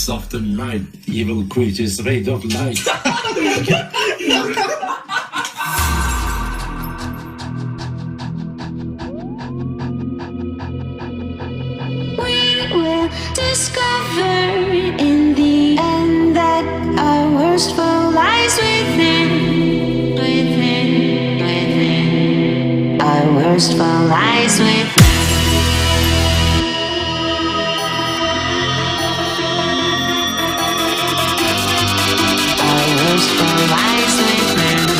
creatures of the night, evil creatures made of light. We will discover in the end that our worst foe lies within, within, within. Our worst foe lies within. Our worst foe lies within.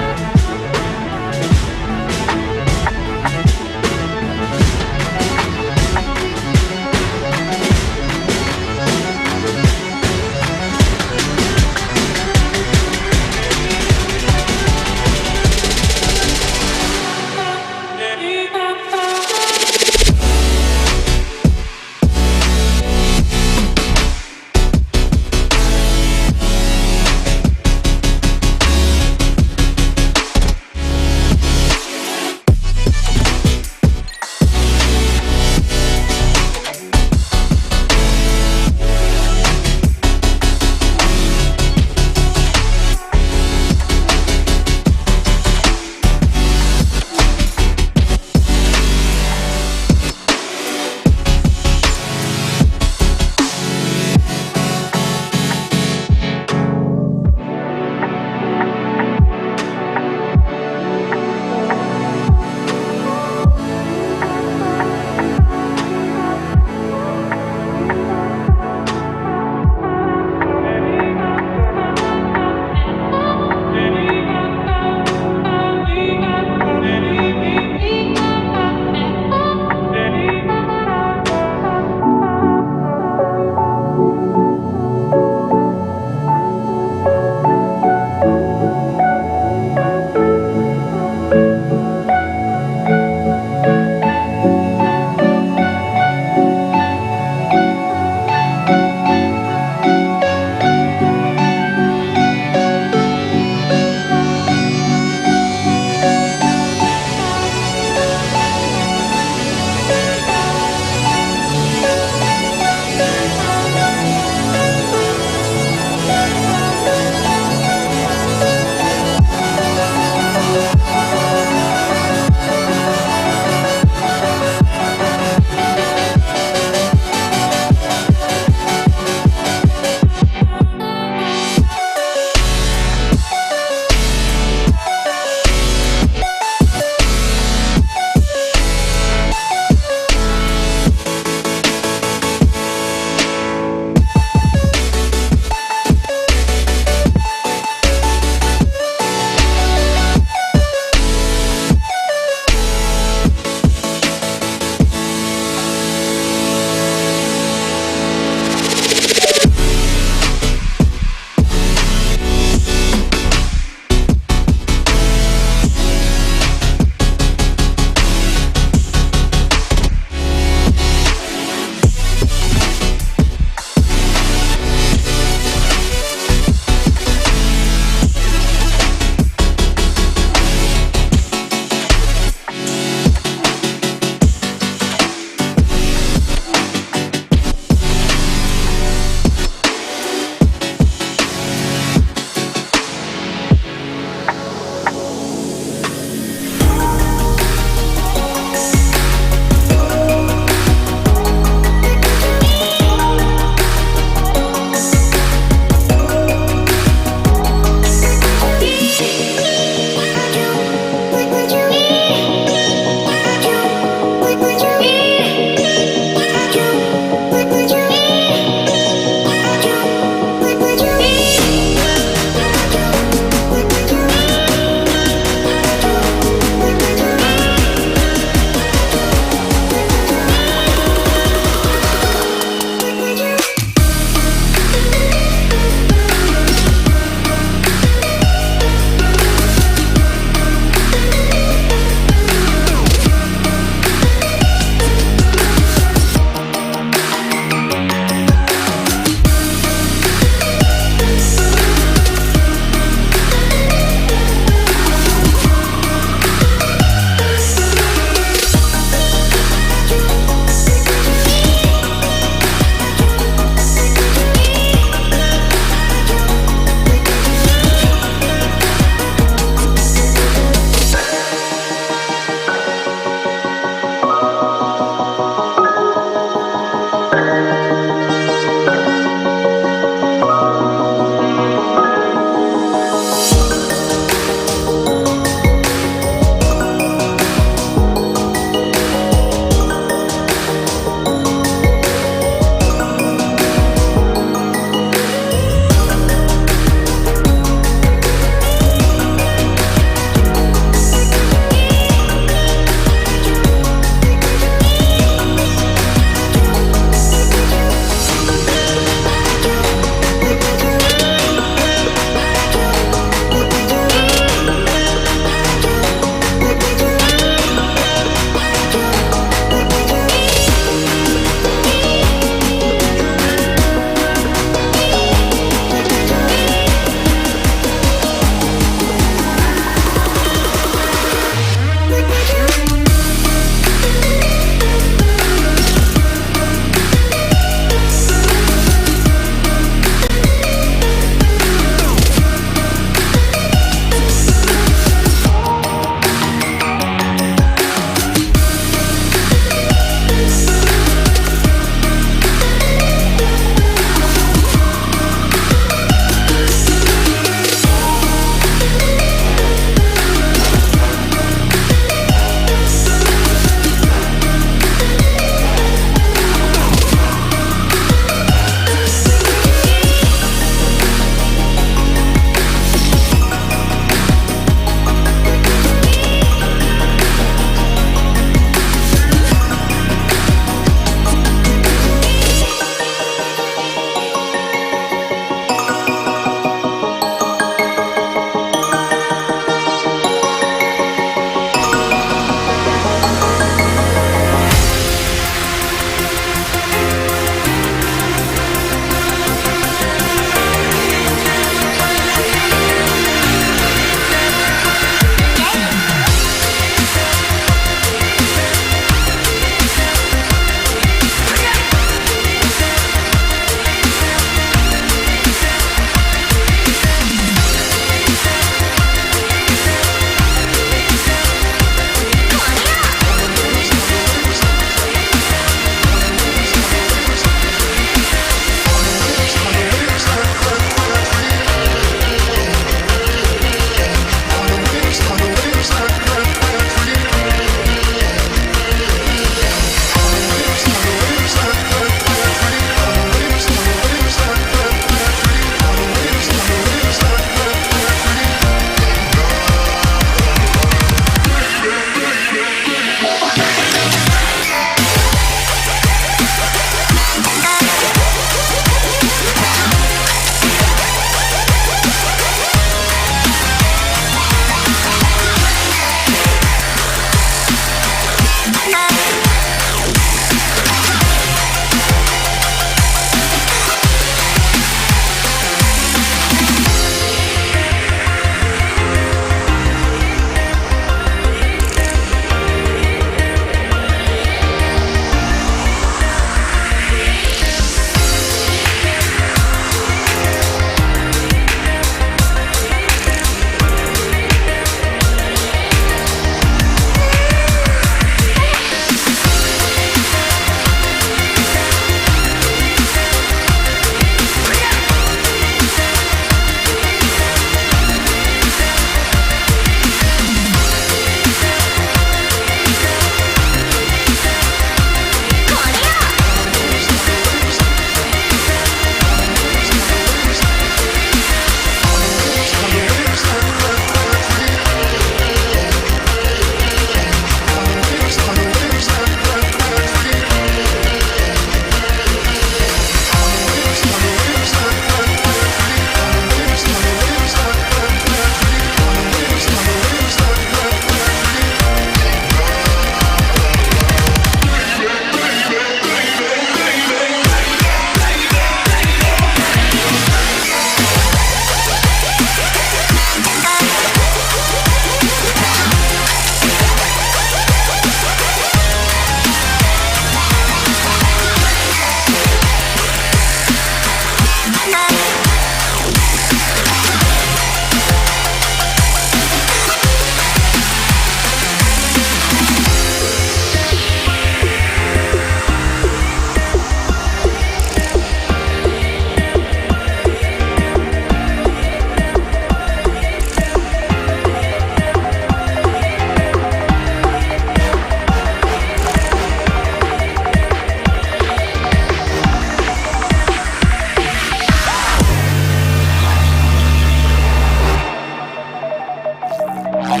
But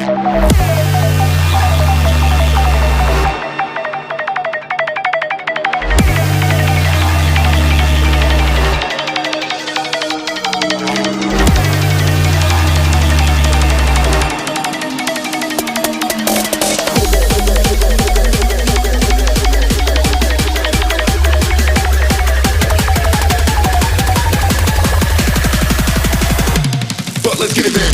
let's get it back.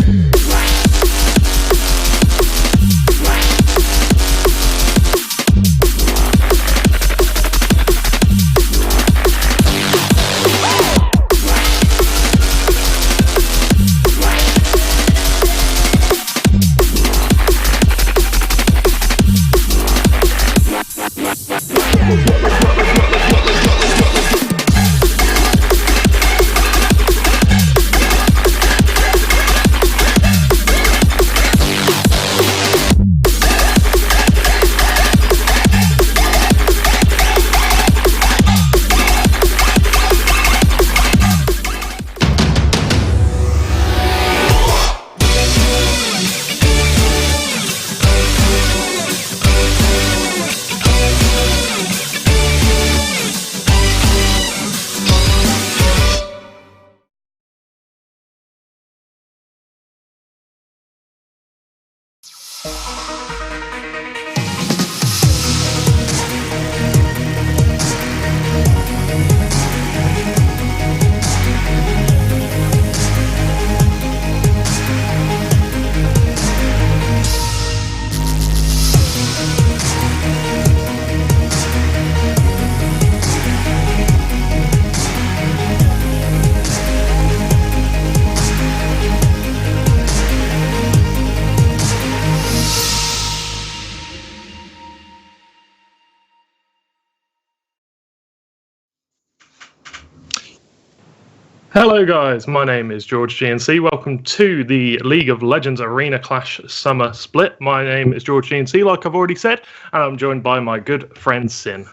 Hello guys, my name is George GNC. Welcome to the League of Legends Arena Clash Summer Split. My name is George GNC, like I've already said, and I'm joined by my good friend Sin.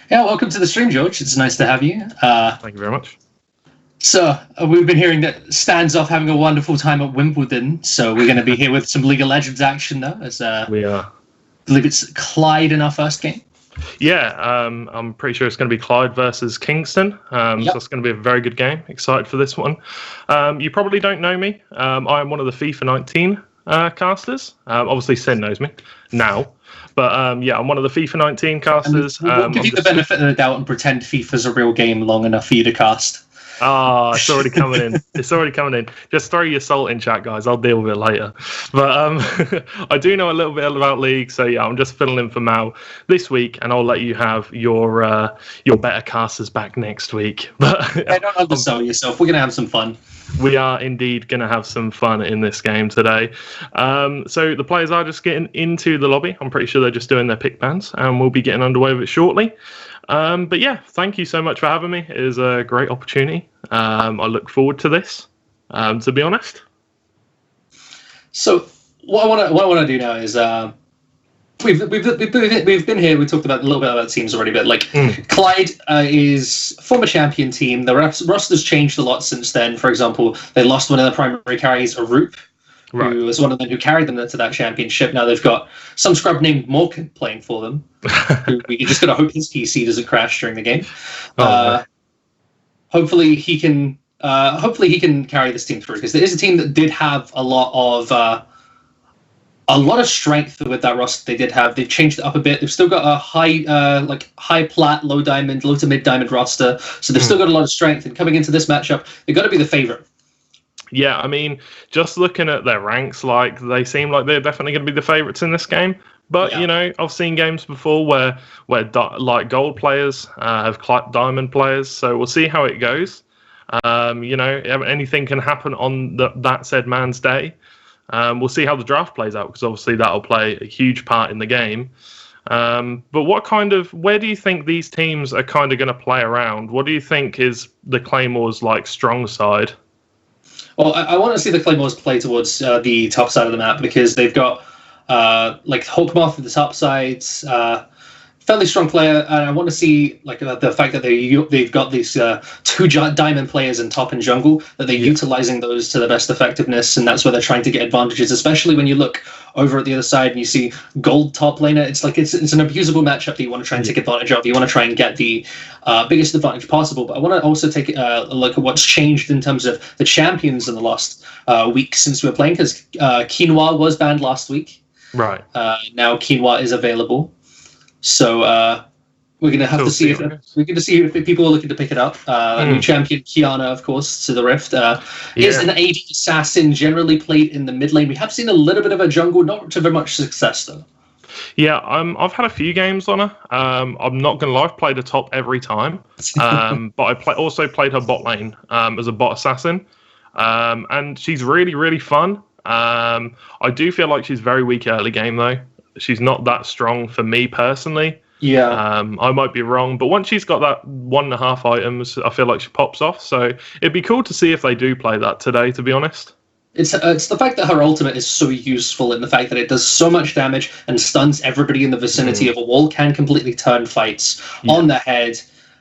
Yeah, welcome to the stream, George. It's nice to have you. Thank you very much. So, we've been hearing that Stan's off having a wonderful time at Wimbledon, so we're going to be here with some League of Legends action, though, as We are. I believe it's Clyde in our first game. Yeah, I'm pretty sure it's going to be Clyde versus Kingston. So it's going to be a very good game. Excited for this one. You probably don't know me. I am one of the FIFA 19 casters. Obviously, Sin knows me now. But yeah, I'm one of the FIFA 19 casters. We'll give you the benefit of the doubt and pretend FIFA's a real game long enough for you to cast. Ah, it's already coming in. It's already coming in. Just throw your salt in chat, guys. I'll deal with it later. But I do know a little bit about League, so yeah, I'm just filling in for Mal this week, and I'll let you have your better casters back next week. But Don't undersell yourself. We're going to have some fun. we are indeed going to have some fun in this game today. So the players are just getting into the lobby. I'm pretty sure they're just doing their pick bans, and we'll be getting underway with it shortly. But yeah, thank you so much for having me. It is a great opportunity. I look forward to this, to be honest. So, what I want to do now is we've been here. We talked about a little bit about teams already, but like Clyde is a former champion team. The roster's changed a lot since then. For example, they lost one of their primary carries, Arup, who was one of them who carried them to that championship. Now they've got some scrub named Morkan playing for them. Who we just gotta hope his PC doesn't crash during the game. Hopefully he can carry this team through, because there is a team that did have a lot of strength with that roster. They've changed it up a bit. They've still got a high plat, low to mid diamond roster, so they've still got a lot of strength. And coming into this matchup, they've got to be the favorite. Yeah, I mean, just looking at their ranks, like they seem like they're definitely going to be the favourites in this game. But you know, I've seen games before where like gold players have clapped diamond players, so we'll see how it goes. You know, anything can happen on that said man's day. We'll see how the draft plays out, because obviously that'll play a huge part in the game. But where do you think these teams are kind of going to play around? What do you think is the Claymore's like strong side? Well, I want to see the Claymores play towards the top side of the map, because they've got like Hawkmoth at the top sides. fairly strong player, and I want to see like the fact that they've got these two diamond players in top and jungle, that they're utilizing those to the best effectiveness, and that's where they're trying to get advantages. Especially when you look over at the other side and you see gold top laner, it's like it's an abusable matchup that you want to try and take advantage of. You want to try and get the biggest advantage possible. But I want to also take a look at what's changed in terms of the champions in the last week since we were playing, because Quinoa was banned last week. Right. Now Quinoa is available. So we're going to have to see if people are looking to pick it up. New champion Kiana, of course, to the Rift, is an AD assassin, generally played in the mid lane. We have seen a little bit of a jungle, not to very much success though. Yeah, I've had a few games on her. I'm not going to lie, I've played her top every time. But I also played her bot lane as a bot assassin. And she's really, really fun. I do feel like she's very weak early game though. She's not that strong for me personally. Yeah. I might be wrong, but once she's got that 1.5 items, I feel like she pops off. So it'd be cool to see if they do play that today, to be honest. It's the fact that her ultimate is so useful, in the fact that it does so much damage and stuns everybody in the vicinity of a wall, can completely turn fights on the head.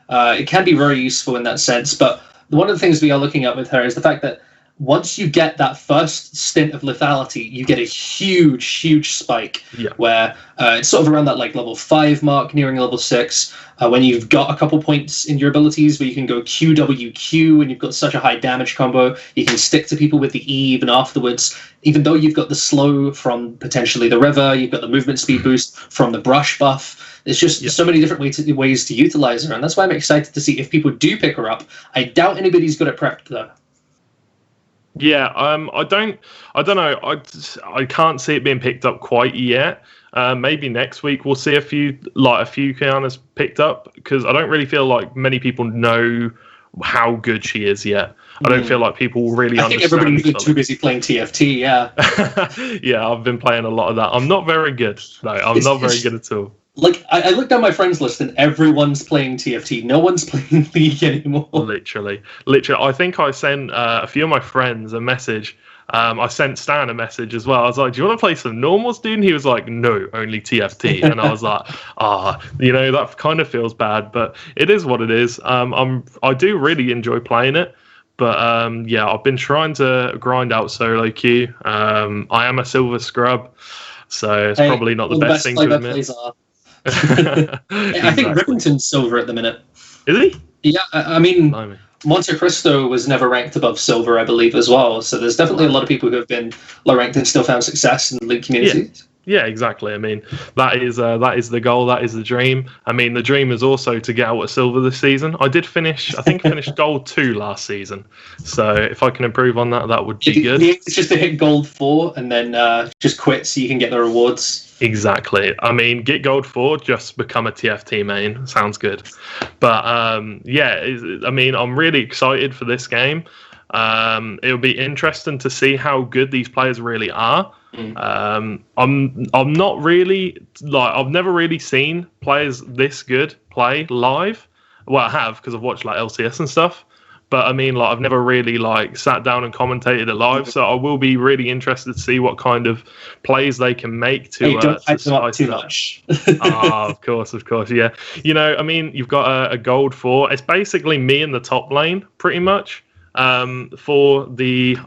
It can be very useful in that sense. But one of the things we are looking at with her is the fact that once you get that first stint of lethality, you get a huge spike where it's sort of around that like level 5 mark, nearing level 6, when you've got a couple points in your abilities where you can go QWQ and you've got such a high damage combo. You can stick to people with the E even afterwards, even though you've got the slow from potentially the river, you've got the movement speed boost from the brush buff. There's just so many different ways to utilize her, and that's why I'm excited to see if people do pick her up. I doubt anybody's got it prepped though. Yeah, I don't know. I can't see it being picked up quite yet. Maybe next week we'll see a few Kianas picked up, because I don't really feel like many people know how good she is yet. I don't feel like people really understand. I think everybody's been too busy playing TFT, yeah, I've been playing a lot of that. I'm not very good. No, I'm not very good at all. Like, I looked down my friends list and everyone's playing TFT. No one's playing League anymore. Literally. I think I sent a few of my friends a message. I sent Stan a message as well. I was like, do you want to play some normals, dude? And he was like, no, only TFT. And I was like, that kind of feels bad, but it is what it is. I do really enjoy playing it. But I've been trying to grind out solo queue. I am a silver scrub, so it's probably not the best thing to admit. I think Rippenton's silver at the minute. Is he? Yeah, I mean, Monte Cristo was never ranked above silver, I believe, as well. So there's definitely a lot of people who have been low ranked and still found success in the League community. Yeah, exactly. I mean, that is the goal. That is the dream. I mean, the dream is also to get out at silver this season. I finished gold 2 last season. So if I can improve on that, that would be good. It's just to hit gold 4 and then just quit so you can get the rewards. Exactly. I mean, get gold 4, just become a TFT main. Sounds good. But I'm really excited for this game. It'll be interesting to see how good these players really are. I'm not really I've never really seen players this good play live. Well, I have, because I've watched like LCS and stuff. But I mean, I've never really sat down and commentated it live. So I will be really interested to see what kind of plays they can make to. Don't hype them up too much. Of course, yeah. I mean, you've got a gold 4. It's basically me in the top lane, pretty much. For the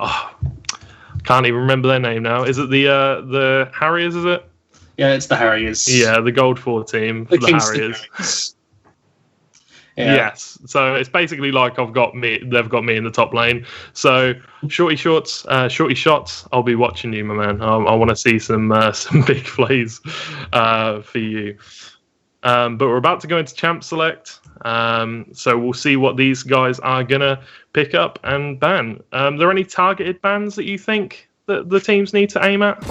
can't even remember their name now. Is it the Harriers? Is it? Yeah, it's the Harriers. Yeah, the gold 4 team, the Harriers. Yeah. Yes, so it's basically like they've got me in the top lane. So shorty shots, I'll be watching you, my man. I want to see some big plays for you. But we're about to go into Champ Select, so we'll see what these guys are gonna pick up and ban. Are there any targeted bans that you think that the teams need to aim at?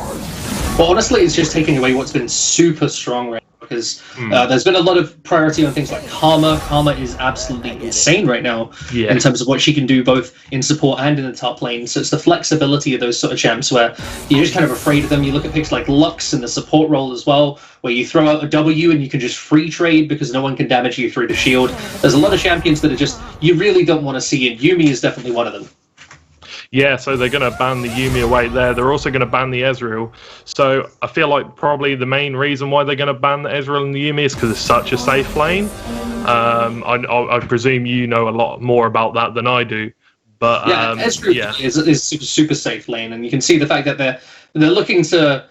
Well, honestly, it's just taking away what's been super strong right now, because there's been a lot of priority on things like Karma. Karma is absolutely insane right now in terms of what she can do both in support and in the top lane. So it's the flexibility of those sort of champs where you're just kind of afraid of them. You look at picks like Lux in the support role as well, where you throw out a W and you can just free trade because no one can damage you through the shield. There's a lot of champions that are just, you really don't want to see, and Yuumi is definitely one of them. Yeah, so they're going to ban the Yuumi away there. They're also going to ban the Ezreal. So I feel like probably the main reason why they're going to ban the Ezreal and the Yuumi is because it's such a safe lane. I presume you know a lot more about that than I do. But Ezreal is super safe lane, and you can see the fact that they're looking to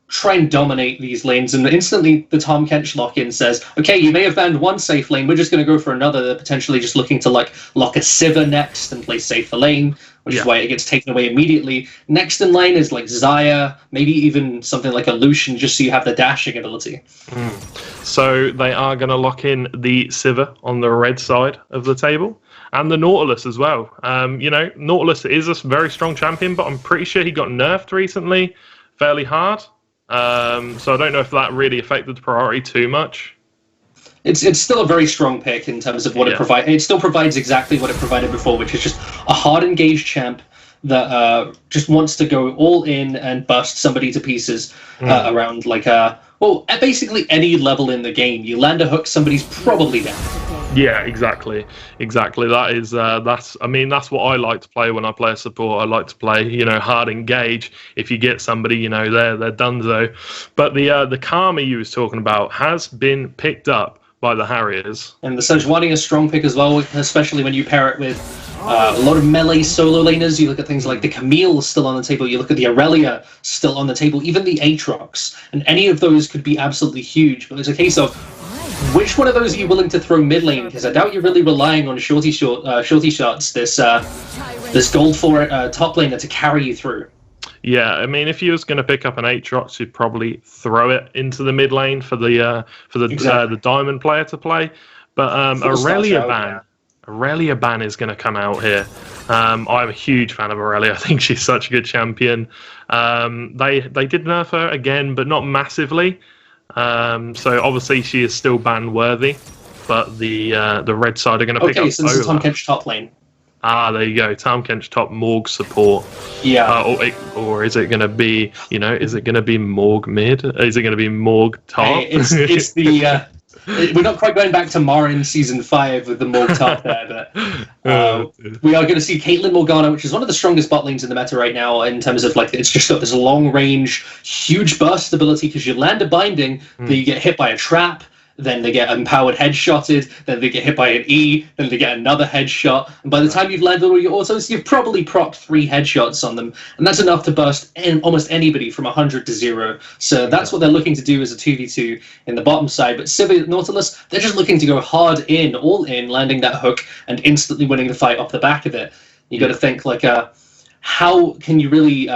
try and dominate these lanes, and instantly the Tahm Kench lock-in says, okay, you may have banned one safe lane, we're just going to go for another. They're potentially just looking to like lock a Sivir next and play safer lane, which is why it gets taken away immediately. Next in line is like Xayah, maybe even something like a Lucian, just so you have the dashing ability. So they are going to lock in the Sivir on the red side of the table. And the Nautilus as well. Nautilus is a very strong champion, but I'm pretty sure he got nerfed recently fairly hard. So I don't know if that really affected the priority too much. It's still a very strong pick in terms of what it provides. It still provides exactly what it provided before, which is just a hard engaged champ that just wants to go all in and bust somebody to pieces around at basically any level in the game. You land a hook, somebody's probably down. Yeah, exactly. That is that's what I like to play when I play a support. I like to play, hard engage. If you get somebody, they're donezo. But the Karma you was talking about has been picked up by the Harriers. And the Sejuani is a strong pick as well, especially when you pair it with a lot of melee solo laners. You look at things like the Camille still on the table. You look at the Aurelia still on the table, even the Aatrox. And any of those could be absolutely huge. But it's a case of which one of those are you willing to throw mid lane? Because I doubt you're really relying on shorty shots, this gold for top laner to carry you through. Yeah, I mean, if you was going to pick up an Aatrox, you'd probably throw it into the mid lane for the diamond player to play. But Aurelia ban is going to come out here. I'm a huge fan of Aurelia. I think she's such a good champion. They did nerf her again, but not massively. So obviously she is still ban worthy, but the red side are going to pick up. Okay, so this is Tahm Kench top lane. There you go. Tahm Kench top Morg support. Yeah. Or is it going to be, is it going to be Morg mid? Is it going to be Morg top? Hey, it's the we're not quite going back to Marin season 5 with the Morg top there, but we are going to see Caitlyn Morgana, which is one of the strongest bot lanes in the meta right now in terms of it's just got this long range, huge burst ability because you land a binding, then you get hit by a trap, then they get empowered headshotted, then they get hit by an E, then they get another headshot, and by the time you've landed all your autos, you've probably procced 3 headshots on them, and that's enough to burst almost anybody from 100 to 0. So that's what they're looking to do as a 2v2 in the bottom side. But Sivir Nautilus, they're just looking to go hard in, all in, landing that hook, and instantly winning the fight off the back of it. You got to think how can you really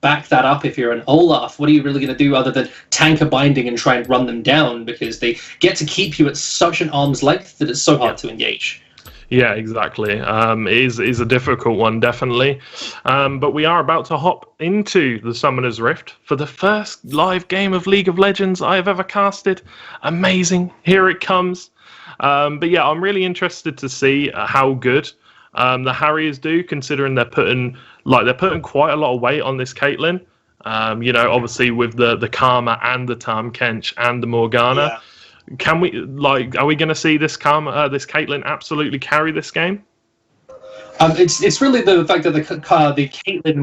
back that up if you're an Olaf? What are you really going to do other than tank a binding and try and run them down? Because they get to keep you at such an arm's length that it's so hard to engage. Yeah, exactly. It is a difficult one, definitely. But we are about to hop into the Summoner's Rift for the first live game of League of Legends I have ever casted. Amazing. Here it comes. But yeah, I'm really interested to see how good the Harriers do, considering they're putting quite a lot of weight on this Caitlyn. Obviously with the Karma and the Tahm Kench and the Morgana. Yeah. Can we are we going to see this Caitlyn absolutely carry this game? It's really the fact that the Caitlyn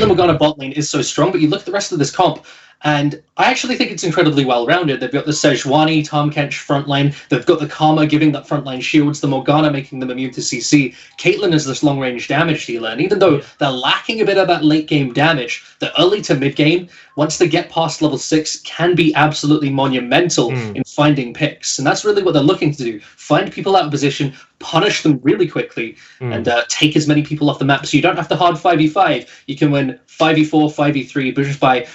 Morgana bot lane is so strong, but you look at the rest of this comp, and I actually think it's incredibly well-rounded. They've got the Sejuani, Tahm Kench frontline. They've got the Karma giving that frontline shields, the Morgana making them immune to CC. Caitlyn is this long-range damage dealer, and even though they're lacking a bit of that late-game damage, the early to mid-game, once they get past level 6, can be absolutely monumental in finding picks. And that's really what they're looking to do. Find people out of position, punish them really quickly, and take as many people off the map so you don't have to hard 5v5. You can win 5v4, 5v3, but just by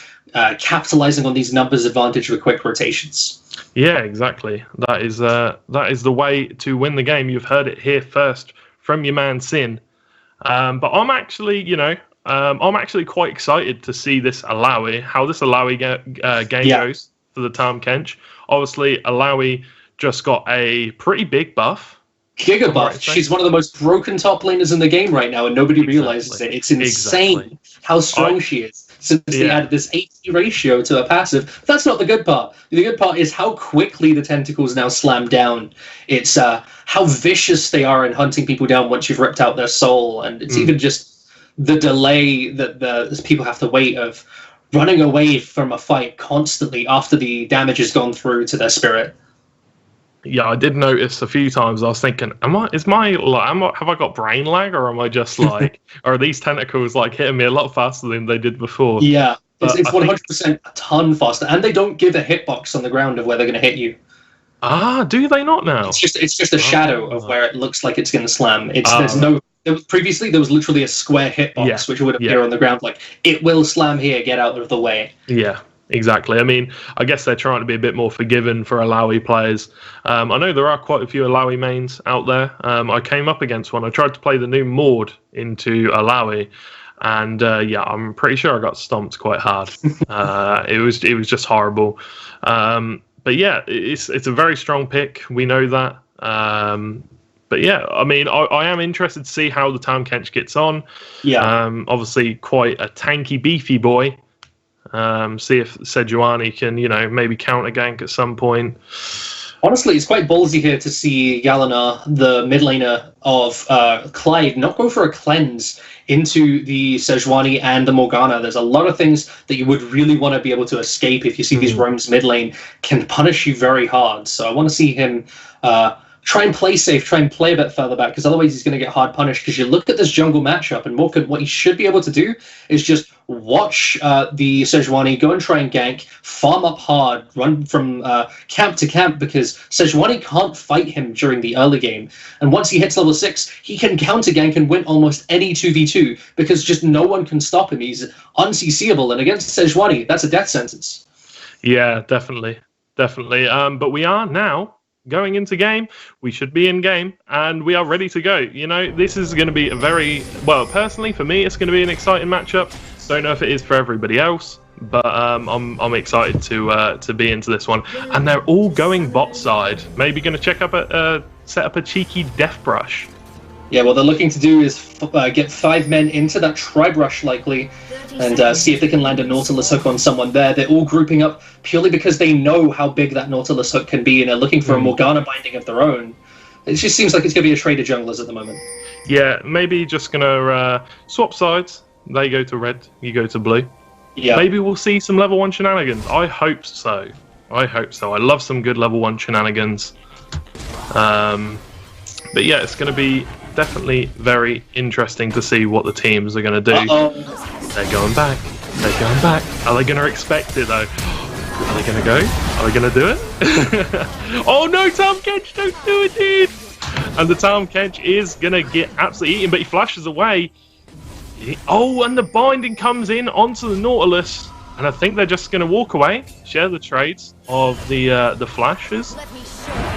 capitalizing on these numbers advantage with quick rotations. Yeah, exactly. That is the way to win the game. You've heard it here first from your man Sin. But I'm actually, quite excited to see this Illaoi, how this Illaoi game goes for the Tahm Kench. Obviously, Illaoi just got a pretty big buff. Giga buff. She's one of the most broken top laners in the game right now, and nobody realizes it. It's insane how strong she is. since they added this 80 ratio to a passive. That's not the good part. The good part is how quickly the tentacles now slam down. It's how vicious they are in hunting people down once you've ripped out their soul, and it's even just the delay that the people have to wait of running away from a fight constantly after the damage has gone through to their spirit. Yeah, I did notice a few times. I was thinking, have I got brain lag, or am I just like, are these tentacles like hitting me a lot faster than they did before? Yeah, it's 100% a ton faster, and they don't give a hitbox on the ground of where they're going to hit you. Ah, do they not now? It's just a shadow of where it looks like it's going to slam. Previously there was literally a square hitbox which would appear on the ground, like it will slam here, get out of the way. Yeah. Exactly. I mean, I guess they're trying to be a bit more forgiving for Alawi players. I know there are quite a few Alawi mains out there. I came up against one. I tried to play the new Maud into Alawi, and I'm pretty sure I got stomped quite hard. It was just horrible. But yeah, it's a very strong pick. We know that. But yeah, I mean, I am interested to see how the Tahm Kench gets on. Yeah. Obviously, quite a tanky, beefy boy. See if Sejuani can, maybe counter gank at some point. Honestly, it's quite ballsy here to see Yalana, the mid laner of Clyde, not go for a cleanse into the Sejuani and the Morgana. There's a lot of things that you would really want to be able to escape if you see these roams mid lane can punish you very hard. So I want to see him try and play safe, try and play a bit further back, because otherwise he's going to get hard punished. Because you look at this jungle matchup, and what he should be able to do is just watch the Sejuani go and try and gank, farm up hard, run from camp to camp, because Sejuani can't fight him during the early game. And once he hits level 6, he can counter gank and win almost any 2v2, because just no one can stop him. He's unCCable, and against Sejuani, that's a death sentence. Yeah, definitely. But we are now going into game. We should be in game, and we are ready to go. This is going to be personally for me, it's going to be an exciting matchup. Don't know if it is for everybody else, but I'm excited to be into this one. And they're all going bot side. Maybe going to set up a cheeky death brush. Yeah, what they're looking to do is get 5 men into that Tri-Brush likely, and see if they can land a Nautilus hook on someone there. They're all grouping up purely because they know how big that Nautilus hook can be, and they're looking for a Morgana binding of their own. It just seems like it's going to be a trade of junglers at the moment. Yeah, maybe just going to swap sides. They go to red, you go to blue. Yeah. Maybe we'll see some level 1 shenanigans. I hope so. I love some good level 1 shenanigans. But yeah, it's going to be definitely very interesting to see what the teams are going to do. They're going back. Are they going to expect it though? Are they going to go? Are they going to do it? Oh no, Tahm Kench, don't do it, dude! And the Tahm Kench is going to get absolutely eaten, but he flashes away. And the binding comes in onto the Nautilus, and I think they're just going to walk away, share the trades of the flashes,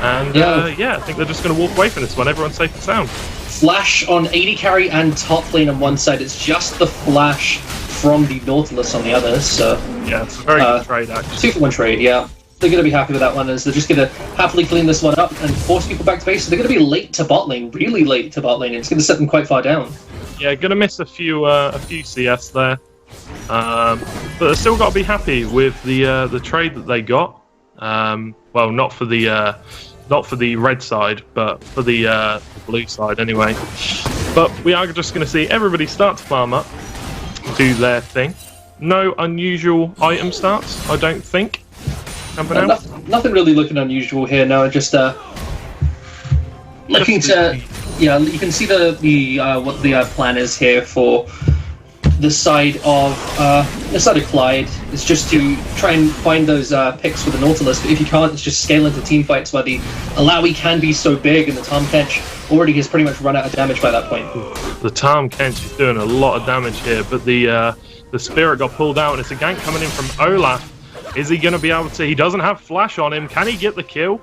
and I think they're just going to walk away from this one. Everyone's safe and sound. Flash on AD carry and top lane on one side. It's just the flash from the Nautilus on the other. So yeah, it's a very good trade actually. 2-for-1 trade. Yeah, they're going to be happy with that one, as they're just going to happily clean this one up and force people back to base. So they're going to be late to bot lane, really late to bot lane, and it's going to set them quite far down. Yeah, going to miss a few CS there, but they've still got to be happy with the trade that they got. Well, not for the red side, but for the blue side anyway. But we are just going to see everybody start to farm up, do their thing. No unusual item starts, I don't think. Nothing really looking unusual here. No, just looking to. Yeah, you can see what the plan is here for the side of Clyde. It's just to try and find those picks for the Nautilus, but if you can't, it's just scale into team fights where the Alawi can be so big, and the Tahm Kench already has pretty much run out of damage by that point. The Tahm Kench is doing a lot of damage here, but the Spirit got pulled out, and it's a gank coming in from Olaf. Is he going to be able to? He doesn't have flash on him. Can he get the kill?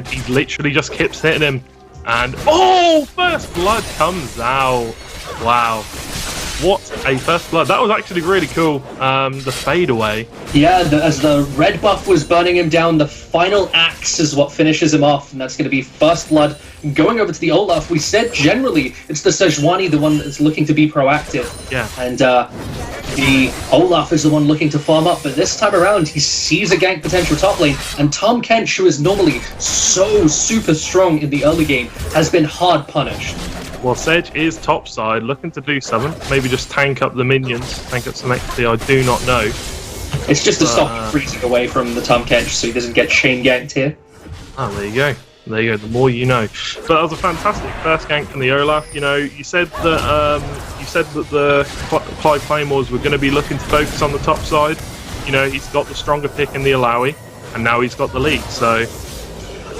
He literally just keeps hitting him. And first blood comes out. Wow. What a first blood. That was actually really cool. The fadeaway. Yeah, as the red buff was burning him down, the final axe is what finishes him off, and that's going to be first blood going over to the Olaf. We said generally it's the Sejuani, the one that's looking to be proactive. Yeah. And the Olaf is the one looking to farm up, but this time around he sees a gank potential top lane, and Tahm Kench, who is normally so super strong in the early game, has been hard punished. Well, Sedge is topside, looking to do something. Maybe just tank up the minions, tank up some XP, I do not know. It's just to stop him freezing away from the Tahm Kench so he doesn't get chain ganked here. Oh, there you go. There you go, the more you know. But that was a fantastic first gank from the Olaf. You know, you said that the Clyde Claymores were going to be looking to focus on the top side. You know, he's got the stronger pick in the Alawi, and now he's got the lead, so...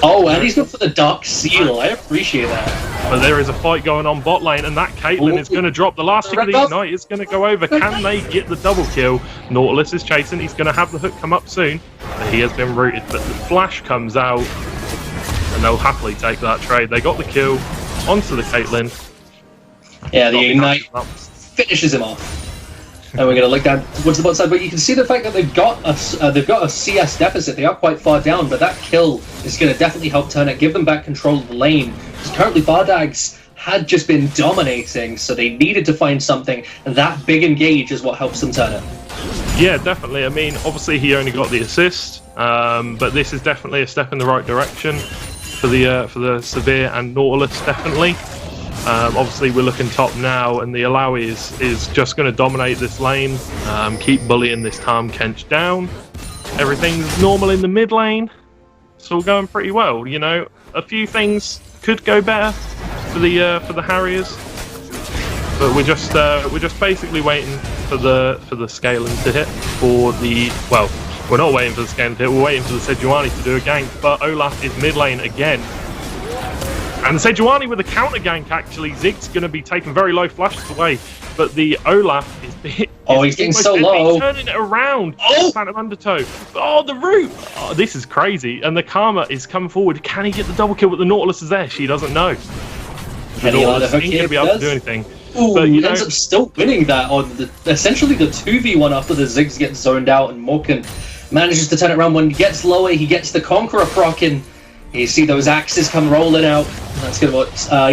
Oh, and he's going for the Dark Seal. I appreciate that. But there is a fight going on bot lane, and that Caitlyn is going to drop. The last tick of the Ignite is going to go over. Can they get the double kill? Nautilus is chasing. He's going to have the hook come up soon. But he has been rooted. But the flash comes out, and they'll happily take that trade. They got the kill onto the Caitlyn. Yeah, the Ignite finishes him off. And we're going to look down towards the bot side, but you can see the fact that they've got a CS deficit. They are quite far down, but that kill is going to definitely help turn it, give them back control of the lane. Because currently Bardags had just been dominating, so they needed to find something. And that big engage is what helps them turn it. Yeah, definitely. I mean, obviously he only got the assist, but this is definitely a step in the right direction for the Severe and Nautilus, definitely. Obviously we're looking top now, and the Alawi is just going to dominate this lane, keep bullying this Tahm Kench down. Everything's normal in the mid lane. It's all going pretty well. You know, a few things could go better for the Harriers, but we're just basically waiting for the scaling to hit for the we're not waiting for the scaling to hit. We're waiting for the Sejuani to do a gank, but Olaf is mid lane again. And the Sejuani with a counter gank, actually. Zig's going to be taking very low flashes away, but the Olaf is he's getting so low. He's turning it around. Oh! Phantom Undertow. Oh, the root. Oh, this is crazy. And the Karma is coming forward. Can he get the double kill? But the Nautilus is there. She doesn't know. The Nautilus ain't going to be able to do anything. Ooh, but, he ends up still winning that on essentially the 2v1 after the Ziggs get zoned out, and Morkan manages to turn it around. When he gets lower, he gets the Conqueror proc in. You see those axes come rolling out. That's good. What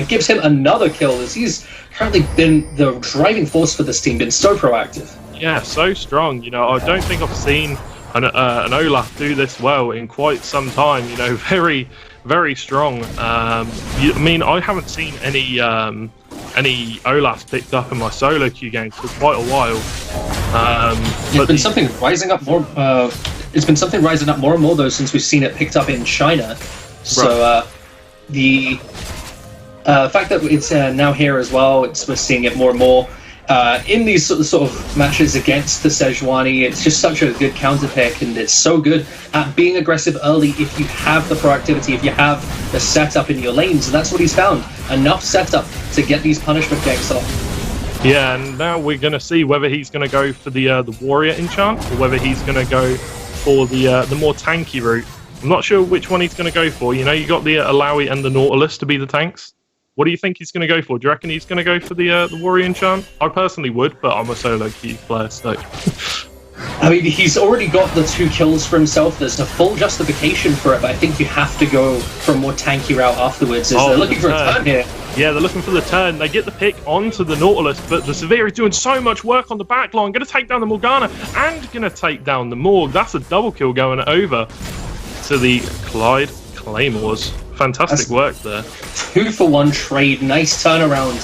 gives him another kill, as he's currently been the driving force for this team, been so proactive. Yeah, so strong. You know, I don't think I've seen an Olaf do this well in quite some time. You know, very, very strong. I mean, I haven't seen any Olafs picked up in my solo queue games for quite a while. It's been something rising up more. It's been something rising up more and more though since we've seen it picked up in China. So the fact that it's now here as well, we're seeing it more and more in these sort of matches against the Sejuani. It's just such a good counter pick, and it's so good at being aggressive early if you have the proactivity, if you have the setup in your lanes, and that's what he's found. Enough setup to get these punishment ganks off. Yeah, and now we're going to see whether he's going to go for the warrior enchant, or whether he's going to go for the more tanky route. I'm not sure which one he's going to go for. You know, you got the Alawi and the Nautilus to be the tanks. What do you think he's going to go for? Do you reckon he's going to go for the warrior enchant? I personally would, but I'm a solo queue player, so... I mean, he's already got the 2 kills for himself. There's a full justification for it, but I think you have to go for a more tanky route afterwards. They're looking for a turn here. Yeah, they're looking for the turn. They get the pick onto the Nautilus, but the Severe is doing so much work on the back line. Going to take down the Morgana and going to take down the Morg. That's a double kill going over to the Clyde Claymores. Fantastic work there. 2-for-1 trade. Nice turnaround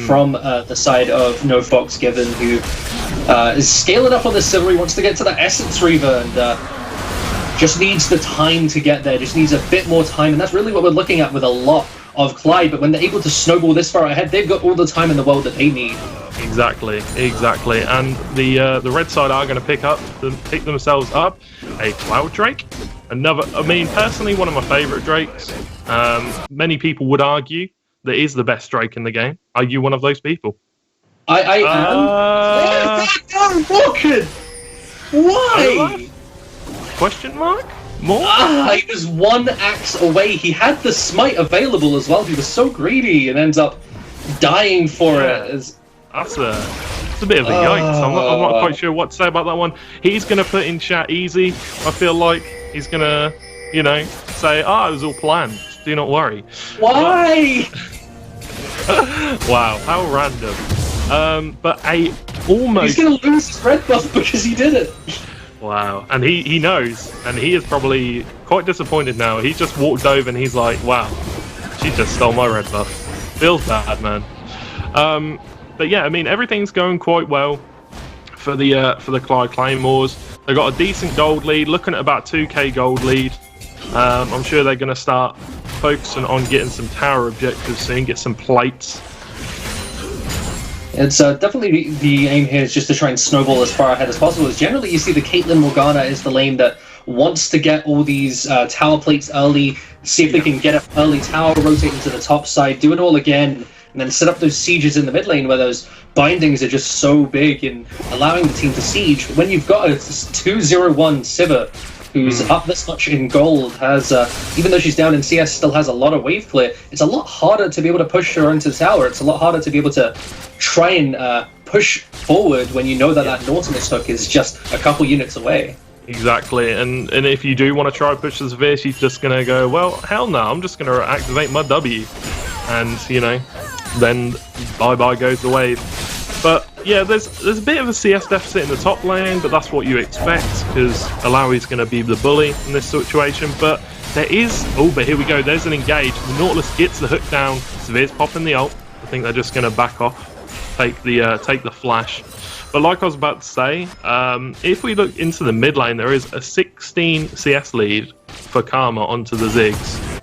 from the side of No Fox Given, who is scaling up on the silver. He wants to get to the Essence Reaver and just needs the time to get there. Just needs a bit more time, and that's really what we're looking at with a lot of Clyde. But when they're able to snowball this far ahead, they've got all the time in the world that they need. Exactly. And the red side are going to pick themselves up a Cloud Drake. I mean, personally, one of my favourite Drakes. Many people would argue that is the best Drake in the game. Are you one of those people? I am. Morkan! Why? Question mark? More? He was 1 axe away. He had the smite available as well. He was so greedy and ends up dying for it. That's a It's a bit of a yikes. I'm not quite sure what to say about that one. He's going to put in chat easy. I feel like he's going to, you know, say, it was all planned. Do not worry. Why? Wow, how random. But almost... He's going to lose his red buff because he did it. Wow, and he knows, and he is probably quite disappointed now. He just walked over and he's like, wow, she just stole my red buff. Feels bad, man. But yeah, I mean, everything's going quite well for the Clyde Claymores. They've got a decent gold lead, looking at about 2k gold lead. I'm sure they're going to start focusing on getting some tower objectives soon, get some plates. It's definitely the aim here is just to try and snowball as far ahead as possible. As generally, you see the Caitlyn Morgana is the lane that wants to get all these tower plates early, see if they can get an early tower, rotate into the top side, do it all again, and then set up those sieges in the mid lane where those bindings are just so big and allowing the team to siege. When you've got a 2-0-1 Sivir, who's up this much in gold, has even though she's down in CS, still has a lot of wave clear. It's a lot harder to be able to push her into the tower. It's a lot harder to be able to try and push forward when you know that that Nautilus hook is just a couple units away. Exactly, and if you do want to try push the Sivir, she's just going to go, well, hell no, I'm just going to activate my W. And, you know, then bye-bye goes the wave. But yeah, there's a bit of a CS deficit in the top lane, but that's what you expect, because Alawi's going to be the bully in this situation. But there is... Oh, but here we go. There's an engage. The Nautilus gets the hook down. Sevir's popping the ult. I think they're just going to back off, take the flash. But like I was about to say, if we look into the mid lane, there is a 16 CS lead for Karma onto the Ziggs.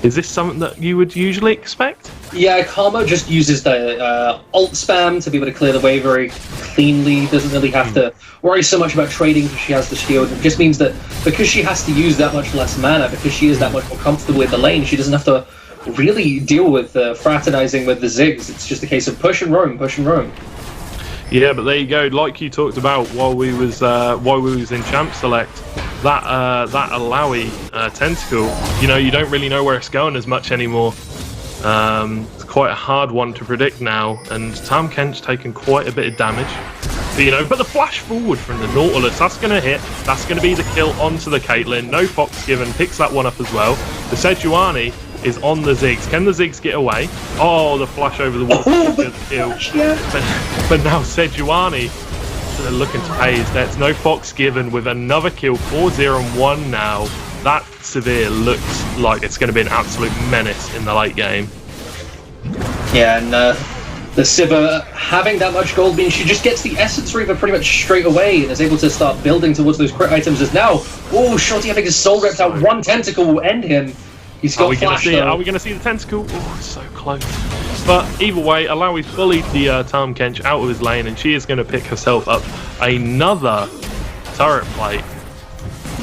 Is this something that you would usually expect? Yeah, Karma just uses the ult spam to be able to clear the wave very cleanly. Doesn't really have to worry so much about trading because she has the shield. It just means that because she has to use that much less mana, because she is that much more comfortable in the lane, she doesn't have to really deal with fraternizing with the Ziggs. It's just a case of push and roam, push and roam. Yeah, but there you go. Like you talked about while we was in Champ Select, that Alawi tentacle, you know, you don't really know where it's going as much anymore. It's quite a hard one to predict now, and Tahm taking quite a bit of damage. But, you know, but the flash forward from the Nautilus, that's going to hit. That's going to be the kill onto the Caitlyn. No Fox Given picks that one up as well. The Sejuani is on the Ziggs. Can the Ziggs get away? Oh, the flash over the wall. Kill. But now Sejuani looking to pay his debts. No Fox Given with another kill. 4-0-1 now. That Sivir looks like it's going to be an absolute menace in the late game. Yeah, and the Sivir having that much gold means she just gets the Essence Reaver pretty much straight away and is able to start building towards those crit items. As now, Shorty having his soul ripped out. One tentacle will end him. He's got flash, are we going to see the tentacle? Oh, it's so close. But either way, Alawi's bullied the Tahm Kench out of his lane, and she is going to pick herself up another turret plate.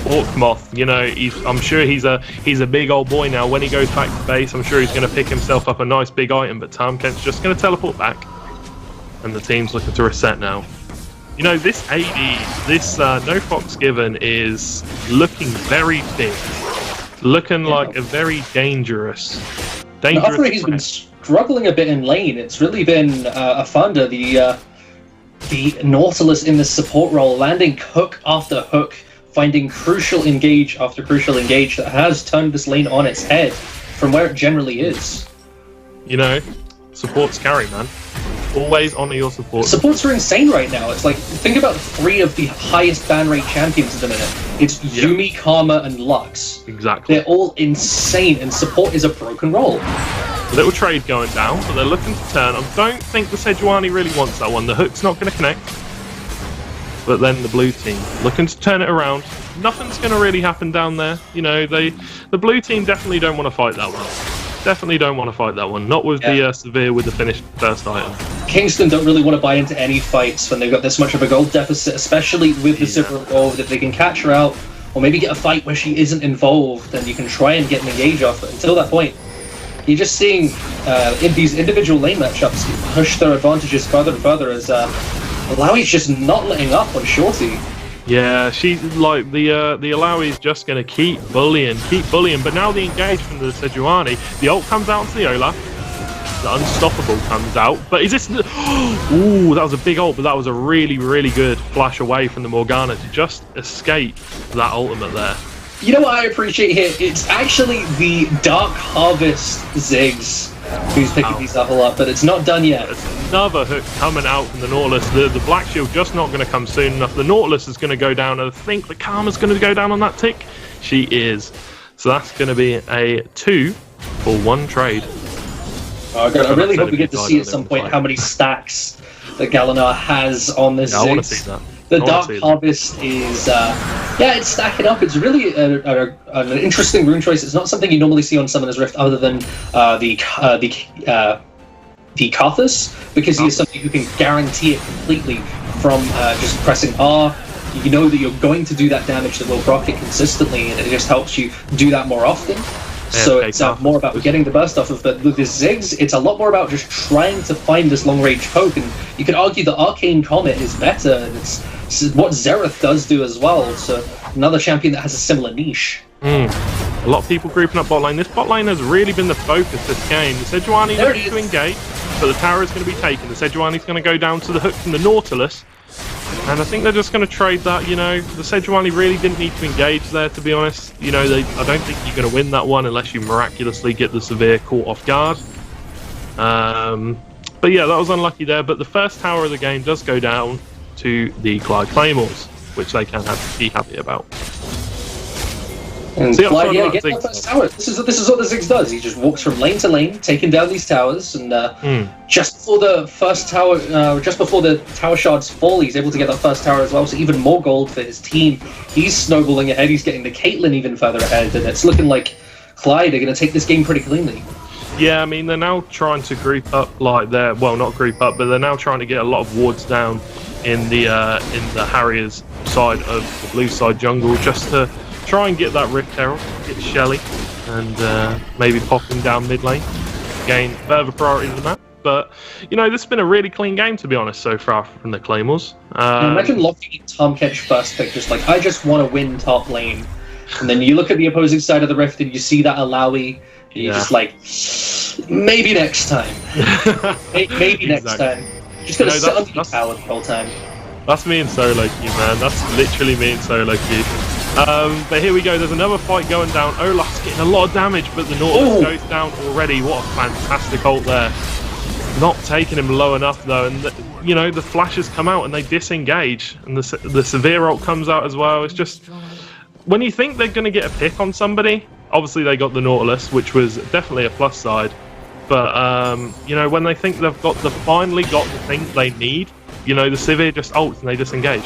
Orc-Moth, you know, I'm sure he's a big old boy now. When he goes back to base, I'm sure he's going to pick himself up a nice big item, but Tahm Kench's just going to teleport back. And the team's looking to reset now. You know, this AD, this No Fox Given is looking very big. Looking like a very dangerous He's been struggling a bit in lane. It's really been a thunder. The Nautilus in the support role, landing hook after hook, finding crucial engage after crucial engage that has turned this lane on its head from where it generally is. You know, supports carry, man. Always honor your support. Supports are insane right now. It's like, think about 3 of the highest ban rate champions at the minute. It's Yuumi, Karma, and Lux. Exactly. They're all insane, and support is a broken role. Little trade going down, but they're looking to turn. I don't think the Sejuani really wants that one. The hook's not going to connect. But then the blue team looking to turn it around. Nothing's going to really happen down there. You know, the blue team definitely don't want to fight that one. Definitely don't want to fight that one. Not with the Sivir with the finished first item. Kingston don't really want to buy into any fights when they've got this much of a gold deficit, especially with the Sivir involved. If they can catch her out, or maybe get a fight where she isn't involved, then you can try and get an engage off. But until that point, you're just seeing in these individual lane matchups push their advantages further and further as Alawi's just not letting up on Shorty. Yeah, she's like the Alawi's just going to keep bullying, but now the engage from the Sejuani, the ult comes out to the Olaf, The Unstoppable comes out, but is this... Ooh, that was a big ult, but that was a really, really good flash away from the Morgana to just escape that ultimate there. You know what I appreciate here? It's actually the Dark Harvest Ziggs who's picking these up a lot, but it's not done yet. There's another hook coming out from the Nautilus. The Black Shield just not going to come soon enough. The Nautilus is going to go down, and I think the Karma's going to go down on that tick. She is. So that's going to be a 2-for-1 trade. Oh, God, I really hope we get to see at some point how many stacks that Galinar has on this Ziggs. I want to see that. The Dark Harvest is, it's stacking up. It's really an interesting rune choice. It's not something you normally see on Summoner's Rift other than the Karthus, because he is somebody who can guarantee it completely from just pressing R. You know that you're going to do that damage that will proc it consistently, and it just helps you do that more often. So it's more about getting the burst off of, but with the Ziggs, it's a lot more about just trying to find this long-range poke, and you could argue that Arcane Comet is better, and it's what Xerath does do as well, so another champion that has a similar niche. A lot of people grouping up bot lane. This bot lane has really been the focus this game. The Sejuani looking to engage, but the tower is going to be taken. The Sejuani's going to go down to the hook from the Nautilus, and I think they're just going to trade that. You know, the Sejuani really didn't need to engage there, to be honest. You know, I don't think you're going to win that one unless you miraculously get the Severe caught off guard. But yeah, that was unlucky there. But the first tower of the game does go down to the Clyde Claymores, which they can be happy about. And Clyde, get that first tower. This is what the Ziggs does. He just walks from lane to lane, taking down these towers, and just before the first tower, just before the tower shards fall, he's able to get that first tower as well. So even more gold for his team. He's snowballing ahead. He's getting the Caitlyn even further ahead, and it's looking like Clyde are going to take this game pretty cleanly. Yeah, I mean, they're now trying to group up not group up, but they're now trying to get a lot of wards down in the Harriers side of the blue side jungle, just to try and get that Rift Herald, get Shelly, and maybe pop him down mid lane, gain further priority to the map. But, you know, this has been a really clean game, to be honest, so far from the Claymores. Imagine locking in Tahm Kench first pick, just like, I just want to win top lane. And then you look at the opposing side of the Rift and you see that Alawi, and you're just like, maybe next time. maybe next time. Just gonna sit on the tower the whole time. That's me and solo queue, man. That's literally me and solo queue. But here we go. There's another fight going down. Olaf's getting a lot of damage, but the Nautilus goes down already. What a fantastic ult there. Not taking him low enough though, and the flashes come out and they disengage, and the Severe ult comes out as well. It's just, when you think they're going to get a pick on somebody, obviously they got the Nautilus, which was definitely a plus side. But when they think they've finally got the things they need, the Severe just ults and they disengage.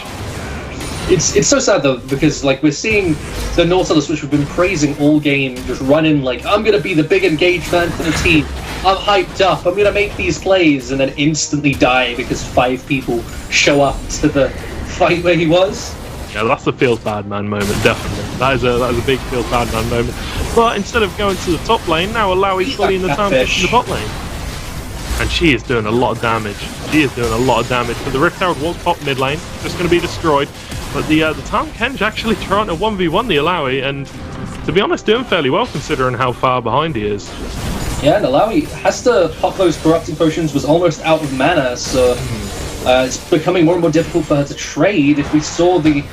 It's so sad though, because like we're seeing the Nautilus, which we've been praising all game, just running like, I'm gonna be the big engaged man for the team. I'm hyped up. I'm gonna make these plays, and then instantly die because 5 people show up to the fight where he was. Yeah, that's a feels bad man moment, definitely. That is a big feels bad man moment. But instead of going to the top lane, now Alawi's fully in the Tahm Kench in the bot lane. And she is doing a lot of damage. But the Rift Herald was top mid lane, just going to be destroyed. But the Tahm Kench actually trying to 1v1 the Alawi, and to be honest, doing fairly well considering how far behind he is. Yeah, and Alawi has to pop those corrupting potions, was almost out of mana, so it's becoming more and more difficult for her to trade. If we saw the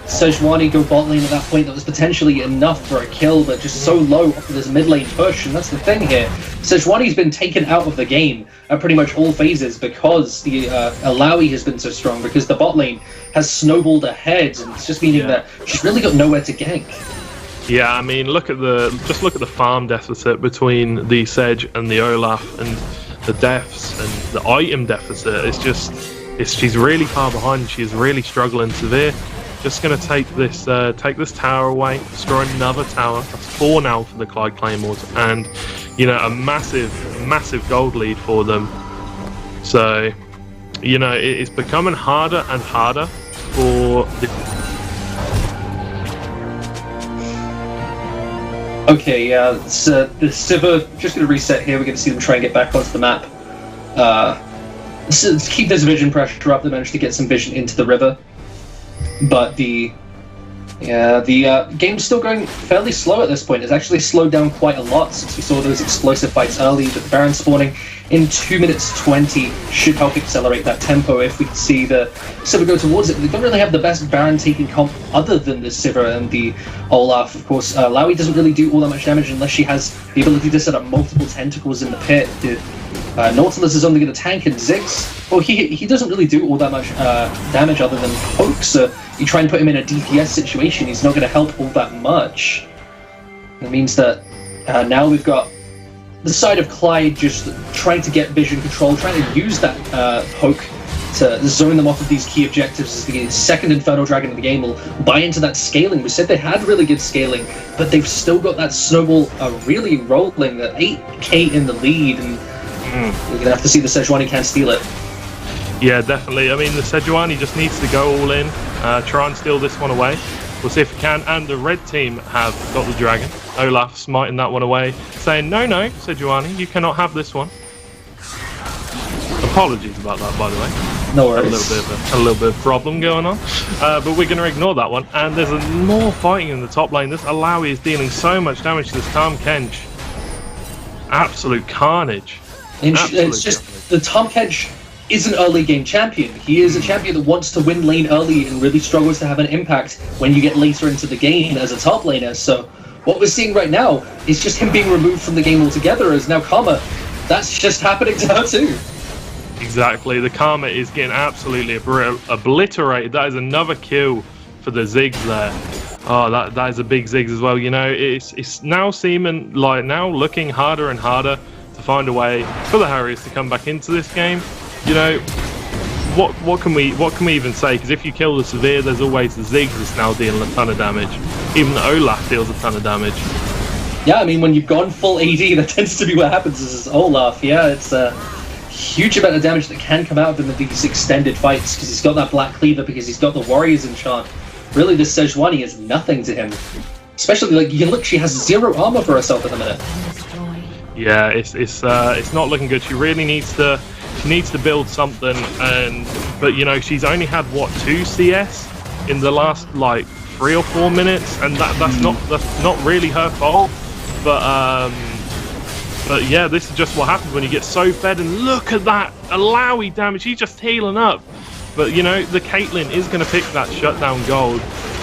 Sejuani go bot lane at that point, that was potentially enough for a kill, but just so low after this mid lane push, and that's the thing here. Sejuani's been taken out of the game at pretty much all phases because the Alawi has been so strong, because the bot lane has snowballed ahead, and it's just meaning that she's really got nowhere to gank. Yeah, I mean, look at the farm deficit between the Sedge and the Olaf, and the deaths and the item deficit. She's really far behind. She's really struggling. Severe just going to take this tower away, destroy another tower. That's 4 now for the Clyde Claymores, and a massive gold lead for them. So it's becoming harder and harder for the. Okay, yeah, the Sivir just going to reset here. We're going to see them try and get back onto the map. To keep this vision pressure up, they managed to get some vision into the river. But the Yeah, the game's still going fairly slow at this point. It's actually slowed down quite a lot since we saw those explosive fights early. But the Baron spawning in 2 minutes 20 should help accelerate that tempo if we can see the Sivir go towards it. They don't really have the best Baron taking comp other than the Sivir and the Olaf. Of course, Lowy doesn't really do all that much damage unless she has the ability to set up multiple tentacles in the pit. Nautilus is only going to tank, and Ziggs, well, he doesn't really do all that much damage other than poke, so you try and put him in a DPS situation, he's not going to help all that much. It means that now we've got the side of Clyde just trying to get vision control, trying to use that poke to zone them off of these key objectives as the second Infernal Dragon of the game will buy into that scaling. We said they had really good scaling, but they've still got that snowball really rolling, that 8k in the lead, and we're going to have to see the Sejuani can steal it. Yeah, definitely. I mean, the Sejuani just needs to go all in, try and steal this one away. We'll see if we can. And the red team have got the dragon. Olaf smiting that one away, saying, no, Sejuani, you cannot have this one. Apologies about that, by the way. No worries. A little bit of problem going on. But we're going to ignore that one. And there's more fighting in the top lane. This Alawi is dealing so much damage to this Tahm Kench. Absolute carnage. It's just the Tahm Kench is an early game champion. He is a champion that wants to win lane early and really struggles to have an impact when you get later into the game as a top laner. So what we're seeing right now is just him being removed from the game altogether, as now Karma, that's just happening to her too. Exactly, the Karma is getting absolutely obliterated. That is another kill for the Ziggs there. Oh, that is a big Ziggs as well. You know, it's now seeming like now looking harder and harder to find a way for the Harriers to come back into this game. You know, what can we even say? Because if you kill the Sivir, there's always the Ziggs that's now dealing a ton of damage. Even the Olaf deals a ton of damage. Yeah, I mean, when you've gone full AD, that tends to be what happens. Is Olaf, yeah, it's a huge amount of damage that can come out of him in these extended fights because he's got that Black Cleaver, because he's got the Warriors enchant. Really, this Sejuani is nothing to him. Especially, like, you can look, she has 0 armor for herself at the minute. Yeah, it's not looking good. She really needs to build something, but you know, she's only had what, 2 CS in the last like 3 or 4 minutes, and that's not really her fault. But yeah, this is just what happens when you get so fed. And look at that Alawi damage, he's just healing up. But you know, the Caitlyn is going to pick that shutdown gold,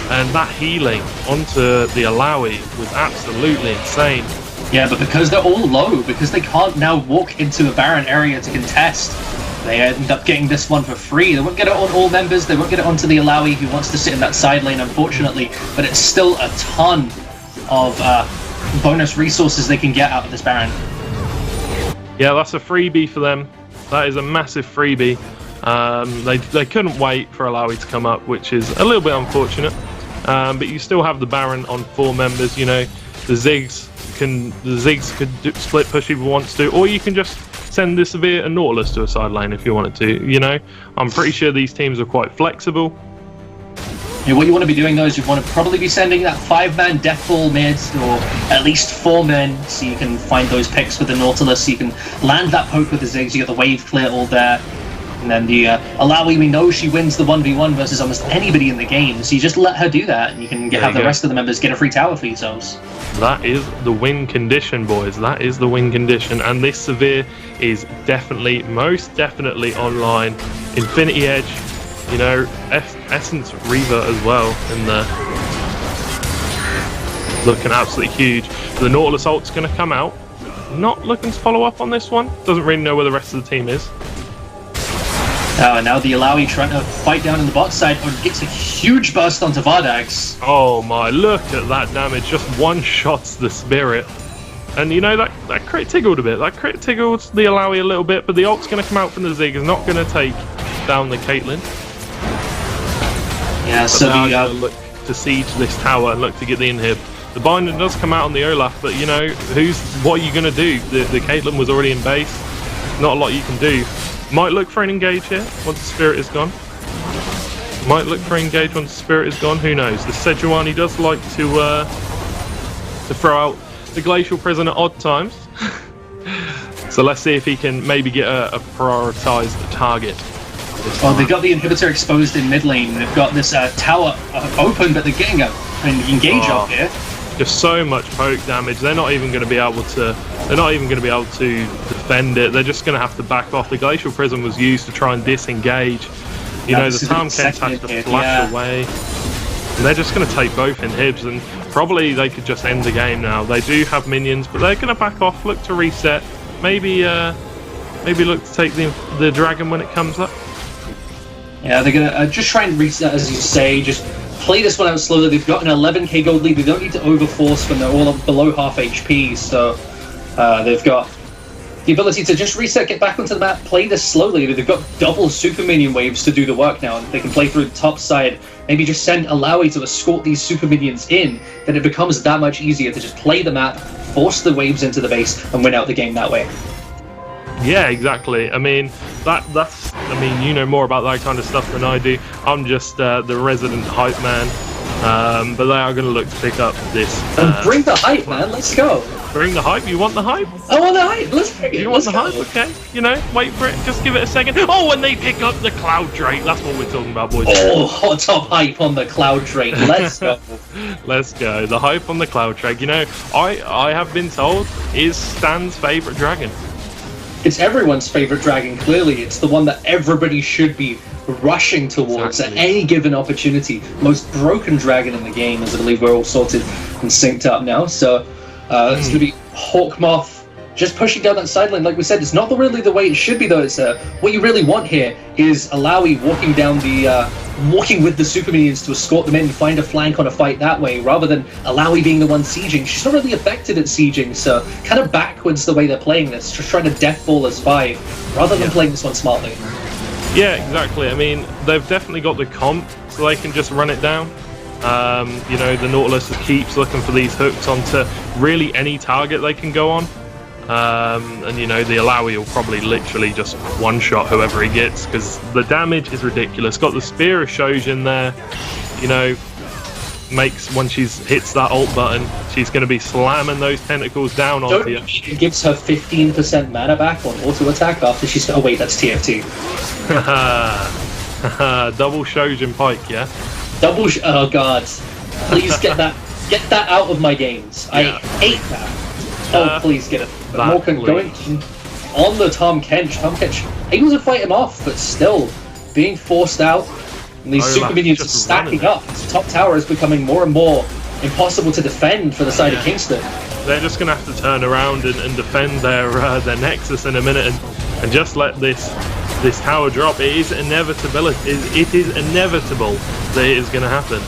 and that healing onto the Alawi was absolutely insane. Yeah, but because they're all low, because they can't now walk into a Baron area to contest, they end up getting this one for free. They won't get it on all members, they won't get it onto the Alawi who wants to sit in that side lane, unfortunately, but it's still a ton of bonus resources they can get out of this Baron. Yeah, that's a freebie for them. That is a massive freebie. They couldn't wait for Alawi to come up, which is a little bit unfortunate. But you still have the Baron on 4 members, you know, the Ziggs could split push if you want to, or you can just send the Sivir and Nautilus to a side lane if you wanted to. You know, I'm pretty sure these teams are quite flexible. Yeah, what you want to be doing though is you want to probably be sending that 5-man Deathball mid, or at least 4 men, so you can find those picks with the Nautilus, so you can land that poke with the Ziggs, you get the wave clear all there. And then the Alawi, we know she wins the 1v1 versus almost anybody in the game, so you just let her do that, and you can have the rest of the members get a free tower for yourselves. That is the win condition, boys. That is the win condition, and this Sivir is definitely, most definitely online. Infinity Edge, you know, Essence Reaver as well in there. Looking absolutely huge. The Nautilus ult's going to come out. Not looking to follow up on this one. Doesn't really know where the rest of the team is. Now the Alawi trying to fight down in the bot side, and gets a huge burst onto Vardags. Oh my, look at that damage. Just one shots the Spirit. And you know, that crit tickled a bit. That crit tickled the Alawi a little bit, but the ult's going to come out from the Zigg. Is not going to take down the Caitlyn. Yeah, but so now look to siege this tower and look to get the inhib. The binding does come out on the Olaf, but you know, what are you going to do? The Caitlyn was already in base. Not a lot you can do. Might look for an engage here once the Spirit is gone. Might look for an engage once the Spirit is gone. Who knows? The Sejuani does like to throw out the Glacial Prison at odd times. So let's see if he can maybe get a prioritised target. Well, they've got the inhibitor exposed in mid lane. They've got this tower open, but they're getting an engage up here. Just so much poke damage. They're not even going to be able to. They're not even going to be able to defend it. They're just going to have to back off. The Glacial Prism was used to try and disengage. You know, the Tahm Kench has to flash away. And they're just going to take both inhibs, and probably they could just end the game now. They do have minions, but they're going to back off, look to reset. Maybe look to take the dragon when it comes up. Yeah, they're going to just try and reset, as you say. Just play this one out slowly. They've got an 11k gold lead. They don't need to overforce when they're all below half HP. So they've got the ability to just reset, get back onto the map, play this slowly. They've got double super minion waves to do the work now. They can play through the top side. Maybe just send Illaoi to escort these super minions in. Then it becomes that much easier to just play the map, force the waves into the base, and win out the game that way. Yeah, exactly. I mean, that's. I mean, you know more about that kind of stuff than I do. I'm just the resident hype man. But they are going to look to pick up this. Bring the hype, man. Let's go. Bring the hype. You want the hype? I want the hype. Let's bring it. You want the hype? Okay. You know, wait for it. Just give it a second. Oh, and they pick up the Cloud Drake. That's what we're talking about, boys. Oh, hot top hype on the Cloud Drake. Let's go. Let's go. The hype on the Cloud Drake. You know, I have been told is Stan's favorite dragon. It's everyone's favorite dragon, clearly. It's the one that everybody should be rushing towards at any given opportunity. Most broken dragon in the game, as I believe we're all sorted and synced up now. So it's going to be Hawkmoth just pushing down that sideline. Like we said, it's not really the way it should be, though. It's what you really want here is Illaoi walking down the walking with the super minions to escort them in, find a flank on a fight that way, rather than Illaoi being the one sieging. She's not really effective at sieging, so kind of backwards the way they're playing this, just trying to deathball as 5, rather than playing this one smartly. Yeah, exactly. I mean, they've definitely got the comp, so they can just run it down. You know, the Nautilus keeps looking for these hooks onto really any target they can go on. And you know, the Illaoi will probably literally just one-shot whoever he gets, because the damage is ridiculous. Got the Spear of Shojin there, you know, makes when she hits that ult button, she's going to be slamming those tentacles down onto you. It gives her 15% mana back on auto attack after she's. Oh wait, that's TFT. Double Shojin Pike, yeah. Oh god, please get that out of my games. Yeah. I hate that. Oh, please get it. But Morgan going on the Tahm Kench. Tahm Kench able to fight him off, but still being forced out. And these super minions are stacking up. This top tower is becoming more and more impossible to defend for the side of Kingston. They're just going to have to turn around and defend their Nexus in a minute and just let this tower drop. It is inevitable. It is inevitable that it is going to happen.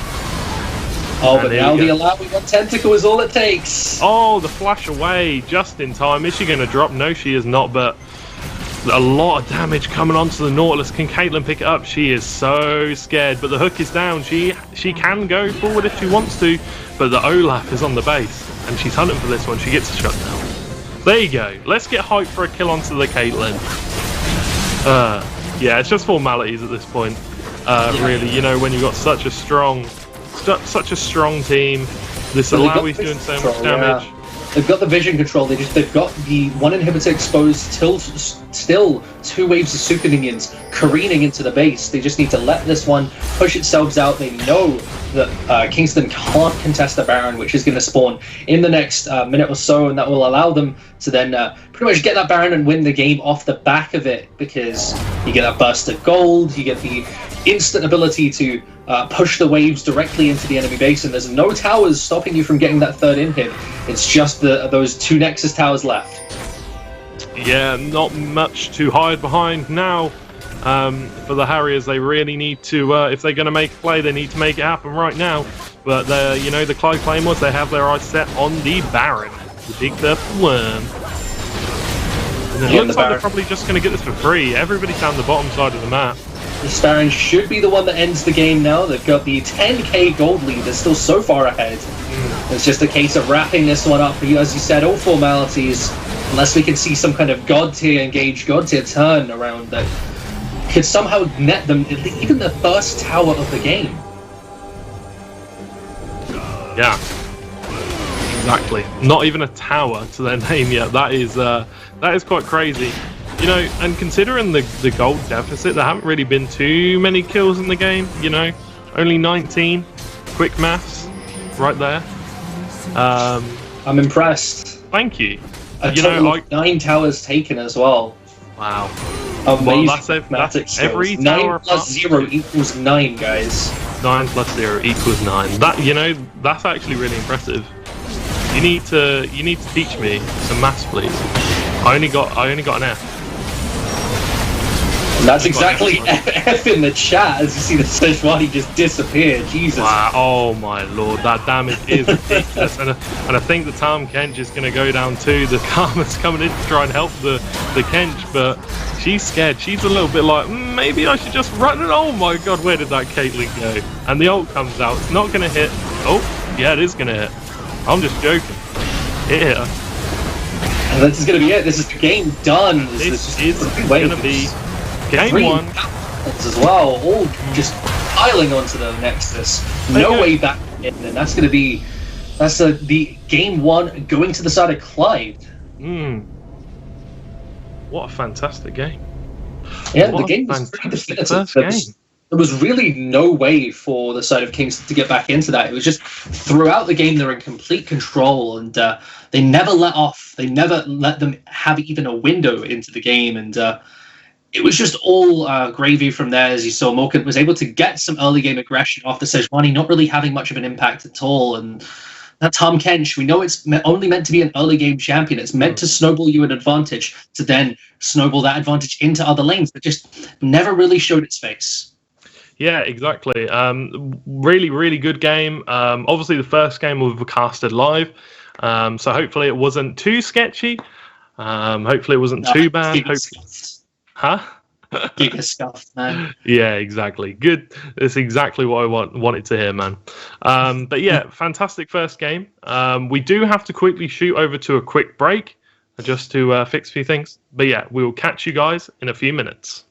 Oh, but now the Illaoi one tentacle is all it takes. Oh, the flash away just in time. Is she going to drop? No, she is not, but a lot of damage coming onto the Nautilus. Can Caitlyn pick it up? She is so scared, but the hook is down. She can go forward if she wants to, but the Olaf is on the base, and she's hunting for this one. She gets a shot down. There you go. Let's get hyped for a kill onto the Caitlyn. Yeah, it's just formalities at this point. Really, you know, when you've got such a strong team, this Illaoi's doing so much damage. Yeah. They've got the vision control. They've got the one inhibitor exposed. Still 2 waves of super minions careening into the base. They just need to let this one push itself out. They know that Kingston can't contest the Baron, which is going to spawn in the next minute or so, and that will allow them to then pretty much get that Baron and win the game off the back of it, because you get that burst of gold, you get the instant ability to push the waves directly into the enemy base, and there's no towers stopping you from getting that third inhib. It's just those 2 Nexus towers left. Yeah, not much to hide behind now for the Harriers. They really need to, if they're going to make a play, they need to make it happen right now. But you know, the Clive Claymores, they have their eyes set on the Baron, the big purple worm. And it looks like they're probably just going to get this for free. Everybody's down the bottom side of the map. The Baron should be the one that ends the game now. They've got the 10k gold lead. They're still so far ahead. It's just a case of wrapping this one up. As you said, all formalities. Unless we can see some kind of God tier turn around that could somehow net them even the first tower of the game. Yeah, exactly. Not even a tower to their name yet. That is quite crazy. You know, and considering the gold deficit, there haven't really been too many kills in the game. You know, only 19. Quick maths, right there. I'm impressed. Thank you. A total of 9 towers taken as well. Wow. Amazing Well, that's every skills. tower 9 plus 0 equals 9, guys. 9 plus 0 equals 9. That, you know, that's actually really impressive. You need to teach me some maths, please. I only got an F. And that's exactly F in the chat as you see the Sejuani just disappear. Jesus. Wow, oh my lord, that damage is ridiculous. and I think the Tahm Kench is going to go down too. The Karma's coming in to try and help the Kench, but she's scared. She's a little bit like, maybe I should just run. And oh my god, where did that Caitlyn go? And the ult comes out. It's not going to hit. Oh, yeah, it is going to hit. I'm just joking. Yeah. And this is going to be it. This is the game done. This is going to be game 1 as well, all just piling onto the Nexus. No way back in, and that's going to be the game 1 going to the side of Clyde. What a fantastic game! Yeah, the game was pretty definitive. There was really no way for the side of Kings to get back into that. It was just throughout the game they're in complete control, and they never let off. They never let them have even a window into the game, and it was just all gravy from there. As you saw, Morkant was able to get some early game aggression off the Sejuani, not really having much of an impact at all. And that Tahm Kench, we know it's only meant to be an early game champion. It's meant to snowball you an advantage to then snowball that advantage into other lanes, but just never really showed its face. Yeah, exactly. Really, really good game. Obviously, the first game we casted live, so hopefully it wasn't too sketchy. Hopefully it wasn't too bad. Huh? Giga scuffed, man. Yeah, exactly. Good. That's exactly what I wanted to hear, man. But yeah, fantastic first game. We do have to quickly shoot over to a quick break just to fix a few things. But yeah, we will catch you guys in a few minutes.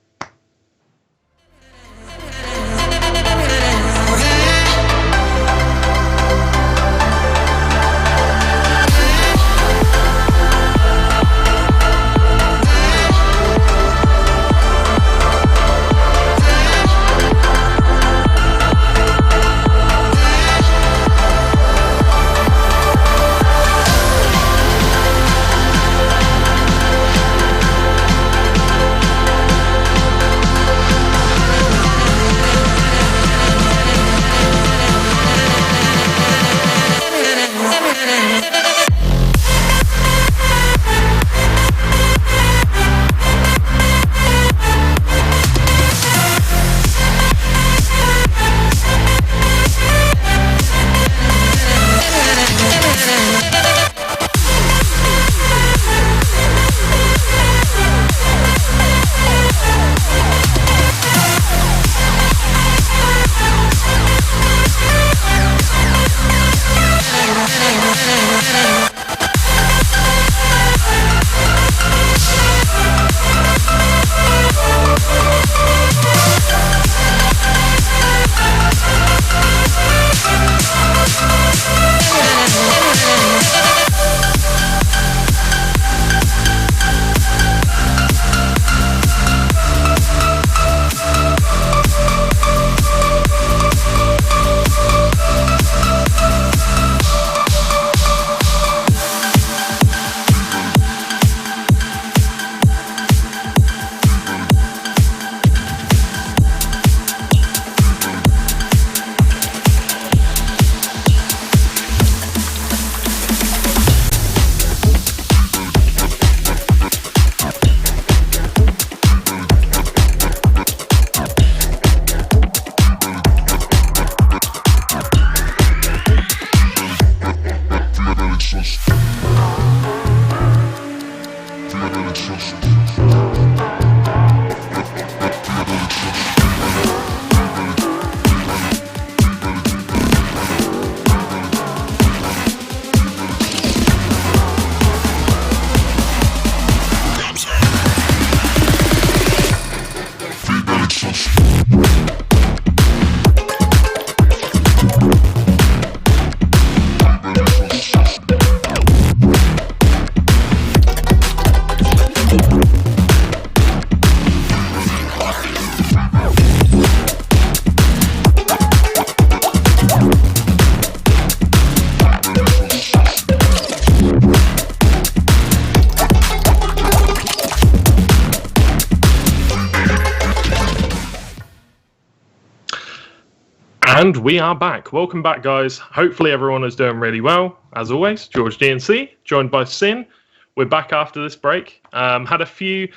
And we are back. Welcome back, guys. Hopefully everyone is doing really well. As always, George DNC, joined by Sin. We're back after this break. Had a few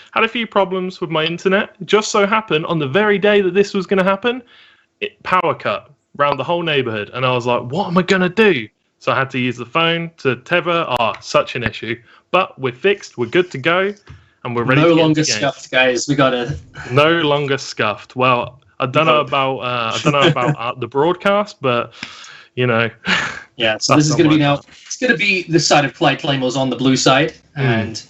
problems with my internet. It just so happened on the very day that this was going to happen, power cut around the whole neighborhood, and I was like, "What am I going to do?" So I had to use the phone to tether. Such an issue. But we're fixed. We're good to go, and we're ready. No longer scuffed, guys. We got it. No longer scuffed. Well, I don't know about the broadcast, but you know. Yeah. So this is going to be now. It's going to be this side of Clyde Claymores on the blue side, and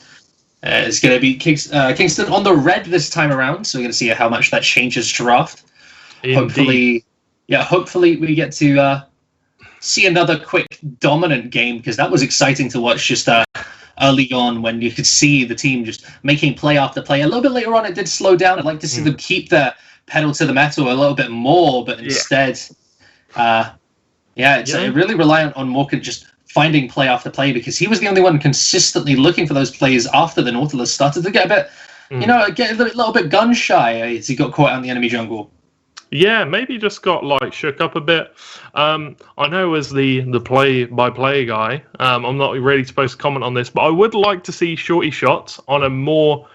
it's going to be Kingston on the red this time around. So we're going to see how much that changes draft. Indeed. Hopefully we get to see another quick dominant game, because that was exciting to watch just early on when you could see the team just making play after play. A little bit later on it did slow down. I'd like to see them keep their pedal to the metal a little bit more, but instead, it really reliant on Morgan just finding play after play, because he was the only one consistently looking for those plays after the Nautilus started to get a bit, get a little bit gun shy as he got caught out in the enemy jungle. Yeah, maybe just got shook up a bit. I know as the play-by-play guy, I'm not really supposed to comment on this, but I would like to see Shorty shots on a more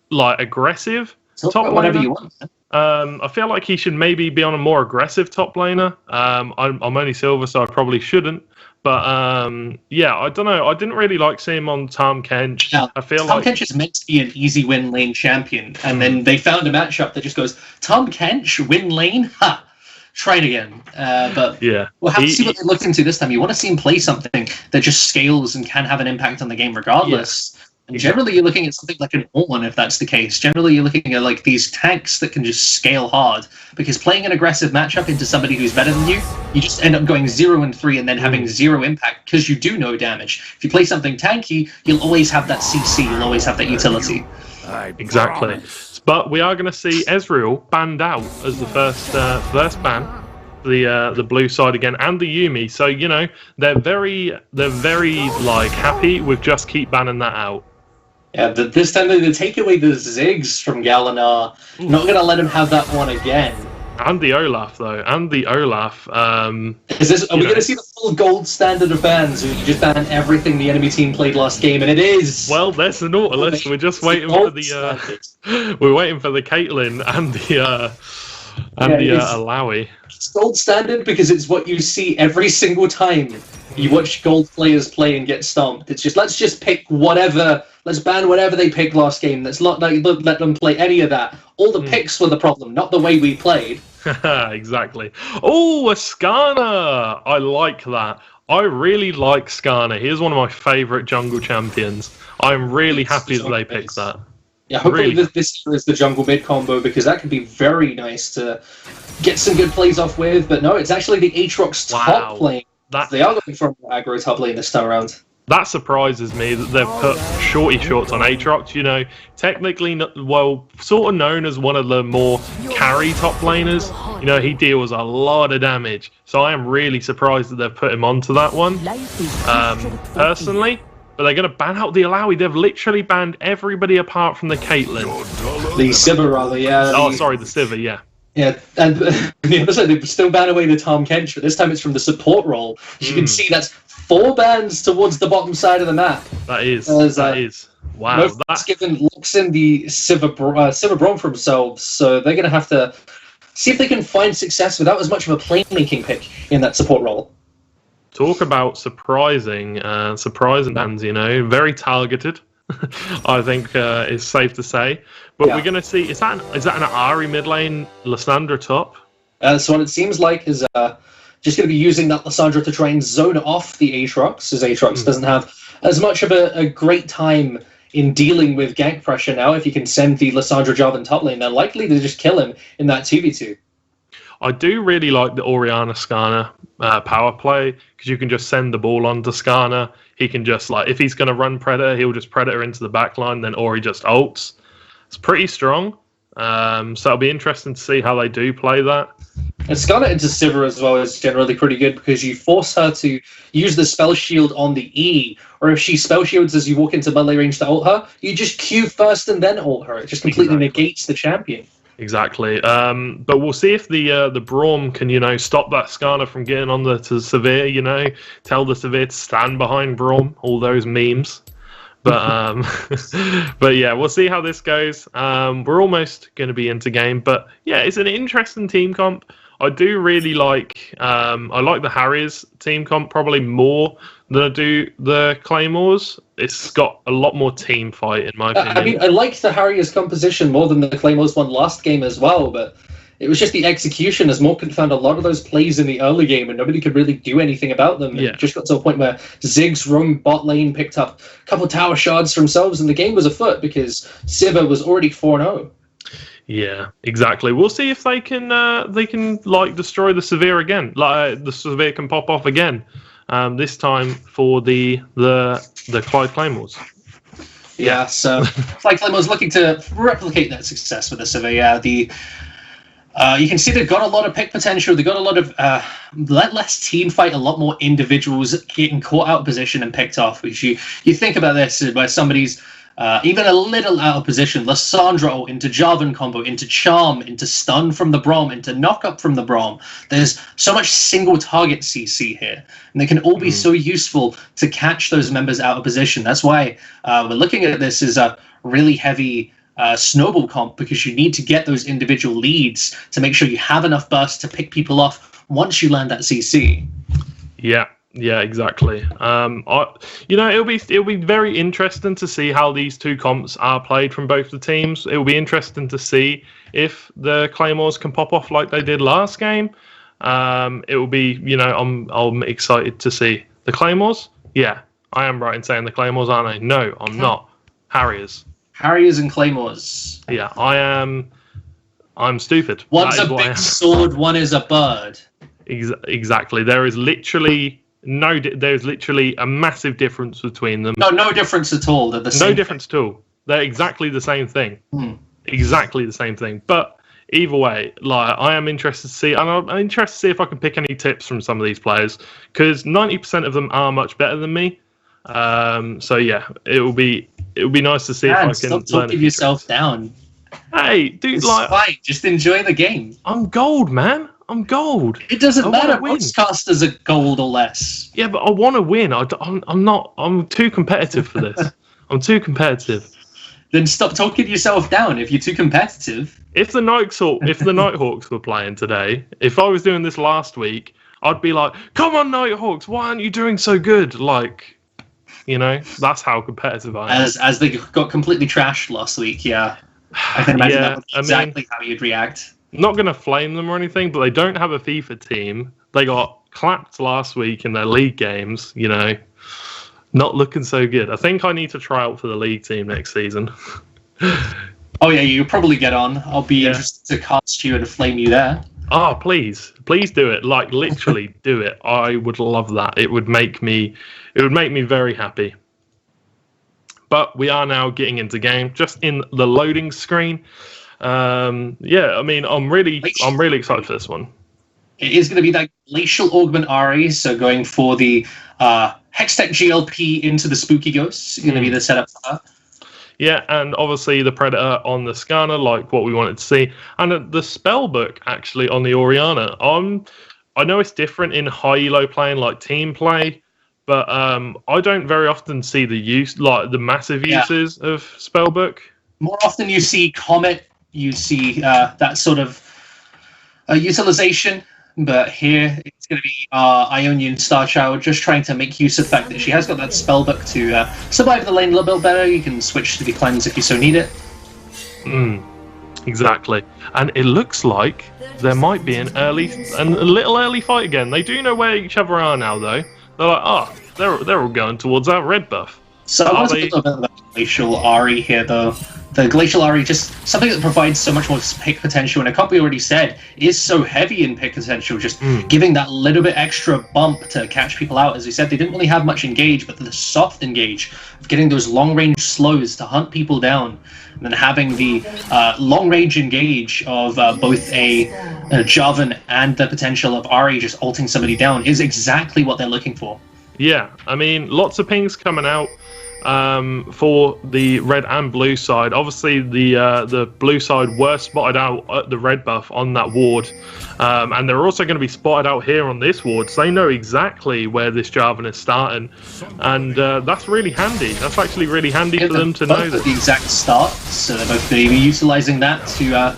aggressive top laner. Whatever you want. I feel like he should maybe be on a more aggressive top laner. I'm only silver, so I probably shouldn't. But I don't know. I didn't really like seeing him on Tahm Kench. Now, I feel Tahm Kench is meant to be an easy win lane champion, and then they found a matchup that just goes Tahm Kench win lane. Ha! Try it again. But we'll have to see what they look into this time. You want to see him play something that just scales and can have an impact on the game regardless. Yeah. And generally, you're looking at something like an Ornn if that's the case. Generally, you're looking at these tanks that can just scale hard. Because playing an aggressive matchup into somebody who's better than you just end up going 0-3 and then having zero impact because you do no damage. If you play something tanky, you'll always have that CC. You'll always have that utility. Exactly. But we are going to see Ezreal banned out as the first ban. The blue side again, and the Yuumi. So they're very happy with just keep banning that out. Yeah, this time they take away the Ziggs from Galinar. Not going to let him have that one again. And the Olaf, though. And the Olaf. Are we going to see the full gold standard of bans? Where you just ban everything the enemy team played last game, and it is. Well, there's the Nautilus. We're just waiting for the. We're waiting for the Caitlyn and the Alawi. It's gold standard because it's what you see every single time you watch gold players play and get stomped. It's just let's just pick whatever. Let's ban whatever they picked last game. Let's not let them play any of that. All the picks were the problem, not the way we played. Exactly. Oh, a Skarner! I like that. I really like Skarner. He is one of my favourite jungle champions. I'm really happy that they picked that. Yeah, hopefully this is the jungle mid combo, because that could be very nice to get some good plays off with. But no, it's actually the Aatrox top lane. They are going for aggro top lane this time around. That surprises me that they've put shorty shorts on Aatrox. Technically, sort of known as one of the more carry top laners. He deals a lot of damage. So I am really surprised that they've put him onto that one. Personally. But they're going to ban out the Alawi. They've literally banned everybody apart from the Caitlyn. The Sivir, rather, yeah. The Sivir, yeah. Yeah, and the other side, they still ban away the Tahm Kench, but this time it's from the support role. As you can see, that's 4 bans towards the bottom side of the map. That is. Wow. That's given locks in the Sivir Braum for themselves, so they're going to have to see if they can find success without as much of a playmaking pick in that support role. Talk about surprising bans, very targeted. I think is safe to say. But we're going to see, is that an Ahri mid lane, Lissandra top? So what it seems like is just going to be using that Lissandra to try and zone off the Aatrox, as Aatrox doesn't have as much of a great time in dealing with gank pressure now. If you can send the Lissandra Jarvan top lane, they're likely to just kill him in that 2v2. I do really like the Orianna Skarner power play, because you can just send the ball on to Skarner. He can just, if he's going to run Predator, he'll just Predator into the back line, then Ori just ults. It's pretty strong. So it'll be interesting to see how they do play that. And Skarner into Sivir as well is generally pretty good, because you force her to use the spell shield on the E, or if she spell shields as you walk into melee range to ult her, you just Q first and then ult her. It just completely negates the champion. Exactly. But we'll see if the Braum can, stop that Skarner from getting on to Severe, tell the Severe to stand behind Braum, all those memes. But but yeah, we'll see how this goes. We're almost going to be into game, but yeah, it's an interesting team comp. I do really like I like the Harriers team comp probably more than I do the Claymores. It's got a lot more team fight in my opinion. I mean, I liked the Harriers composition more than the Claymores one last game as well, but it was just the execution, as Morkan found a lot of those plays in the early game and nobody could really do anything about them. Yeah. It just got to a point where Ziggs roamed bot lane, picked up a couple tower shards for themselves, and the game was afoot because Sivir was already 4-0. Yeah, exactly. We'll see if they can like destroy the Severe again. Like the Severe can pop off again. This time for the Clyde Claymores. Yeah, so Clyde Claymores looking to replicate that success with the Severe. Yeah, you can see they've got a lot of pick potential. They've got a lot of less team fight, a lot more individuals getting caught out of position and picked off. Which you think about this where somebody's even a little out of position. Lissandra into Jarvan combo, into Charm, into Stun from the Braum, into Knock Up from the Braum. There's so much single target CC here, and they can all be so useful to catch those members out of position. That's why we're looking at this as a really heavy snowball comp, because you need to get those individual leads to make sure you have enough burst to pick people off once you land that CC. Yeah, exactly. It'll be very interesting to see how these two comps are played from both the teams. It will be interesting to see if the Claymores can pop off like they did last game. It will be, I'm excited to see the Claymores. Yeah, I am right in saying the Claymores, aren't I? No, I'm not. Harriers and Claymores. Yeah, I am. I'm stupid. One's a big sword, one is a bird. Exactly. There's literally a massive difference between them. No difference at all. They're the same. No difference at all. They're exactly the same thing. Exactly the same thing. But either way, like, I am interested to see, and I'm interested to see if I can pick any tips from some of these players, because 90% of them are much better than me. So yeah, it will be nice to see if I can stop talking yourself down. Hey, dude, it's fine. Just enjoy the game. I'm gold, man. I'm gold. It doesn't matter. Most casters are gold or less. Yeah, but I want to win. I'm not. I'm too competitive for this. I'm too competitive. Then stop talking yourself down if you're too competitive. If the Nighthawks were playing today, if I was doing this last week, I'd be like, "Come on, Nighthawks! Why aren't you doing so good?" Like, that's how competitive I am. As they got completely trashed last week. Yeah, I can imagine that would be exactly how you'd react. Not going to flame them or anything, but they don't have a FIFA team. They got clapped last week in their league games, not looking so good. I think I need to try out for the league team next season. Oh, yeah, you'll probably get on. I'll be interested to cast you and flame you there. Oh, please do it. Like, literally do it. I would love that. It would make me very happy. But we are now getting into game, just in the loading screen. I'm really excited for this one. It is going to be that Glacial Augment Ahri, so going for the Hextech GLP into the Spooky Ghosts is going to be the setup for that. Yeah, and obviously the Predator on the Skarner, like what we wanted to see. And the Spellbook, actually, on the Orianna. I know it's different in high elo playing, like team play, but I don't very often see the massive uses of Spellbook. More often you see Comet, you see that sort of utilization, but here it's going to be Ionian Starchild just trying to make use of the fact that she has got that spellbook to survive the lane a little bit better. You can switch to the cleanse if you so need it. Exactly. And it looks like there might be a little early fight again. They do know where each other are now, though. They're like, they're all going towards that red buff. So I want to talk a little bit about Glacial Ahri here, though. The Glacial Ahri, just something that provides so much more pick potential, and a comp we already said is so heavy in pick potential, just giving that little bit extra bump to catch people out. As we said, they didn't really have much engage, but the soft engage of getting those long-range slows to hunt people down, and then having the long-range engage of both a Jarvan and the potential of Ahri just ulting somebody down is exactly what they're looking for. Yeah, I mean, lots of pings coming out. for the red and blue side. Obviously, the blue side were spotted out at the red buff on that ward, and they're also going to be spotted out here on this ward, so they know exactly where this Jarvan is starting, and that's really handy. That's actually really handy for them to know that. The exact start, so they're both going to be utilising that to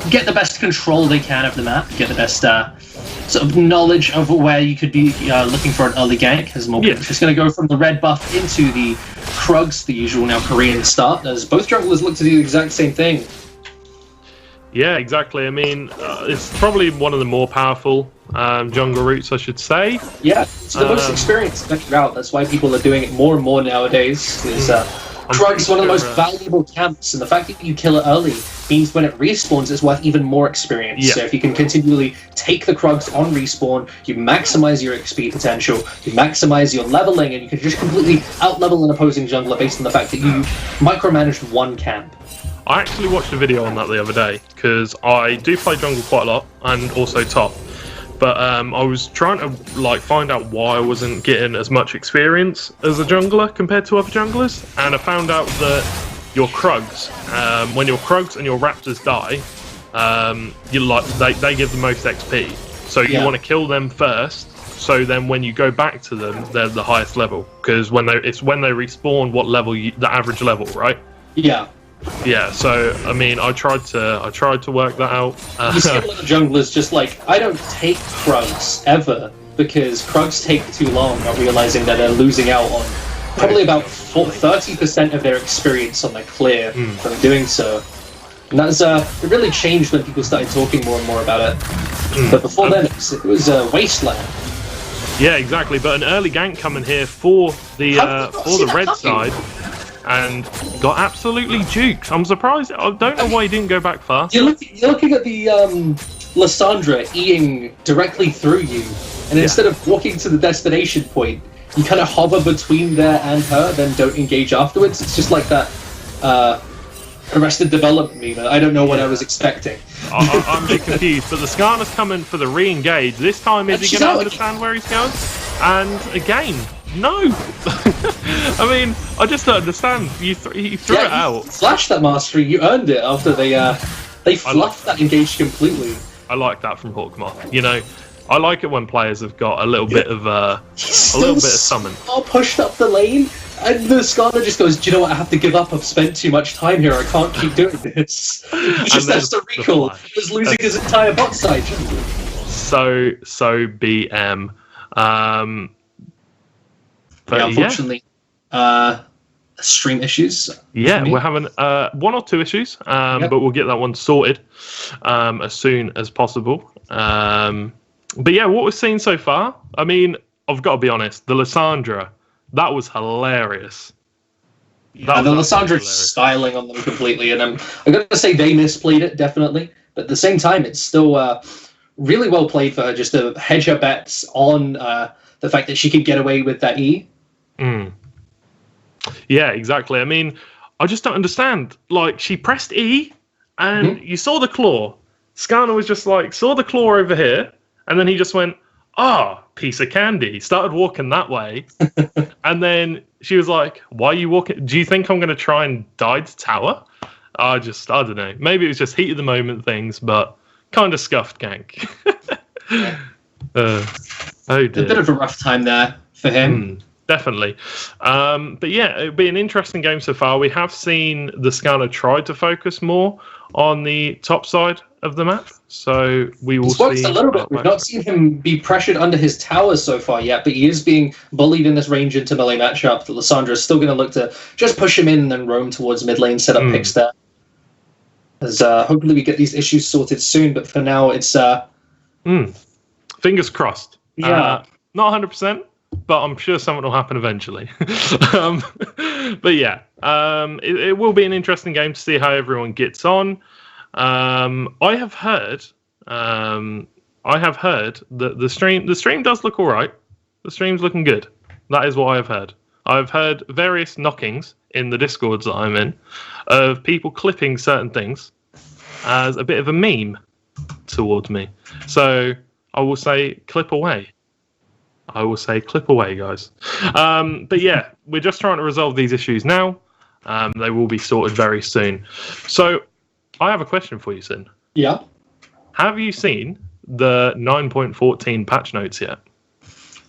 get the best control they can of the map, get the best sort of knowledge of where you could be looking for an early gank. As Morgan just going to go from the red buff into the Krugs, the usual now Korean start, as both junglers look to do the exact same thing. Yeah, exactly. I mean, it's probably one of the more powerful jungle routes, I should say. Yeah, it's the most experienced route. That's why people are doing it more and more nowadays. Krug's one of the most valuable camps, and the fact that you kill it early means when it respawns, it's worth even more experience. Yeah. So if you can continually take the Krugs on respawn, you maximize your XP potential, you maximize your leveling, and you can just completely out-level an opposing jungler based on the fact that you micromanaged one camp. I actually watched a video on that the other day, because I do play jungle quite a lot, and also top. But I was trying to find out why I wasn't getting as much experience as a jungler compared to other junglers, and I found out that your Krugs, when your Krugs and your Raptors die, they give the most XP. So you want to kill them first. So then when you go back to them, they're the highest level, because it's when they respawn what level the average level, right? Yeah. Yeah, so I mean, I tried to work that out. You see a lot of junglers just I don't take Krugs ever, because Krugs take too long, not realizing that they're losing out on probably about 30% of their experience on the clear from doing so. And that's it really changed when people started talking more and more about it. But before then, it was a wasteland. Yeah, exactly. But an early gank coming here for the red side. And got absolutely juked. I'm surprised. I don't know why he didn't go back fast. You're looking at the Lissandra Eing directly through you, and instead of walking to the destination point, you kind of hover between there and her, then don't engage afterwards. It's just like that Arrested Development meme. I don't know what I was expecting. I'm a bit confused, but the Skarner's coming for the re-engage. This time, is he going to understand where he's going? And again, no. I mean, I just don't understand. He threw it out. Flashed that mastery. You earned it after they fluffed that engage completely. I like that from Hawkmoth. You know, I like it when players have got a little bit of summon. All pushed up the lane, and the Skarner just goes, "Do you know what? I have to give up. I've spent too much time here. I can't keep doing this." He just has to recall. He was losing his entire bot side. So BM. But unfortunately, stream issues. Yeah, we're having one or two issues, but we'll get that one sorted as soon as possible. But yeah, what we've seen so far, I mean, I've got to be honest, the Lissandra, that was hilarious. The Lissandra styling on them completely, and I got to say they misplayed it, definitely. But at the same time, it's still really well played for her just to hedge her bets on the fact that she could get away with that E. Yeah, exactly. I mean, I just don't understand. She pressed E, and you saw the claw. Skarner was just saw the claw over here, and then he just went, piece of candy. Started walking that way. And then she was like, why are you walking? Do you think I'm going to try and die to tower? I don't know. Maybe it was just heat of the moment things, but kind of scuffed gank. Oh dear. A bit of a rough time there for him. Definitely. But yeah, it'll be an interesting game so far. We have seen the Skarner try to focus more on the top side of the map, so we will see. It's worked a little bit. We've not seen him be pressured under his towers so far yet, but he is being bullied in this range into melee matchup. The Lissandra is still going to look to just push him in and then roam towards mid lane, set up picks there. As hopefully we get these issues sorted soon, but for now it's fingers crossed. Yeah. Not 100%, but I'm sure something will happen eventually. But yeah, it will be an interesting game to see how everyone gets on. I have heard that the stream does look all right. The stream's looking good. That is what I have heard. I've heard various knockings in the Discords that I'm in of people clipping certain things as a bit of a meme towards me. So I will say, clip away. I will say clip away, guys. But yeah, we're just trying to resolve these issues now. They will be sorted very soon. So I have a question for you, Sin. Yeah. Have you seen the 9.14 patch notes yet?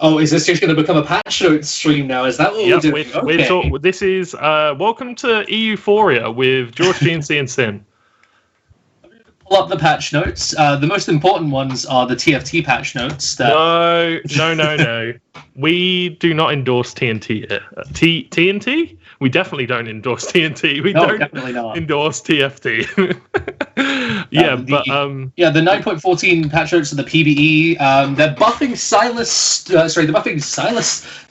Oh, is this just going to become a patch notes stream now? Is that what we're doing? Okay. This is welcome to Euphoria with George GNC and Sin. Pull up the patch notes. The most important ones are the TFT patch notes. No. We do not endorse TNT here. TNT? We definitely don't endorse TNT. We don't definitely not. endorse TFT. The 9.14 patch notes of the PvE. They're buffing Silas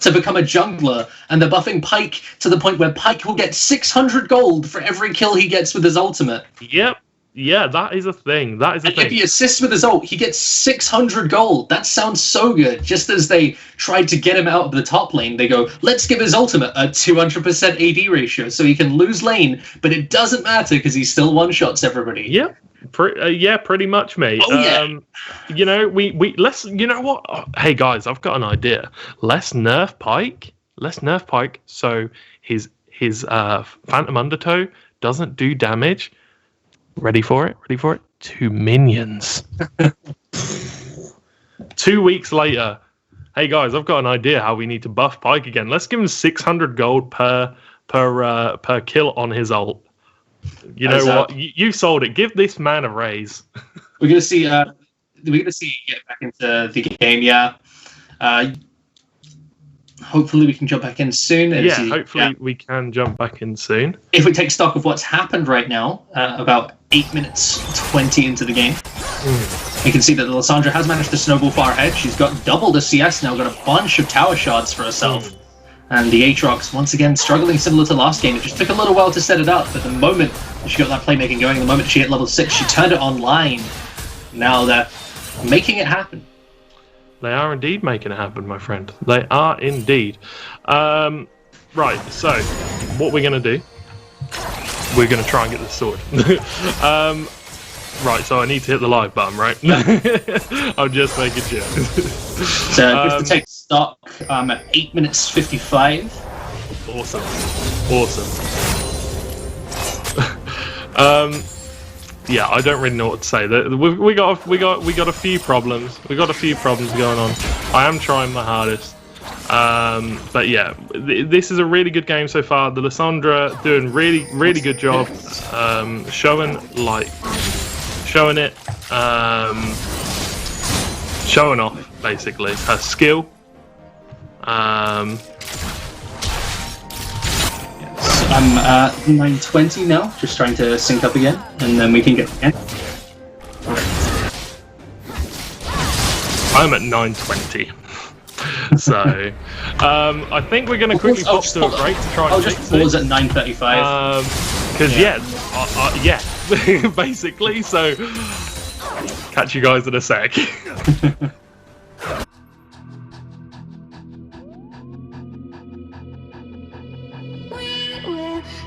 to become a jungler, and they're buffing Pyke to the point where Pyke will get 600 gold for every kill he gets with his ultimate. Yep. Yeah, that is a thing. If he assists with his ult, he gets 600 gold. That sounds so good. Just as they tried to get him out of the top lane, they go, let's give his ultimate a 200% AD ratio so he can lose lane, but it doesn't matter because he still one-shots everybody. Yep. Pretty much, mate. Oh, yeah. Let's, you know what? Oh, hey, guys, I've got an idea. Let's nerf Pyke. So his Phantom Undertow doesn't do damage. Ready for it? To minions. 2 weeks later. Hey guys, I've got an idea how we need to buff Pyke again. Let's give him 600 gold per kill on his ult. You know what? You sold it. Give this man a raise. We're gonna see. Get back into the game. Yeah. Hopefully we can jump back in soon. We can jump back in soon. If we take stock of what's happened right now, about 8 minutes 20 into the game, you can see that Lissandra has managed to snowball far ahead. She's got double the CS now, got a bunch of tower shards for herself. And the Aatrox, once again, struggling similar to last game. It just took a little while to set it up, but the moment she got that playmaking going, the moment she hit level 6, she turned it online. Now they're making it happen. They are indeed making it happen, my friend. They are indeed. Right, so what we're going to do, we're going to try and get this sorted. Right, so I need to hit the live button, right? I'm just making sure. So just to take stock, at 8 minutes 55. Awesome. Yeah, I don't really know what to say. We got a few problems. We got a few problems going on. I am trying my hardest. But yeah, this is a really good game so far. The Lissandra doing really good job. Showing off basically her skill. I'm at 9:20 now, just trying to sync up again, and then we can get again. I'm at 9:20. So, I think we're going to quickly pop to a break to try and I'll just pause at 9:35. Because basically. So, catch you guys in a sec.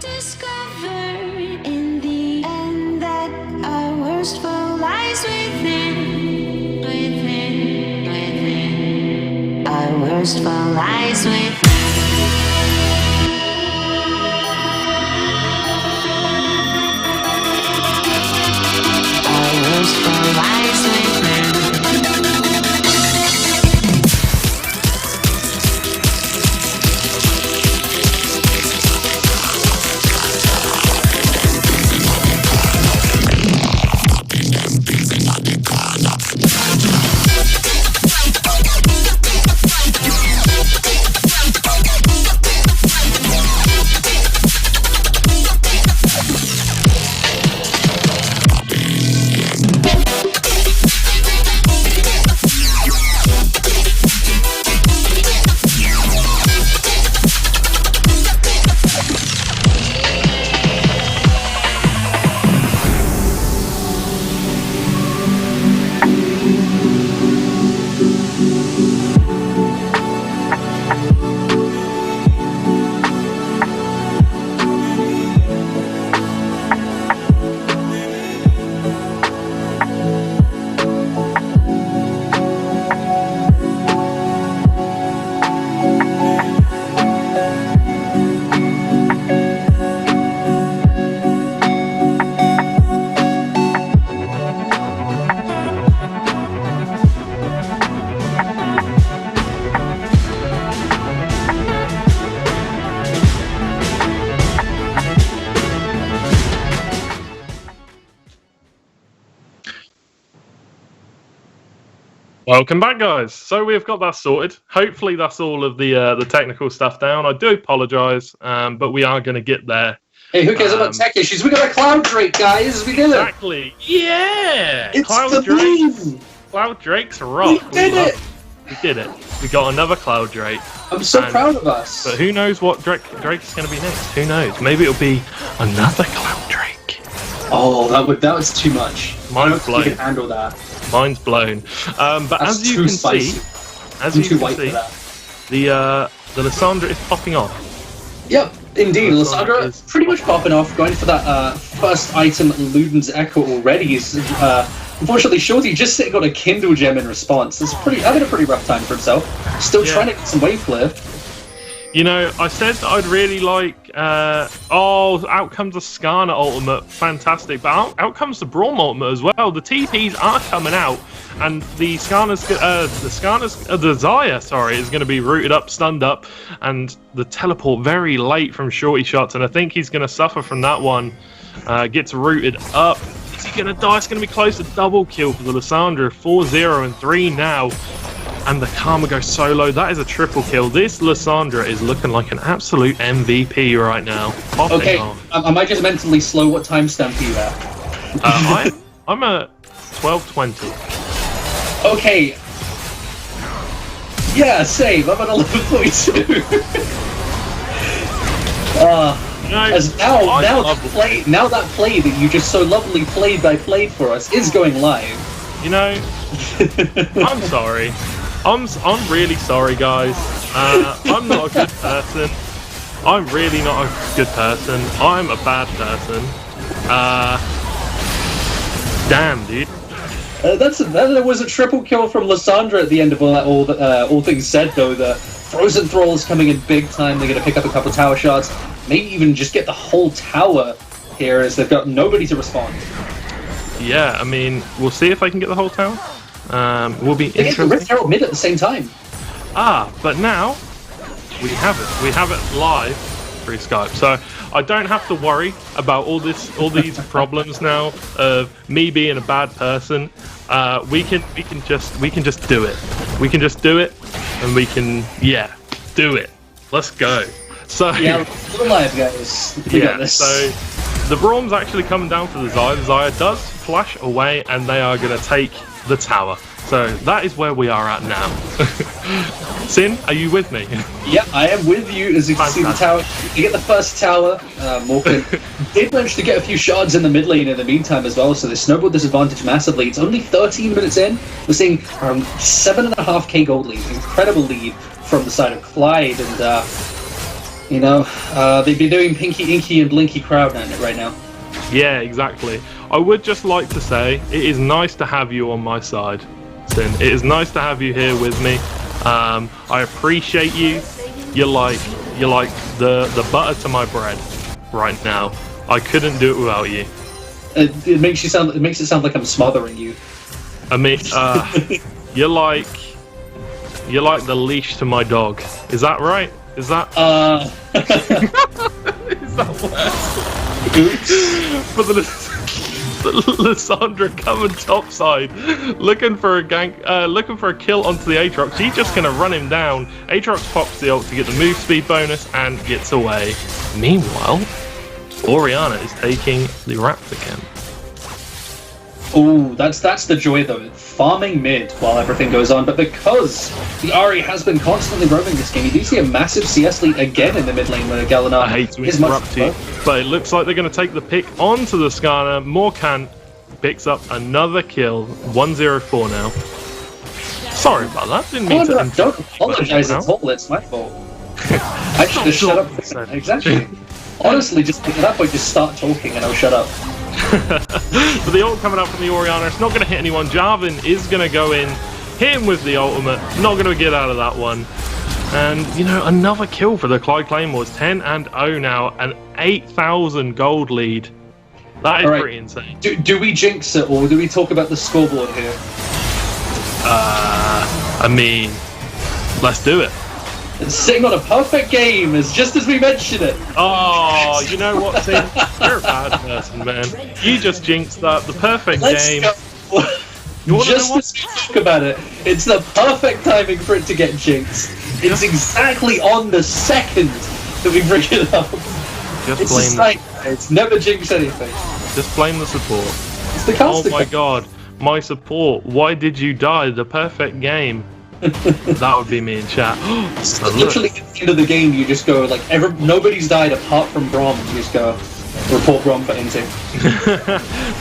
Discover in the end that our worst foe lies within. Our worst foe lies within. Our worst foe lies within. Welcome back, guys. So we've got that sorted. Hopefully, that's all of the technical stuff down. I do apologise, but we are going to get there. Hey, who cares about tech issues? We got a Cloud Drake, guys. We did it. Exactly. Yeah. It's Cloud the Drake. boom. Cloud Drake's rock. We did it. We did it. We got another Cloud Drake. I'm so proud of us. But who knows what Drake is going to be next? Who knows? Maybe it'll be another Cloud Drake. Oh, that was too much. Mine's blown. You can handle that. Mine's blown. But That's as you too can spicy. see, as I'm you too can white see, for that. the Lissandra is popping off. Yep, indeed. Lissandra Lissandra is pretty much popping off, going for that first item, Luden's Echo already. Unfortunately, Shorty just got a Kindle Gem in response. It's having a pretty rough time for himself. Still trying to get some wave clear. You know, I said that I'd really like. Out comes the Skarner ultimate, fantastic. But out comes the Braum ultimate as well. The TPs are coming out, and the Desire, is going to be rooted up, stunned up, and the teleport very late from Shorty shots, and I think he's going to suffer from that one. Gets rooted up. Is he going to die? It's going to be close to double kill for the Lissandra. 4-0 and 3 now. And the Karma goes solo. That is a triple kill. This Lissandra is looking like an absolute MVP right now. Popping Okay, off. I might just mentally slow. What timestamp are you at? I'm at 12:20. Okay. Yeah, same. I'm at 11:42. Now that play that you just so lovely played for us is going live. You know, I'm sorry. I'm really sorry, guys. I'm not a good person. I'm really not a good person. I'm a bad person. Damn, dude. That was a triple kill from Lissandra at the end of all things said, though. The Frozen Thrall is coming in big time. They're going to pick up a couple tower shots. Maybe even just get the whole tower here, as they've got nobody to respond. Yeah, I mean, we'll see if I can get the whole tower. Will be they interesting. They get the Rift Herald mid at the same time. But now we have it. We have it live through Skype, so I don't have to worry about all these problems now of me being a bad person. We can just do it. We can just do it, and we can do it. Let's go. So yeah, we're live, guys. We got this. So the Braum's actually coming down for the Xayah. The Xayah does flash away, and they are going to take the tower. So that is where we are at now. Sin, are you with me? Yeah, I am with you. As you can see the tower, you get the first tower. Morgan did manage to get a few shards in the mid lane in the meantime as well, so they snowballed this advantage massively. It's only 13 minutes in. We're seeing 7.5k gold lead. Incredible lead from the side of Clyde, and they've been doing Pinky, Inky, and Blinky crowd on it right now. Yeah, exactly. I would just like to say it is nice to have you on my side, Sin. It is nice to have you here with me. I appreciate you. You're like the butter to my bread right now. I couldn't do it without you. It makes it sound like I'm smothering you. I mean, you're like the leash to my dog. Is that right? Is that? Is that worse? For the Lissandra coming topside, looking for a gank, looking for a kill onto the Aatrox. She's just gonna run him down. Aatrox pops the ult to get the move speed bonus and gets away. Meanwhile, Orianna is taking the Raptor camp. Oh, that's the joy though. Farming mid while everything goes on, but because the Ahri has been constantly roaming this game, you do see a massive CS lead again in the mid lane where Gallinar I hate to interrupt you, but it looks like they're going to take the pick onto the Skarner. Morkan picks up another kill. 1-0-4 now. Sorry about that. Didn't mean to. Don't apologize at all. It's my fault. I should have shut up. Exactly. Honestly, just at that point, just start talking and I'll shut up. But the ult coming up from the Orianna, it's not going to hit anyone. Jarvan is going to go in, hit him with the ultimate, not going to get out of that one. And, another kill for the Clyde Claymores. 10-0 now, an 8,000 gold lead. That is pretty insane. Do we jinx it, or do we talk about the scoreboard here? I mean, let's do it. It's sitting on a perfect game, just as we mentioned it. Oh, you know what, Tim? You're a bad person, man. You just jinxed that. The perfect game. Go. You want to know Just what? as we talk about it, it's the perfect timing for it to get jinxed. It's exactly on the second that we bring it up. Just It's blame just like, it's never jinx anything. Just blame the support. It's the Oh constant. my god, my support. Why did you die? The perfect game. That would be me in chat. So literally at the end of the game, you just go like, nobody's died apart from Brom. You just go, report Brom for inting.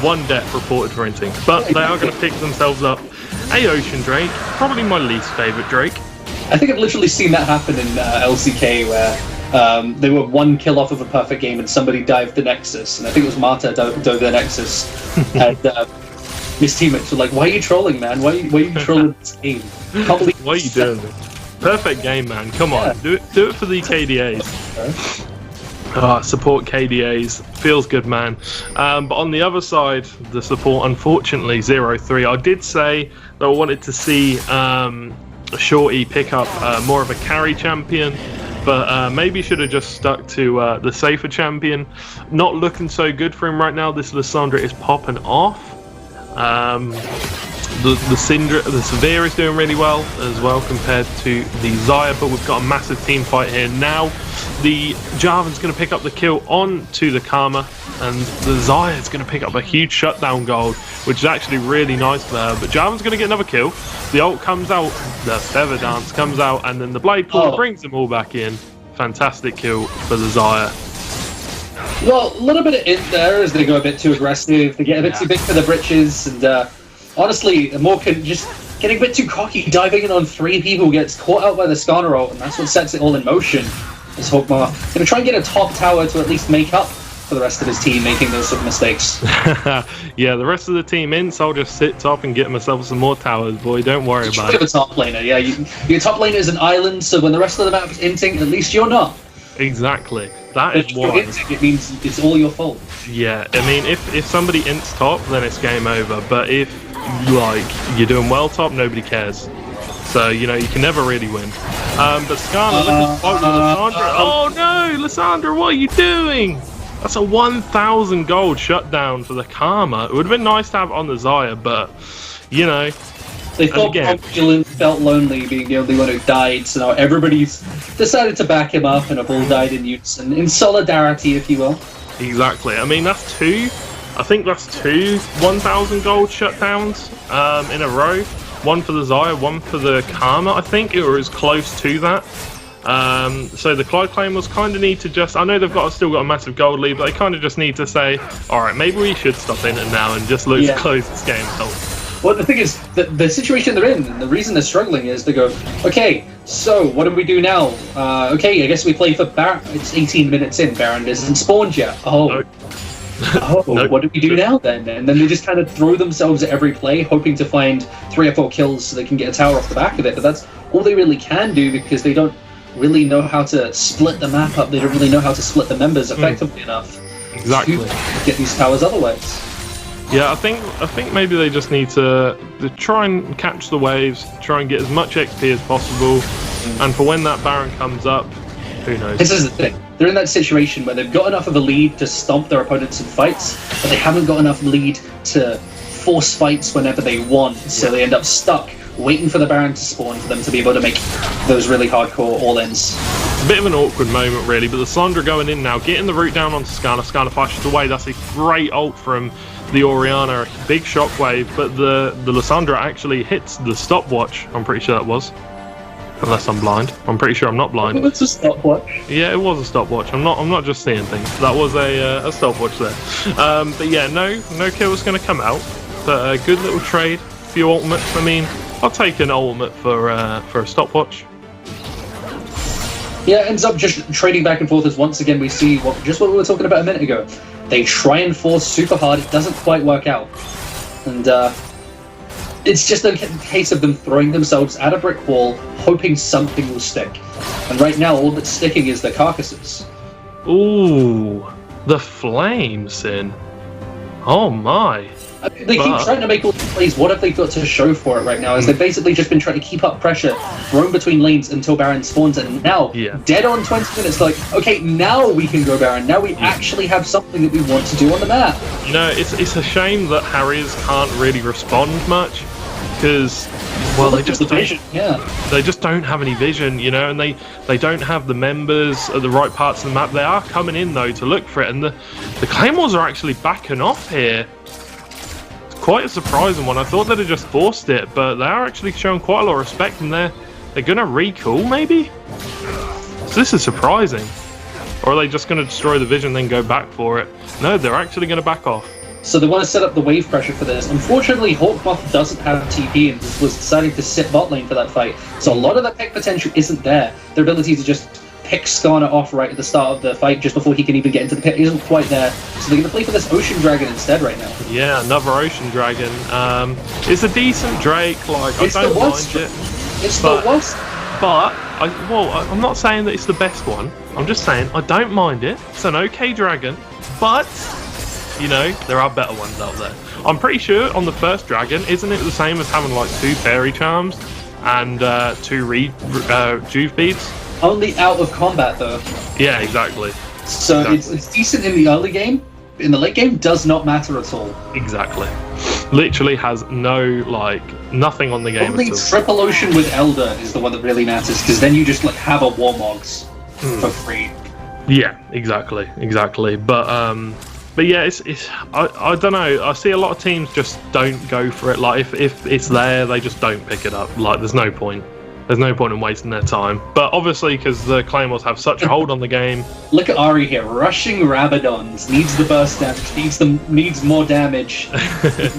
One death reported for inting. But they are going to pick themselves up a Ocean Drake. Probably my least favourite Drake. I think I've literally seen that happen in LCK where they were one kill off of a perfect game and somebody dived the Nexus. And I think it was Marta dove the Nexus. And his teammates were like, why are you trolling, man? Why are you trolling this game? Can't believe Why are you doing this? Perfect game, man. Come on. Do it for the KDAs. Support KDAs. Feels good, man. But on the other side, the support, unfortunately, 0-3. I did say that I wanted to see Shorty pick up more of a carry champion, but maybe should have just stuck to the safer champion. Not looking so good for him right now. This Lissandra is popping off. The Severe is doing really well as well compared to the Xayah, but we've got a massive team fight here now. The Jarvan's going to pick up the kill onto the Karma, and the Xayah is going to pick up a huge shutdown gold, which is actually really nice for her. But Jarvan's going to get another kill. The ult comes out, the Feather Dance comes out, and then the Blade Pool brings them all back in. Fantastic kill for the Xayah. Well, a little bit of it there as they go a bit too aggressive. They get a bit too big for the britches, and honestly, Morkan just getting a bit too cocky, diving in on 3 people, gets caught out by the Skarner ult, and that's what sets it all in motion. As Hawkmar going to try and get a top tower to at least make up for the rest of his team making those sort of mistakes. Yeah, the rest of the team in, so I'll just sit top and get myself some more towers, boy. Don't worry about it. A top laner, yeah. Your top laner is an island, so when the rest of the map is inting, at least you're not. Exactly. That is If you're why. inting, it means it's all your fault. Yeah, I mean, if somebody ints top, then it's game over. But if you're doing well top, nobody cares. So you can never really win. But Skarner, look at Lissandra. Oh no, Lissandra, what are you doing? That's a 1,000 gold shutdown for the Karma. It would have been nice to have on the Xayah, but They thought Jillian felt lonely being the only one who died, so now everybody's decided to back him up, and have all died in unison, in solidarity, if you will. Exactly. I mean, that's two 1,000 gold shutdowns in a row. One for the Xayah, one for the Karma, I think, or is close to that. So the Clyde Claim was kind of need to just, I know they've still got a massive gold lead, but they kind of just need to say, alright, maybe we should stop in it now and just look to close this game out. Well, the thing is, the situation they're in, and the reason they're struggling is they go, okay, so what do we do now? Okay, I guess we play for Baron. It's 18 minutes in, Baron isn't spawned yet. What do we do now then? And then they just kind of throw themselves at every play, hoping to find 3 or 4 kills so they can get a tower off the back of it. But that's all they really can do, because they don't really know how to split the map up. They don't really know how to split the members effectively enough to get these towers otherwise. Yeah, I think maybe they just need to try and catch the waves, try and get as much XP as possible, and for when that Baron comes up, who knows? This is the thing. They're in that situation where they've got enough of a lead to stomp their opponents in fights, but they haven't got enough lead to force fights whenever they want, so they end up stuck waiting for the Baron to spawn for them to be able to make those really hardcore all-ins. It's a bit of an awkward moment, really, but the Sandra going in now, getting the route down onto Skarner. Skarner flashes away. That's a great ult from the Orianna, a big shockwave, but the Lissandra actually hits the stopwatch. I'm pretty sure that was. Unless I'm blind. I'm pretty sure I'm not blind. It's a stopwatch. Yeah, it was a stopwatch. I'm not just seeing things. That was a stopwatch there. But yeah, no kill was going to come out. But a good little trade. Few ultimates. I mean, I'll take an ultimate for a stopwatch. Yeah, it ends up just trading back and forth as once again we see what we were talking about a minute ago. They try and force super hard, it doesn't quite work out. And it's just a case of them throwing themselves at a brick wall, hoping something will stick. And right now, all that's sticking is their carcasses. Ooh, the flames, Sin. Oh my. They keep trying to make all these plays. What have they got to show for it right now? Is they've basically just been trying to keep up pressure, roam between lanes until Baron spawns, and now, dead on 20 minutes, like, okay, now we can go Baron. Now we actually have something that we want to do on the map. You know, it's a shame that Harriers can't really respond much, because, well, they just don't, yeah. they just don't have any vision, you know, and they don't have the members at the right parts of the map. They are coming in though to look for it, and the Claymores are actually backing off here. It's quite a surprising one. I thought they'd have just forced it, but they are actually showing quite a lot of respect, and they're gonna recall maybe. So this is surprising. Or are they just going to destroy the vision and then go back for it? No, they're actually going to back off. So they want to set up the wave pressure for this. Unfortunately, Hawkmoth doesn't have TP and was deciding to sit bot lane for that fight. So a lot of that pick potential isn't there. Their ability to just pick Skarner off right at the start of the fight just before he can even get into the pit isn't quite there. So they're going to play for this Ocean Dragon instead right now. Yeah, another Ocean Dragon. It's a decent Drake. Like, I don't mind it. It's the worst. But, I'm not saying that it's the best one. I'm just saying I don't mind it. It's an okay dragon, but, you know, there are better ones out there. I'm pretty sure on the first dragon, isn't it the same as having like 2 fairy charms and 2 juve beads? Only out of combat though. Yeah, exactly. So exactly. It's decent in the early game. In the late game, does not matter at all. Exactly. Literally has no, like, nothing on the game Only at all. Triple Ocean with Elder is the one that really matters, because then you just like have a Warmogs for free. Yeah, exactly. But yeah, it's I don't know. I see a lot of teams just don't go for it. Like if it's there, they just don't pick it up. Like there's no point. There's no point in wasting their time. But obviously, because the Claymores have such a hold on the game. Look at Ari here, rushing Rabadons, needs the burst damage, needs more damage.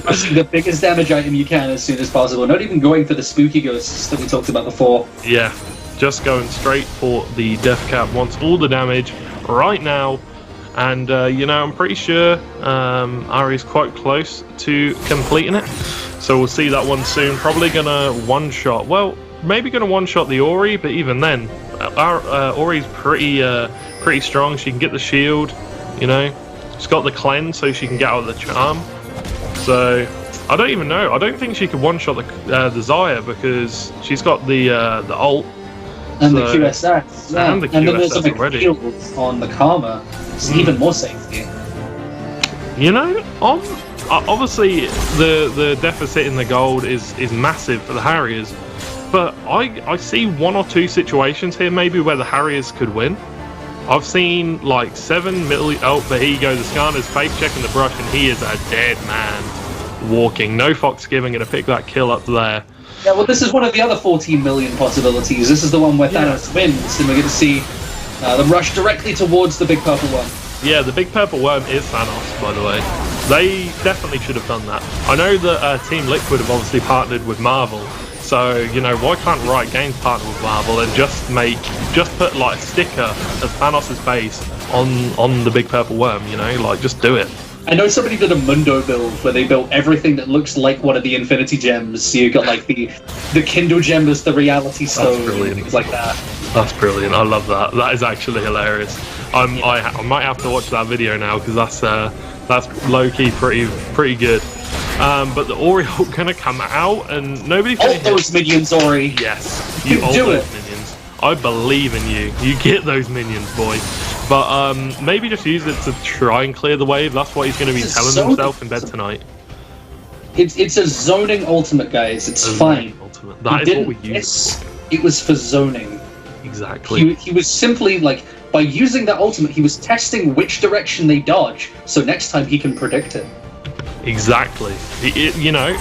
Rushing the biggest damage item you can as soon as possible. Not even going for the spooky ghosts that we talked about before. Yeah, just going straight for the Death Cap. Wants all the damage right now. And, you know, I'm pretty sure Ari's quite close to completing it. So we'll see that one soon. Probably going to one-shot. Well, maybe going to one-shot the Ori, but even then, Ori's pretty strong. She can get the shield, you know. She's got the cleanse, so she can get out of the charm. So, I don't even know. I don't think she could one-shot the Xayah because she's got the ult. And the QSS. Yeah. And the and then there's QSS like already. shields on the Karma. It's even more safety. You know, obviously the deficit in the gold is massive for the Harriers, but I see 1 or 2 situations here maybe where the Harriers could win. I've seen like 7 million. Oh, but here you go. The Skarner's face checking the brush, and he is a dead man walking. No Fox giving it a pick that kill up there. Yeah, well, this is one of the other 14 million possibilities. This is the one where Thanos wins, and we're going to see them rush directly towards the big purple one. Yeah, the big purple worm is Thanos, by the way. They definitely should have done that. I know that Team Liquid have obviously partnered with Marvel, so, you know, why can't Riot Games partner with Marvel and just put, like, a sticker of Thanos' face on the big purple worm, you know? Like, just do it. I know somebody did a Mundo build where they built everything that looks like one of the Infinity Gems. So you got, like, the Kindle Gem as the Reality Stone and things like that. That's brilliant. I love that. That is actually hilarious. I might have to watch that video now because that's low-key pretty good. But the Ori gonna come out and nobody can hit those minions, Ori. Yes, you ult those minions. I believe in you. You get those minions, boy. But maybe just use it to try and clear the wave. That's what he's going to be telling himself in bed tonight. It's a zoning ultimate, guys. It's fine. Ultimate. That is what we use. It was for zoning. Exactly. He was simply like, by using that ultimate, he was testing which direction they dodge, so next time he can predict it. Exactly. You know,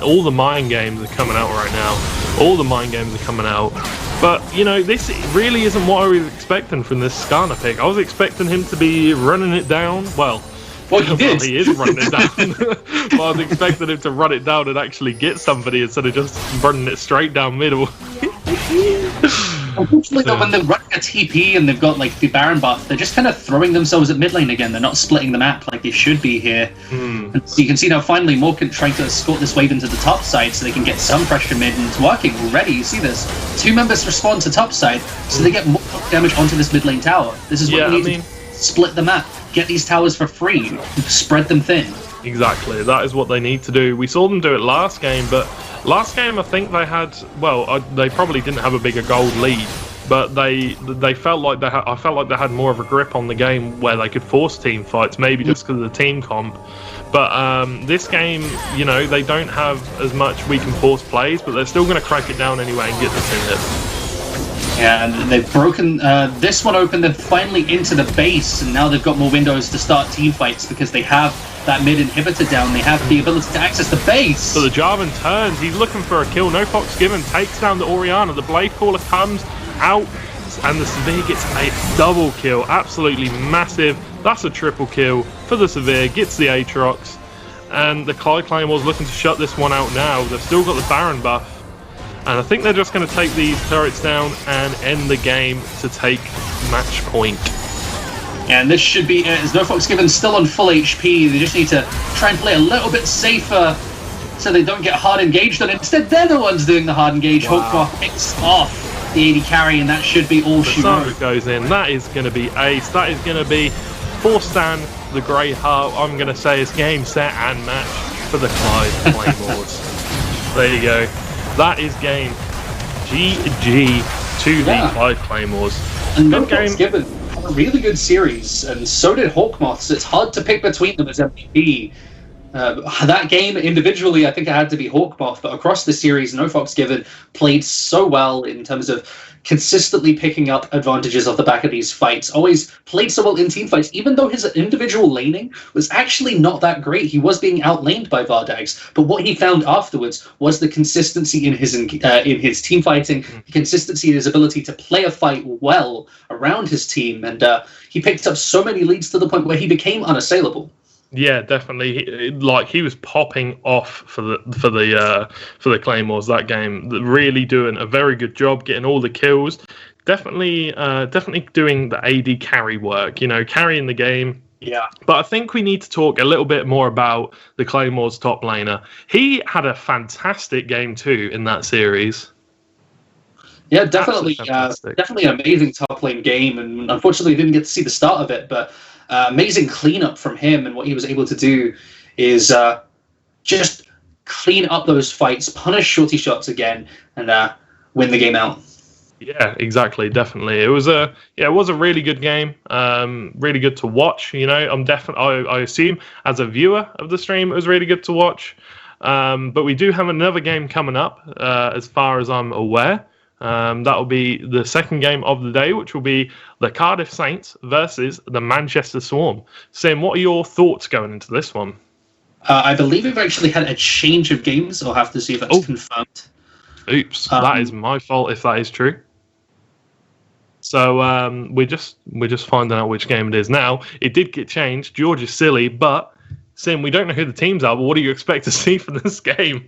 all the mind games are coming out right now. All the mind games are coming out. But, you know, this really isn't what I was expecting from this Skarner pick. I was expecting him to be running it down. Well, he did. He is running it down. But I was expecting him to run it down and actually get somebody instead of just running it straight down middle. Unfortunately, though, when they're running a TP and they've got like the Baron buff, they're just kind of throwing themselves at mid lane again. They're not splitting the map like they should be here. And so you can see now finally Morkant trying to escort this wave into the top side so they can get some pressure mid, and it's working already. You see this? 2 members respond to top side, so they get more damage onto this mid lane tower. This is what we need to split the map, get these towers for free, spread them thin. Exactly, that is what they need to do. We saw them do it last game, but last game I think they had, well, they probably didn't have a bigger gold lead, but they felt like I felt like they had more of a grip on the game where they could force team fights, maybe just because of the team comp. But this game, you know, they don't have as much we can force plays, but they're still going to crack it down anyway and get the 10 hits. Yeah, and they've broken this one open. They're finally into the base, and now they've got more windows to start team fights because they have that mid inhibitor down. They have the ability to access the base. So the Jarvan turns. He's looking for a kill. No Fox Given takes down the Orianna. The Blade Caller comes out, and the Severe gets a double kill. Absolutely massive. That's a triple kill for the Severe. Gets the Aatrox. And the Clyde Claymore's looking to shut this one out now. They've still got the Baron buff. And I think they're just going to take these turrets down and end the game to take match point. And this should be as No Fox Given still on full HP. They just need to try and play a little bit safer so they don't get hard engaged on it. Instead, they're the ones doing the hard engage. Wow. Hawkmoth picks off the AD carry, and that should be all she wrote. Goes in. That is going to be ace. That is going to be for Stan the Grey Heart. I'm going to say it's game, set, and match for the Clyde Claymores. There you go. That is game. GG to the Clyde Claymores. And No Fox Given had a really good series, and so did Hawkmoth, so it's hard to pick between them as MVP. That game individually, I think it had to be Hawkmoth, but across the series, No Fox Given played so well in terms of consistently picking up advantages off the back of these fights. Always played so well in team fights, even though his individual laning was actually not that great. He was being outlaned by Vardags, but what he found afterwards was the consistency in his team fighting, the consistency in his ability to play a fight well around his team, and he picked up so many leads to the point where he became unassailable. Yeah, definitely. He was popping off for the Claymores that game. Really doing a very good job getting all the kills. Definitely doing the AD carry work. You know, carrying the game. Yeah. But I think we need to talk a little bit more about the Claymores top laner. He had a fantastic game too in that series. Yeah, definitely. Definitely an amazing top lane game, and unfortunately didn't get to see the start of it, but. Amazing cleanup from him, and what he was able to do is just clean up those fights, punish shorty shots again, and win the game out. Yeah, exactly, definitely. It was a really good game, really good to watch. You know, I assume as a viewer of the stream, it was really good to watch. But we do have another game coming up, as far as I'm aware. That will be the second game of the day, which will be the Cardiff Saints versus the Manchester Swarm. Sim, what are your thoughts going into this one? I believe we've actually had a change of games. I'll have to see if that's confirmed. Oops, that is my fault if that is true. So we're just finding out which game it is now. It did get changed. George is silly, but Sim, we don't know who the teams are. But what do you expect to see from this game?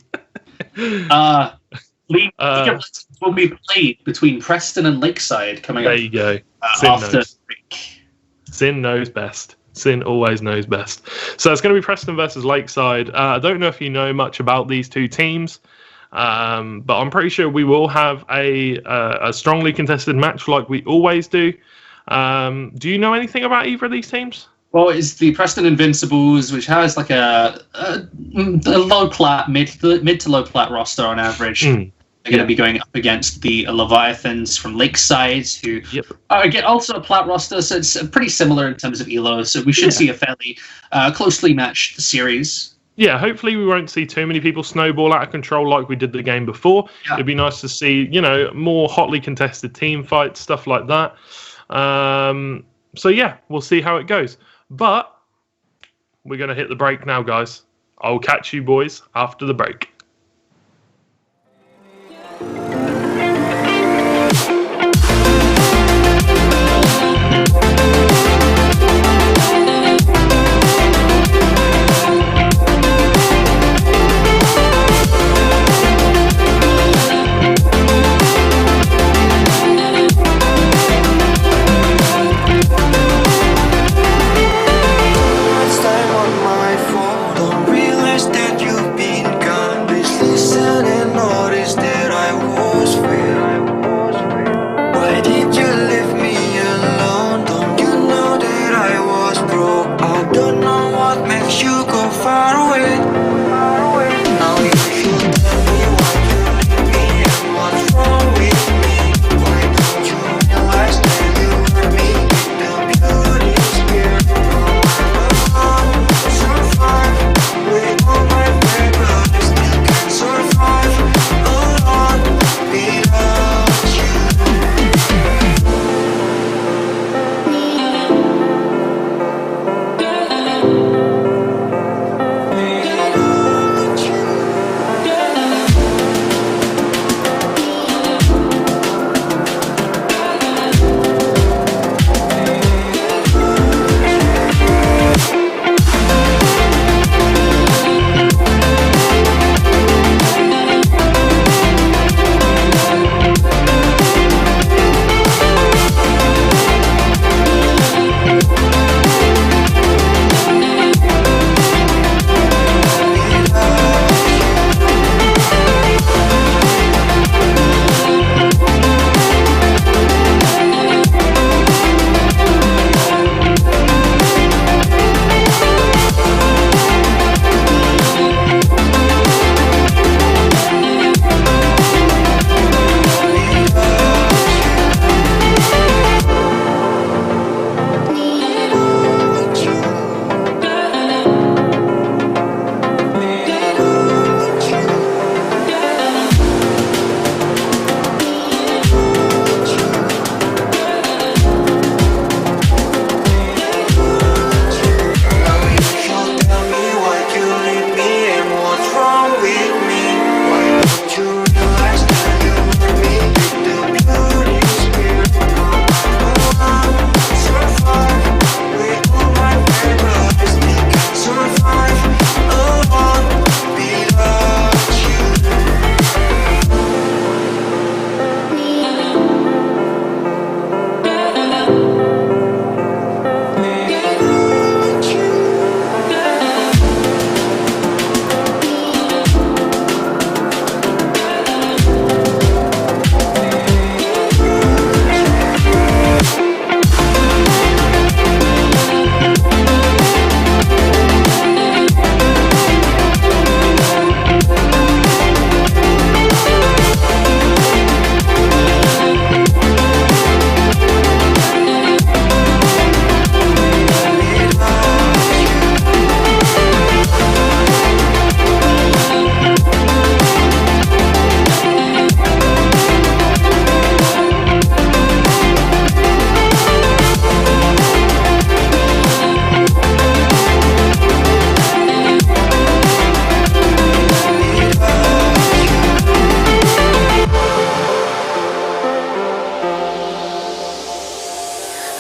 League of Legends will be played between Preston and Lakeside coming up. There you go. After Sin knows best. Sin always knows best. So it's going to be Preston versus Lakeside. I don't know if you know much about these two teams, but I'm pretty sure we will have a strongly contested match like we always do. Do you know anything about either of these teams? Well, it's the Preston Invincibles, which has like a low plat, mid to low plat roster on average. They're going to be going up against the Leviathans from Lakeside, who are again also a plat roster, so it's pretty similar in terms of elo. So we should see a fairly closely matched series. Yeah, hopefully we won't see too many people snowball out of control like we did the game before. Yeah. It'd be nice to see, more hotly contested team fights, stuff like that. So yeah, we'll see how it goes. But we're going to hit the break now, guys. I'll catch you boys after the break. Time on my phone, don't realize that you've been gone.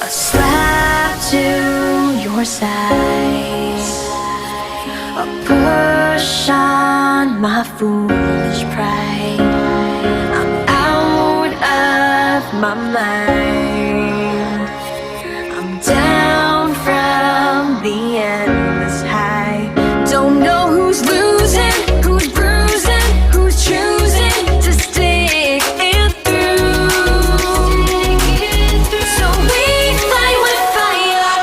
A slap to your side, a push on my foolish pride. I'm out of my mind. I'm down from the endless high. Don't know who's losing, who's bruising, who's choosing to stick it through. So we fight with fire.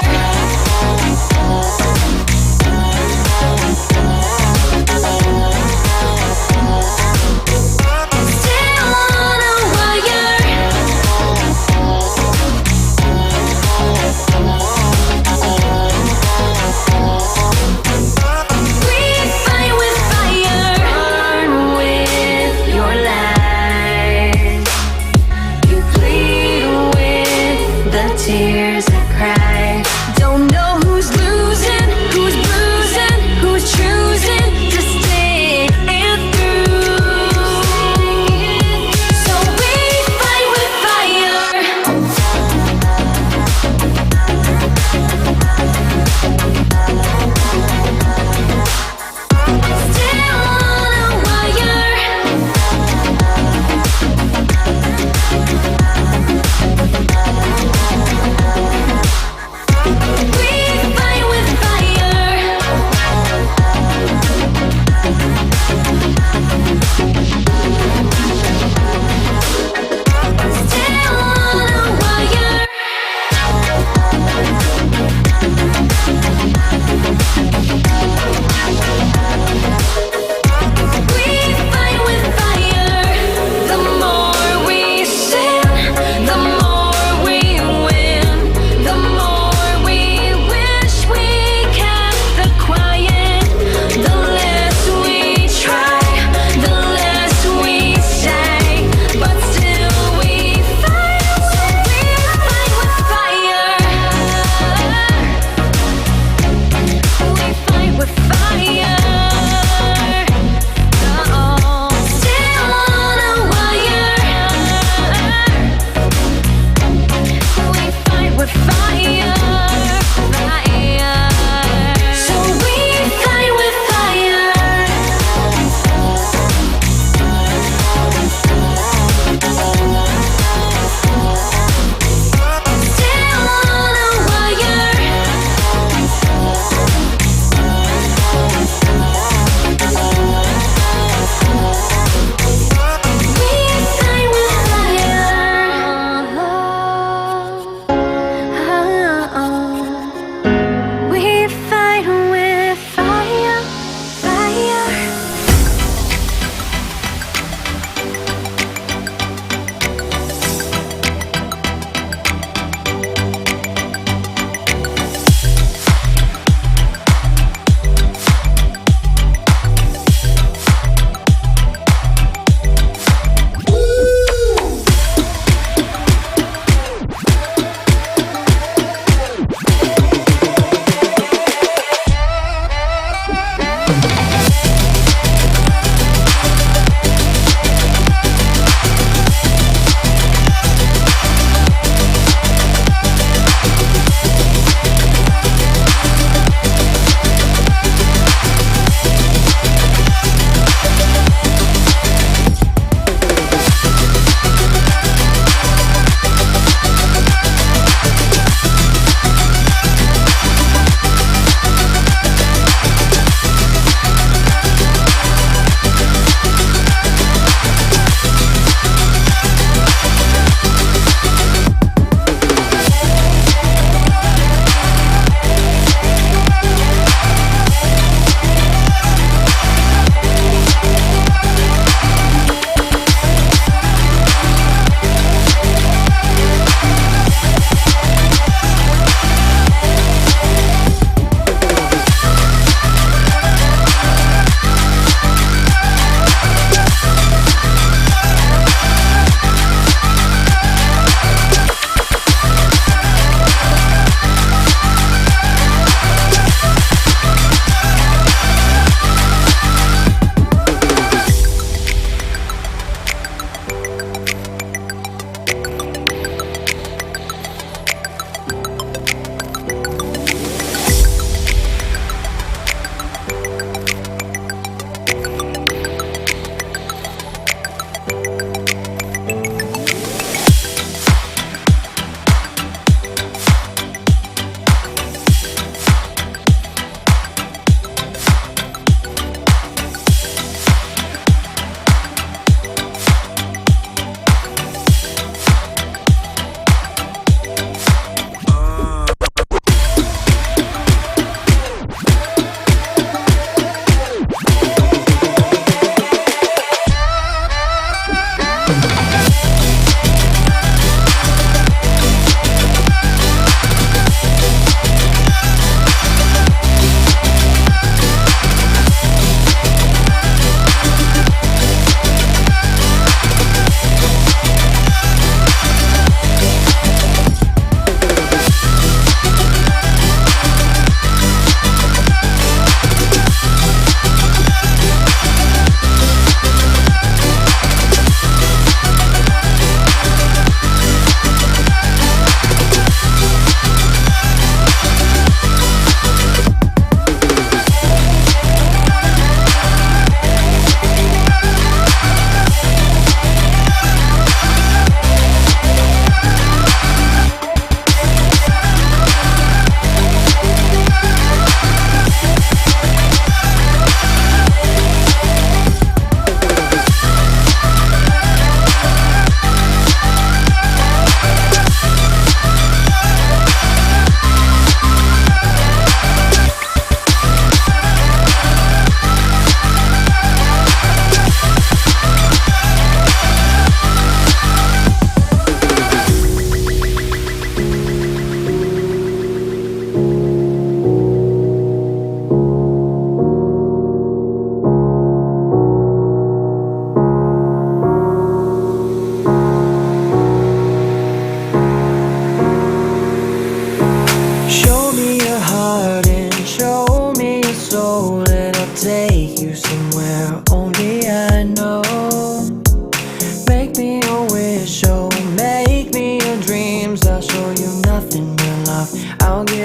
Still on a wire. We fight with fire. Burn with your light. You plead with the tears I cry. Don't know who's losing, who's bruising, who's choosing to stick it through. So we fight with fire. Still on a wire.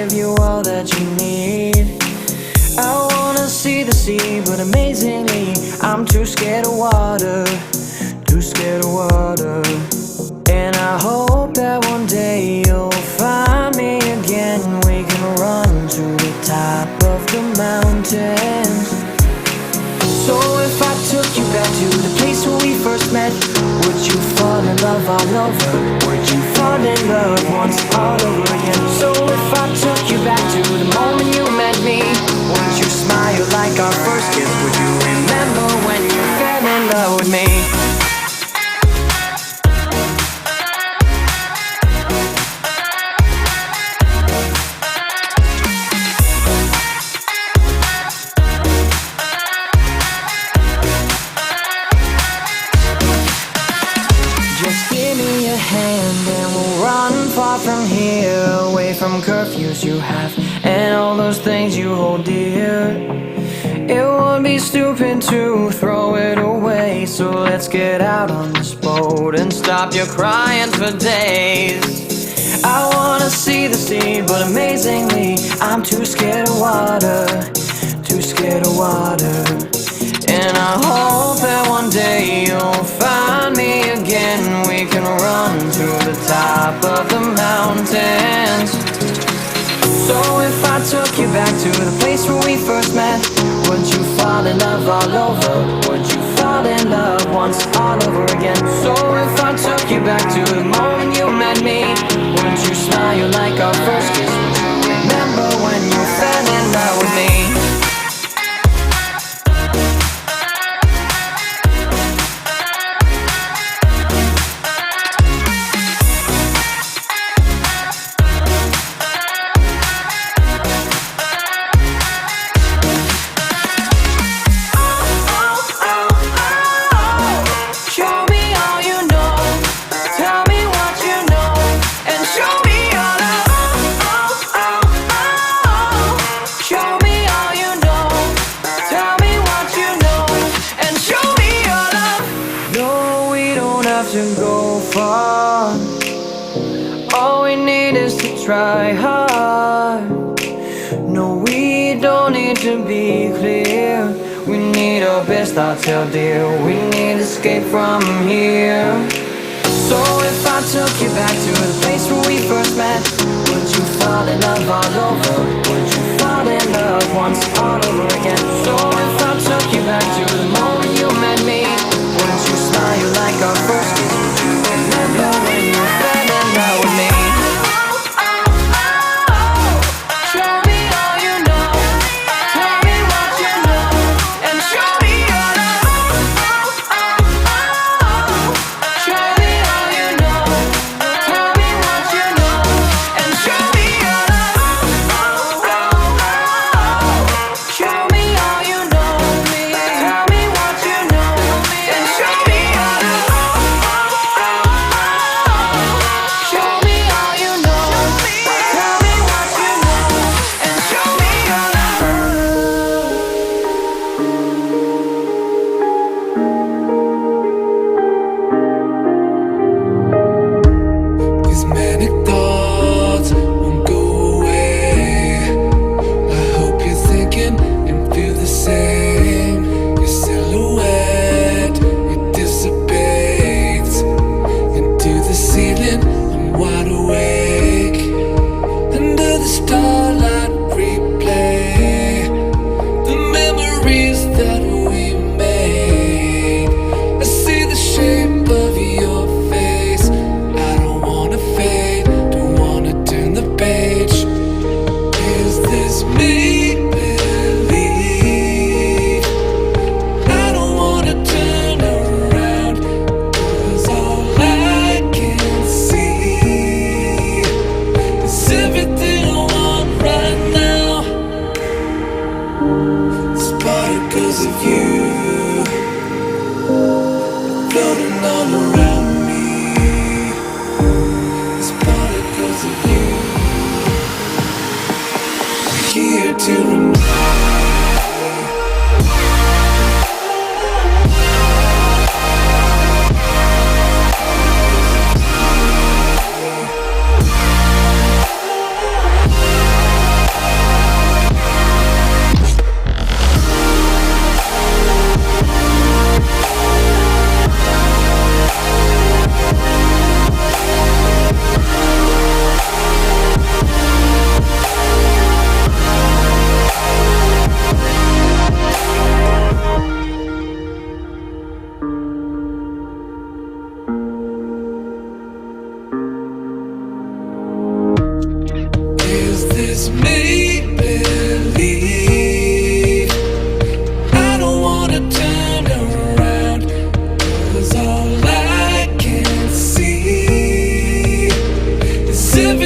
give you all that you need. I wanna see the sea, but amazingly, I'm too scared of water, too scared of water. And I hope that one day you'll find me again. We can run to the top of the mountains. So if I took you back to the place where we first met, would you fall in love all over? Would you fall in love once all over again? So if I took you back to the moment you met me, would you smile like our first kiss? Would you remember when you fell in love with me? Far from here, away from curfews you have, and all those things you hold dear. It would be stupid to throw it away, so let's get out on this boat and stop your crying for days. I wanna see the sea, but amazingly, I'm too scared of water, too scared of water. And I hope that one day you'll find me again. We can run to the top of the mountains. So if I took you back to the place where we first met, would you fall in love all over? Would you fall in love once all over again? So if I took you back to the moment you met me, would you smile like our first kiss? Would you remember when you fell in love with me? Try hard. No, we don't need to be clear. We need our best thoughts held dear. We need escape from here. So if I took you back to the place where we first met, would you fall in love all over? Would you fall in love once all over again? So if I took you back to the moment you met me, would you smile like our first kiss? Would you remember when you fell in love with me?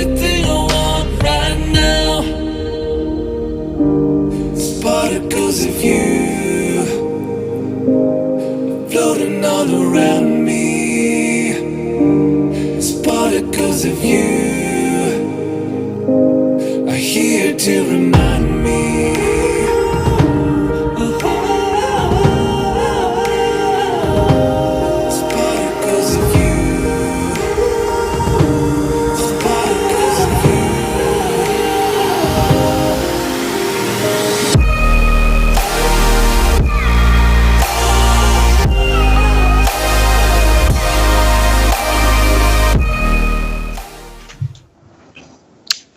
everything I want right now. Particles of you floating all around me. It's particles of you are here to remind me. It's particles of you. It's particles of you.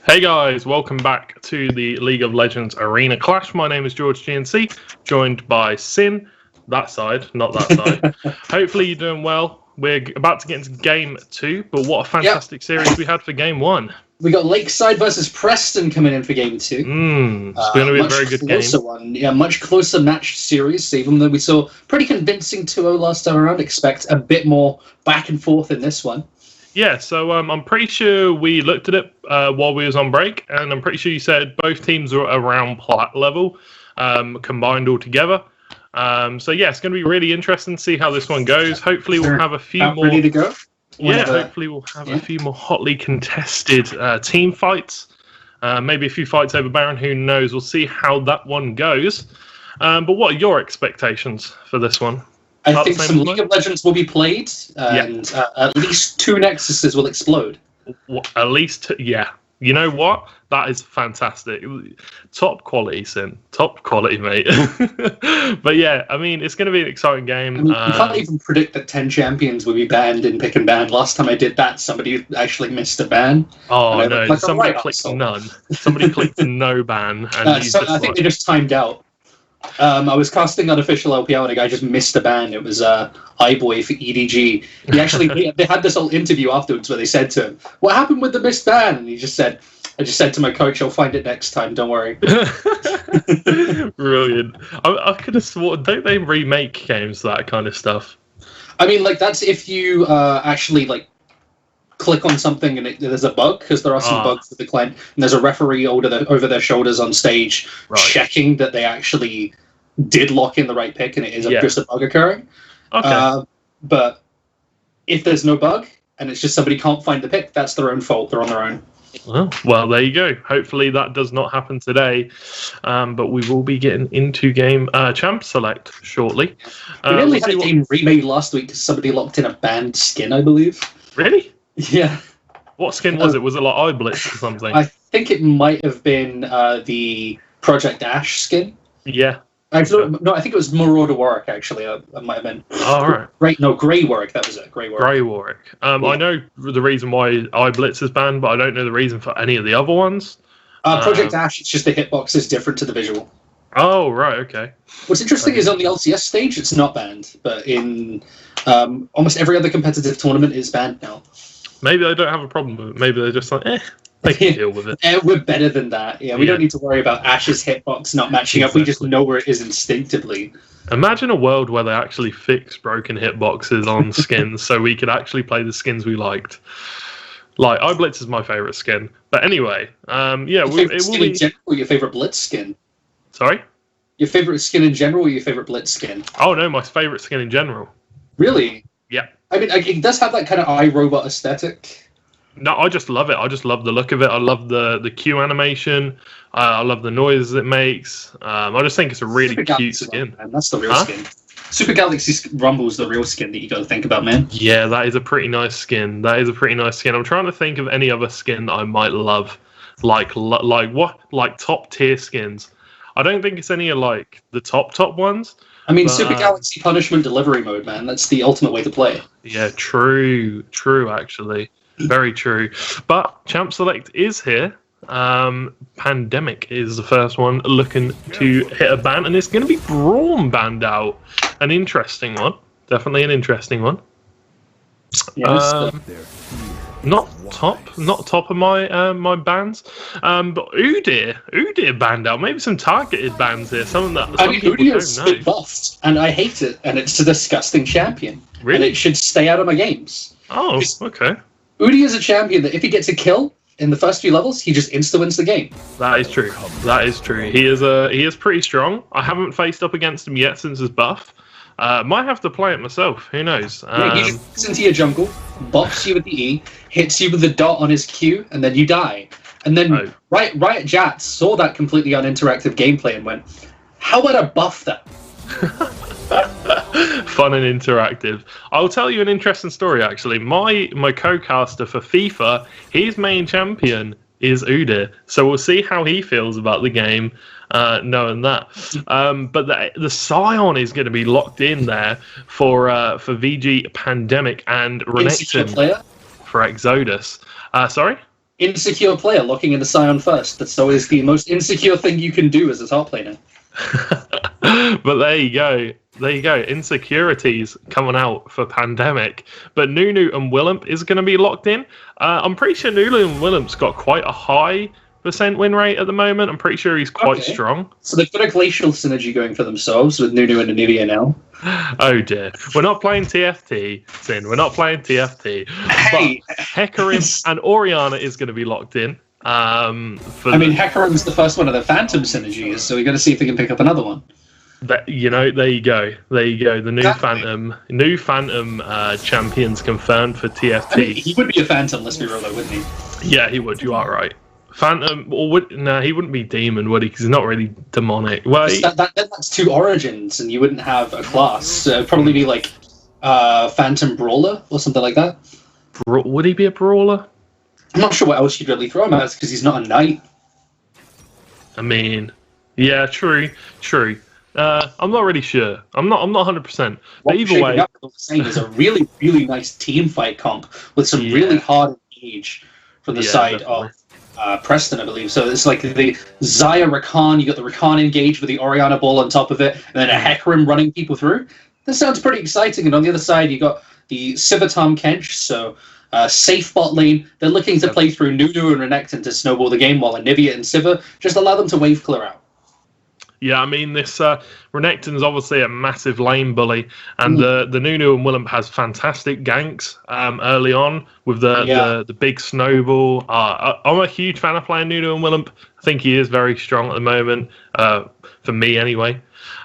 Hey guys, welcome back to the League of Legends Arena Clash. My name is George GNC, joined by Sin, that side, not that side. Hopefully you're doing well. We're about to get into game 2, but what a fantastic series we had for game 1. We got Lakeside versus Preston coming in for game 2. It's going to be a very good game. One. Yeah, much closer matched series, even though we saw pretty convincing 2-0 last time around. Expect a bit more back and forth in this one. Yeah, so I'm pretty sure we looked at it while we was on break, and I'm pretty sure you said both teams are around plat level, combined all together. So yeah, it's going to be really interesting to see how this one goes. Hopefully we'll have a few more. Ready to go? Hopefully we'll have a few more hotly contested team fights. Maybe a few fights over Baron. Who knows? We'll see how that one goes. But what are your expectations for this one? I think some League of Legends will be played, and at least 2 Nexuses will explode. At least, yeah. You know what? That is fantastic. Top quality, Sin. Top quality, mate. But yeah, I mean, it's going to be an exciting game. I mean, you can't even predict that 10 champions will be banned in pick and ban. Last time I did that, somebody actually missed a ban. Oh, no. Like somebody clicked none. Somebody clicked no ban. And I think they just timed out. I was casting unofficial LPL and a guy just missed a ban. It was iBoy for EDG. He actually they had this whole interview afterwards where they said to him, "What happened with the missed ban?" And he just said, "I just said to my coach, I'll find it next time. Don't worry." Brilliant. I could have sworn, don't they remake games that kind of stuff? I mean, like that's if you actually like click on something and there's a bug, because there are some bugs with the client, and there's a referee over their shoulders on stage checking that they actually did lock in the right pick and it is just a bug occurring. Okay. But if there's no bug and it's just somebody can't find the pick, that's their own fault. They're on their own. Well, there you go. Hopefully that does not happen today, but we will be getting into game champ select shortly. We nearly had a game remade last week because somebody locked in a banned skin, I believe. Really? Yeah. What skin was it? Was it like iBlitz or something? I think it might have been the Project Ash skin. Yeah. No, I think it was Marauder Warwick, actually. I might have been. Oh, all right. Grey Warwick, that was it. Grey Warwick. Grey Warwick. I know the reason why iBlitz is banned, but I don't know the reason for any of the other ones. Project Ash, it's just the hitbox is different to the visual. Oh, right, okay. What's interesting is on the LCS stage, it's not banned, but in almost every other competitive tournament, it's banned now. Maybe they don't have a problem with it. Maybe they're just like, they can deal with it. We're better than that. Yeah, we don't need to worry about Ash's hitbox not matching up. We just know where it is instinctively. Imagine a world where they actually fix broken hitboxes on skins so we could actually play the skins we liked. Like, iBlitz is my favourite skin. But anyway, it will be... in general, or your favourite Blitz skin? Sorry? Your favourite skin in general or your favourite Blitz skin? Oh, no, my favourite skin in general. Really? Yeah. I mean, it does have that kind of iRobot aesthetic. No, I just love it. I just love the look of it. I love the Q animation. I love the noises it makes. I just think it's a really cute skin. Man, that's the real skin. Super Galaxy Rumble's the real skin that you got to think about, man. Yeah, that is a pretty nice skin. I'm trying to think of any other skin that I might love, like what, like top tier skins. I don't think it's any of like the top ones. I mean, Super Galaxy Punishment Delivery Mode, man. That's the ultimate way to play. Yeah, true, actually. Very true. But Champ Select is here. Pandemic is the first one looking to hit a ban, and it's going to be Braum banned out. An interesting one. Definitely an interesting one. Not top of my bans. But Udyr banned out. Maybe some targeted bans here. Something that some people Udyr's don't know. been buffed, and I hate it. And it's a disgusting champion. Really? And it should stay out of my games. Oh, okay. Udyr is a champion that if he gets a kill, in the first few levels, he just insta-wins the game. That is true. That is true. He is pretty strong. I haven't faced up against him yet since his buff. Might have to play it myself. Who knows? Yeah, he just gets into your jungle, bops you with the E, hits you with the dot on his Q, and then you die. And then Riot Jats saw that completely uninteractive gameplay and went, how about I buff that? Fun and interactive. I'll tell you an interesting story, actually. My co-caster for FIFA, his main champion is Udyr. So we'll see how he feels about the game, knowing that. But the Scion is going to be locked in there for VG Pandemic and Renekton for Exodus. Sorry? Insecure player locking in the Scion first. That's always the most insecure thing you can do as a top laner. But there you go. Insecurities coming out for Pandemic. But Nunu and Willump is going to be locked in. I'm pretty sure Nunu and Willump's got quite a high % win rate at the moment. I'm pretty sure he's quite strong. So they've got a glacial synergy going for themselves with Nunu and Anivia now. Oh dear. We're not playing TFT, Sin. We're not playing TFT. Hey. But Hecarim and Orianna is going to be locked in. Hecarim's the first one of the Phantom synergies, so we got to see if we can pick up another one. There you go. The new Phantom champions confirmed for TFT. I mean, he would be a Phantom, let's be real though, wouldn't he? Yeah, he would. You are right. Phantom, he wouldn't be Demon, would he? Because he's not really demonic. Well, that's two origins, and you wouldn't have a class. It'd probably be like Phantom Brawler or something like that. Would he be a brawler? I'm not sure what else you'd really throw him as because he's not a knight. I mean, yeah, true. I'm not really sure. I'm not 100%. But either way, what we're saying is a really, really nice team fight comp with some really hard engage from the side of Preston, I believe. So it's like the Xayah Rakan, you got the Rakan engage with the Orianna ball on top of it, and then a Hecarim running people through. This sounds pretty exciting. And on the other side, you got the Civitom Kench, so safe bot lane. They're looking to play through Nunu and Renekton to snowball the game, while Anivia and Sivir just allow them to wave clear out. Yeah, I mean, this Renekton's obviously a massive lane bully, and the Nunu and Willump has fantastic ganks early on with the big snowball. I'm a huge fan of playing Nunu and Willump. I think he is very strong at the moment, for me anyway.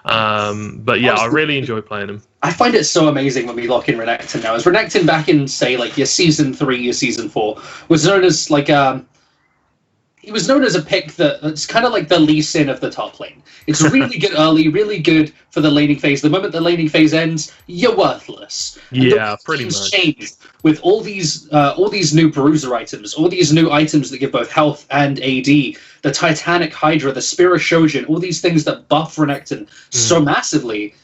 But yeah, I really enjoy playing him. I find it so amazing when we lock in Renekton now. As Renekton back in, say, like your Season 3, your Season 4, was known as like he was known as a pick that's kind of like the Lee Sin of the top lane. It's really good early, really good for the laning phase. The moment the laning phase ends, you're worthless. Yeah, pretty much. Changed with all these new bruiser items, all these new items that give both health and AD, the Titanic Hydra, the Spira Shojin, all these things that buff Renekton so massively.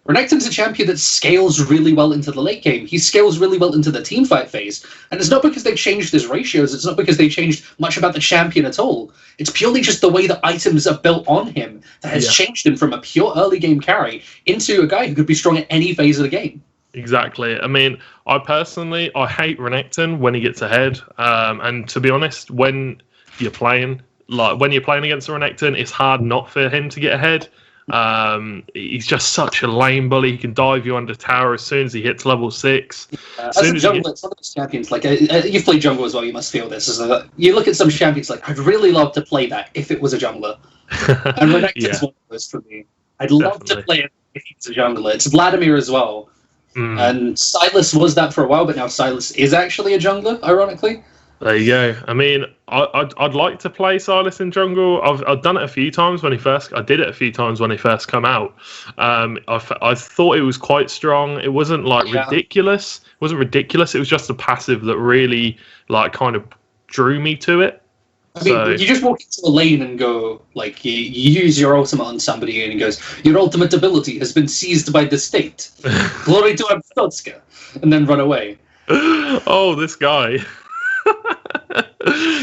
Renekton's a champion that scales really well into the late game. He scales really well into the teamfight phase. And it's not because they've changed his ratios, it's not because they changed much about the champion at all. It's purely just the way the items are built on him that has changed him from a pure early game carry into a guy who could be strong at any phase of the game. Exactly. I mean, I hate Renekton when he gets ahead. And to be honest, when you're playing against a Renekton, it's hard not for him to get ahead. He's just such a lane bully. He can dive you under tower as soon as he hits level 6. As a jungler, some of those champions, like you've played jungle as well, you must feel this. Is that you look at some champions like, I'd really love to play that if it was a jungler. And Renekton's one of those for me. I'd love to play it if he was a jungler. It's Vladimir as well. And Sylas was that for a while, but now Sylas is actually a jungler, ironically. There you go. I mean, I'd like to play Sylas in jungle. I've done it a few times when he first. I did it a few times when he first come out. I thought it was quite strong. It wasn't ridiculous. It wasn't ridiculous. It was just a passive that really kind of drew me to it. I mean, you just walk into a lane and go, like, you use your ultimate on somebody and he goes, your ultimate ability has been seized by the state. Glory to Abstotska. And then run away. Oh, this guy.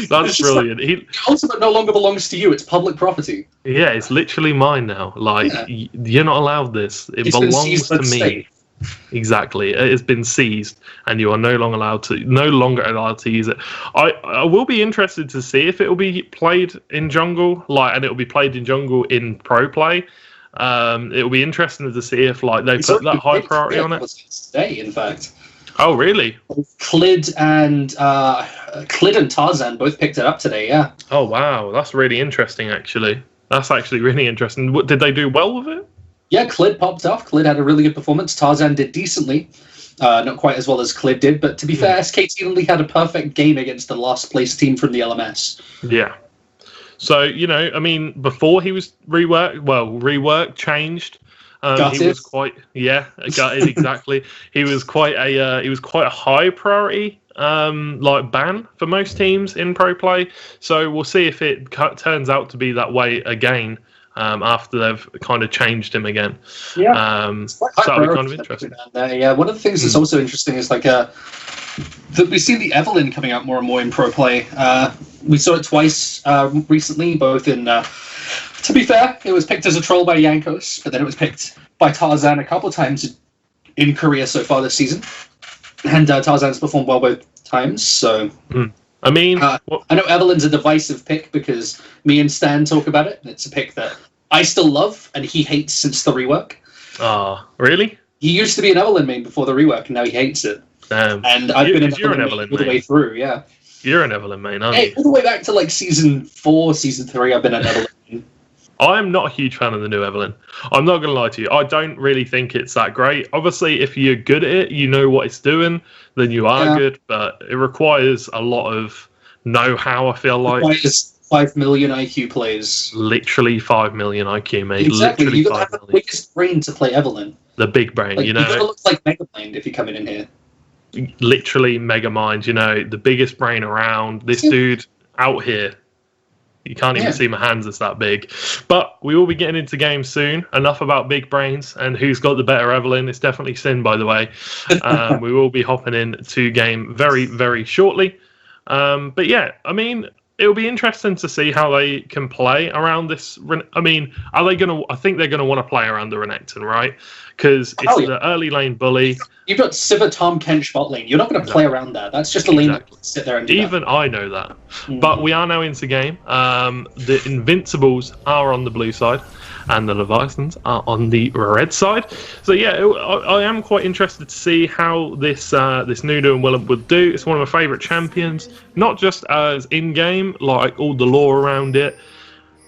That's brilliant. Your ultimate no longer belongs to you. It's public property. Yeah, it's literally mine now. You're not allowed this. It belongs to me. State. Exactly. It has been seized, and you are no longer allowed to use it. I will be interested to see if it will be played in jungle, and it will be played in jungle in pro play. It will be interesting to see if they put that high priority on it. Today, in fact. Oh, really? Clid and Tarzan both picked it up today. Yeah. Oh, wow. That's really interesting, actually. That's actually really interesting. Did they do well with it? Yeah, Clid popped off. Clid had a really good performance. Tarzan did decently. Not quite as well as Clid did, but to be fair, SKT only had a perfect game against the last place team from the LMS. Yeah. So, you know, I mean, before he was reworked, changed. He was quite, gutted, exactly. He was quite a high priority, like ban for most teams in pro play. So we'll see if it turns out to be that way again. After they've kind of changed him again. Yeah. So that'll be kind of interesting. Yeah, one of the things that's also interesting is like that we see the Evelynn coming out more and more in pro play. We saw it twice recently, both in. To be fair, it was picked as a troll by Jankos, but then it was picked by Tarzan a couple times in Korea so far this season, and Tarzan's performed well both times. So. I mean, I know Evelynn's a divisive pick because me and Stan talk about it. It's a pick that I still love and he hates since the rework. Really? He used to be an Evelynn main before the rework, and now he hates it. And I've been an Evelynn all the way through. Yeah, you're an Evelynn main, aren't you? All the way back to like season 4, season 3. I've been an Evelynn main. I'm not a huge fan of the new Evelynn. I'm not going to lie to you. I don't really think it's that great. Obviously, if you're good at it, you know what it's doing, then you are good. But it requires a lot of know-how, I feel like. It requires 5 million IQ plays. Literally 5 million IQ, mate. Exactly. Literally You've got to have the quickest brain to play Evelynn. The big brain, like, you know. You've got to look like Megamind if you're coming in here. Literally Megamind, you know, the biggest brain around. This dude out here. You can't even see my hands, it's that big. But we will be getting into games soon. Enough about big brains and who's got the better Evelynn. It's definitely Sin, by the way. We will be hopping into game very, very shortly. But yeah, I mean, it'll be interesting to see how they can play around this. I mean, are they going to... I think they're going to want to play around the Renekton, right? Because it's the early lane bully. You've got Sivir, Tahm Kench bot lane. You're not going to play around that. That's just a lane that can sit there and do Even that. I know that. But we are now into game. The Invincibles are on the blue side, and the Leviathans are on the red side. So yeah, I am quite interested to see how this Nunu and Willem would do. It's one of my favourite champions, not just as in-game, like all the lore around it,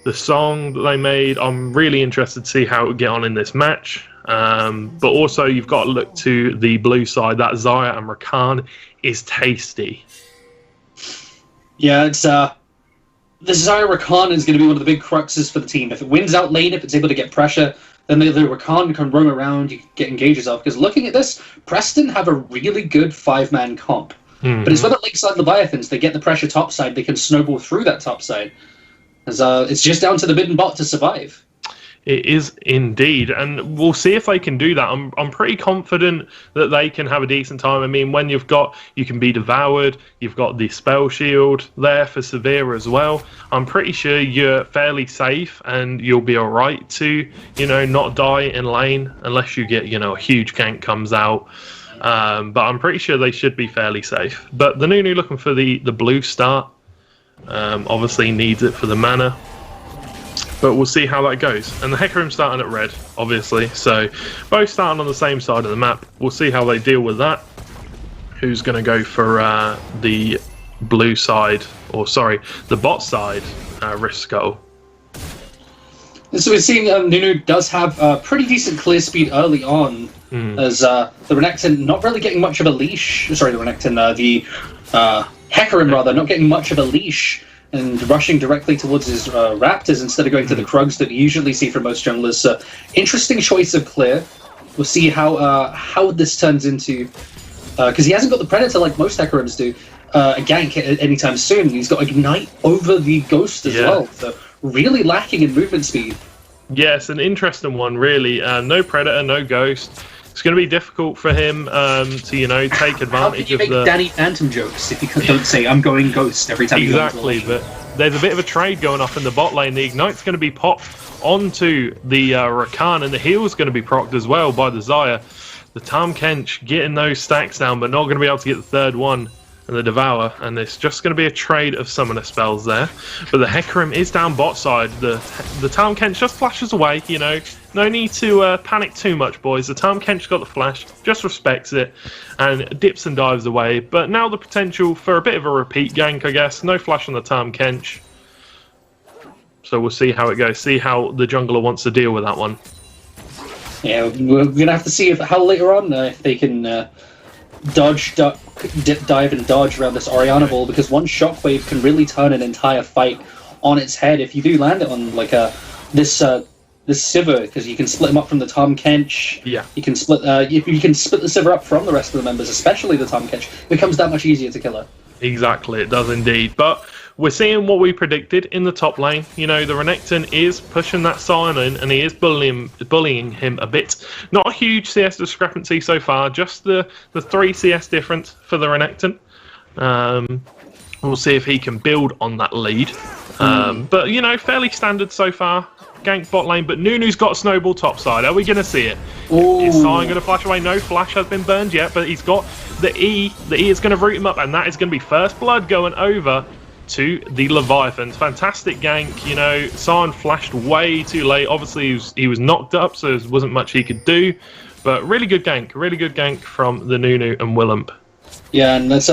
the song that they made. I'm really interested to see how it would get on in this match. But also you've got to look to the blue side. That Xayah and Rakan is tasty. Yeah, it's the Xayah Rakan is going to be one of the big cruxes for the team. If it wins out lane, if it's able to get pressure, then the Rakan can roam around, you can get engages off. Because looking at this, Preston have a really good 5-man comp. But it's when the Lakeside Leviathans, they get the pressure topside, they can snowball through that topside. It's just down to the mid and bot to survive. It is indeed, and we'll see if they can do that. I'm pretty confident that they can have a decent time. I mean, when you can be devoured, you've got the spell shield there for Severe as well. I'm pretty sure you're fairly safe and you'll be alright to, not die in lane unless you get, a huge gank comes out. But I'm pretty sure they should be fairly safe. But the Nunu looking for the blue start. Obviously needs it for the mana. But we'll see how that goes. And the Hecarim starting at red, obviously. So both starting on the same side of the map. We'll see how they deal with that. Who's going to go for the blue side, the bot side Rift Scuttle. So we're seeing Nunu does have a pretty decent clear speed early on, as the Renekton not really getting much of a leash. The Hecarim rather not getting much of a leash and rushing directly towards his Raptors instead of going to the Krugs that we usually see from most junglers. So interesting choice of clear. We'll see how this turns into, because he hasn't got the Predator like most Hecarims do, a gank anytime soon. He's got Ignite over the Ghost as well. So really lacking in movement speed. Yes, an interesting one, really. No Predator, no Ghost. It's going to be difficult for him to, take advantage of the... How can you make Danny Phantom jokes if you don't say, I'm going Ghost every time you go into Exactly, but there's a bit of a trade going off in the bot lane. The Ignite's going to be popped onto the Rakan, and the heal's going to be procced as well by the Xayah. The Tahm Kench getting those stacks down, but not going to be able to get the third one. and the Devour, and it's just going to be a trade of summoner spells there. But the Hecarim is down bot side. The Tahm Kench just flashes away, you know. No need to panic too much, boys. The Tahm Kench got the flash, just respects it, and dips and dives away. But now the potential for a bit of a repeat gank, I guess. No flash on the Tahm Kench. So we'll see how it goes. See how the jungler wants to deal with that one. Yeah, we're going to have to see how later on if they can dodge, duck, dip, dive, and dodge around this Orianna ball, because one shockwave can really turn an entire fight on its head if you do land it on like this Sivir, because you can split him up from the Tahm Kench. Yeah, you can split the Sivir up from the rest of the members, especially the Tahm Kench. It becomes that much easier to kill her. Exactly, it does indeed. But we're seeing what we predicted in the top lane. You know, the Renekton is pushing that Sion in, and he is bullying him a bit. Not a huge CS discrepancy so far, just the 3 CS difference for the Renekton. We'll see if he can build on that lead. But, you know, fairly standard so far. Gank bot lane, but Nunu's got snowball top side. Are we going to see it? Ooh. Is Sion going to flash away? No flash has been burned yet, but he's got the E. The E is going to root him up, and that is going to be first blood going over to the Leviathans. Fantastic gank. You know, Sion flashed way too late. Obviously, he was knocked up, so there wasn't much he could do. But really good gank from the Nunu and Willump. Yeah, and that's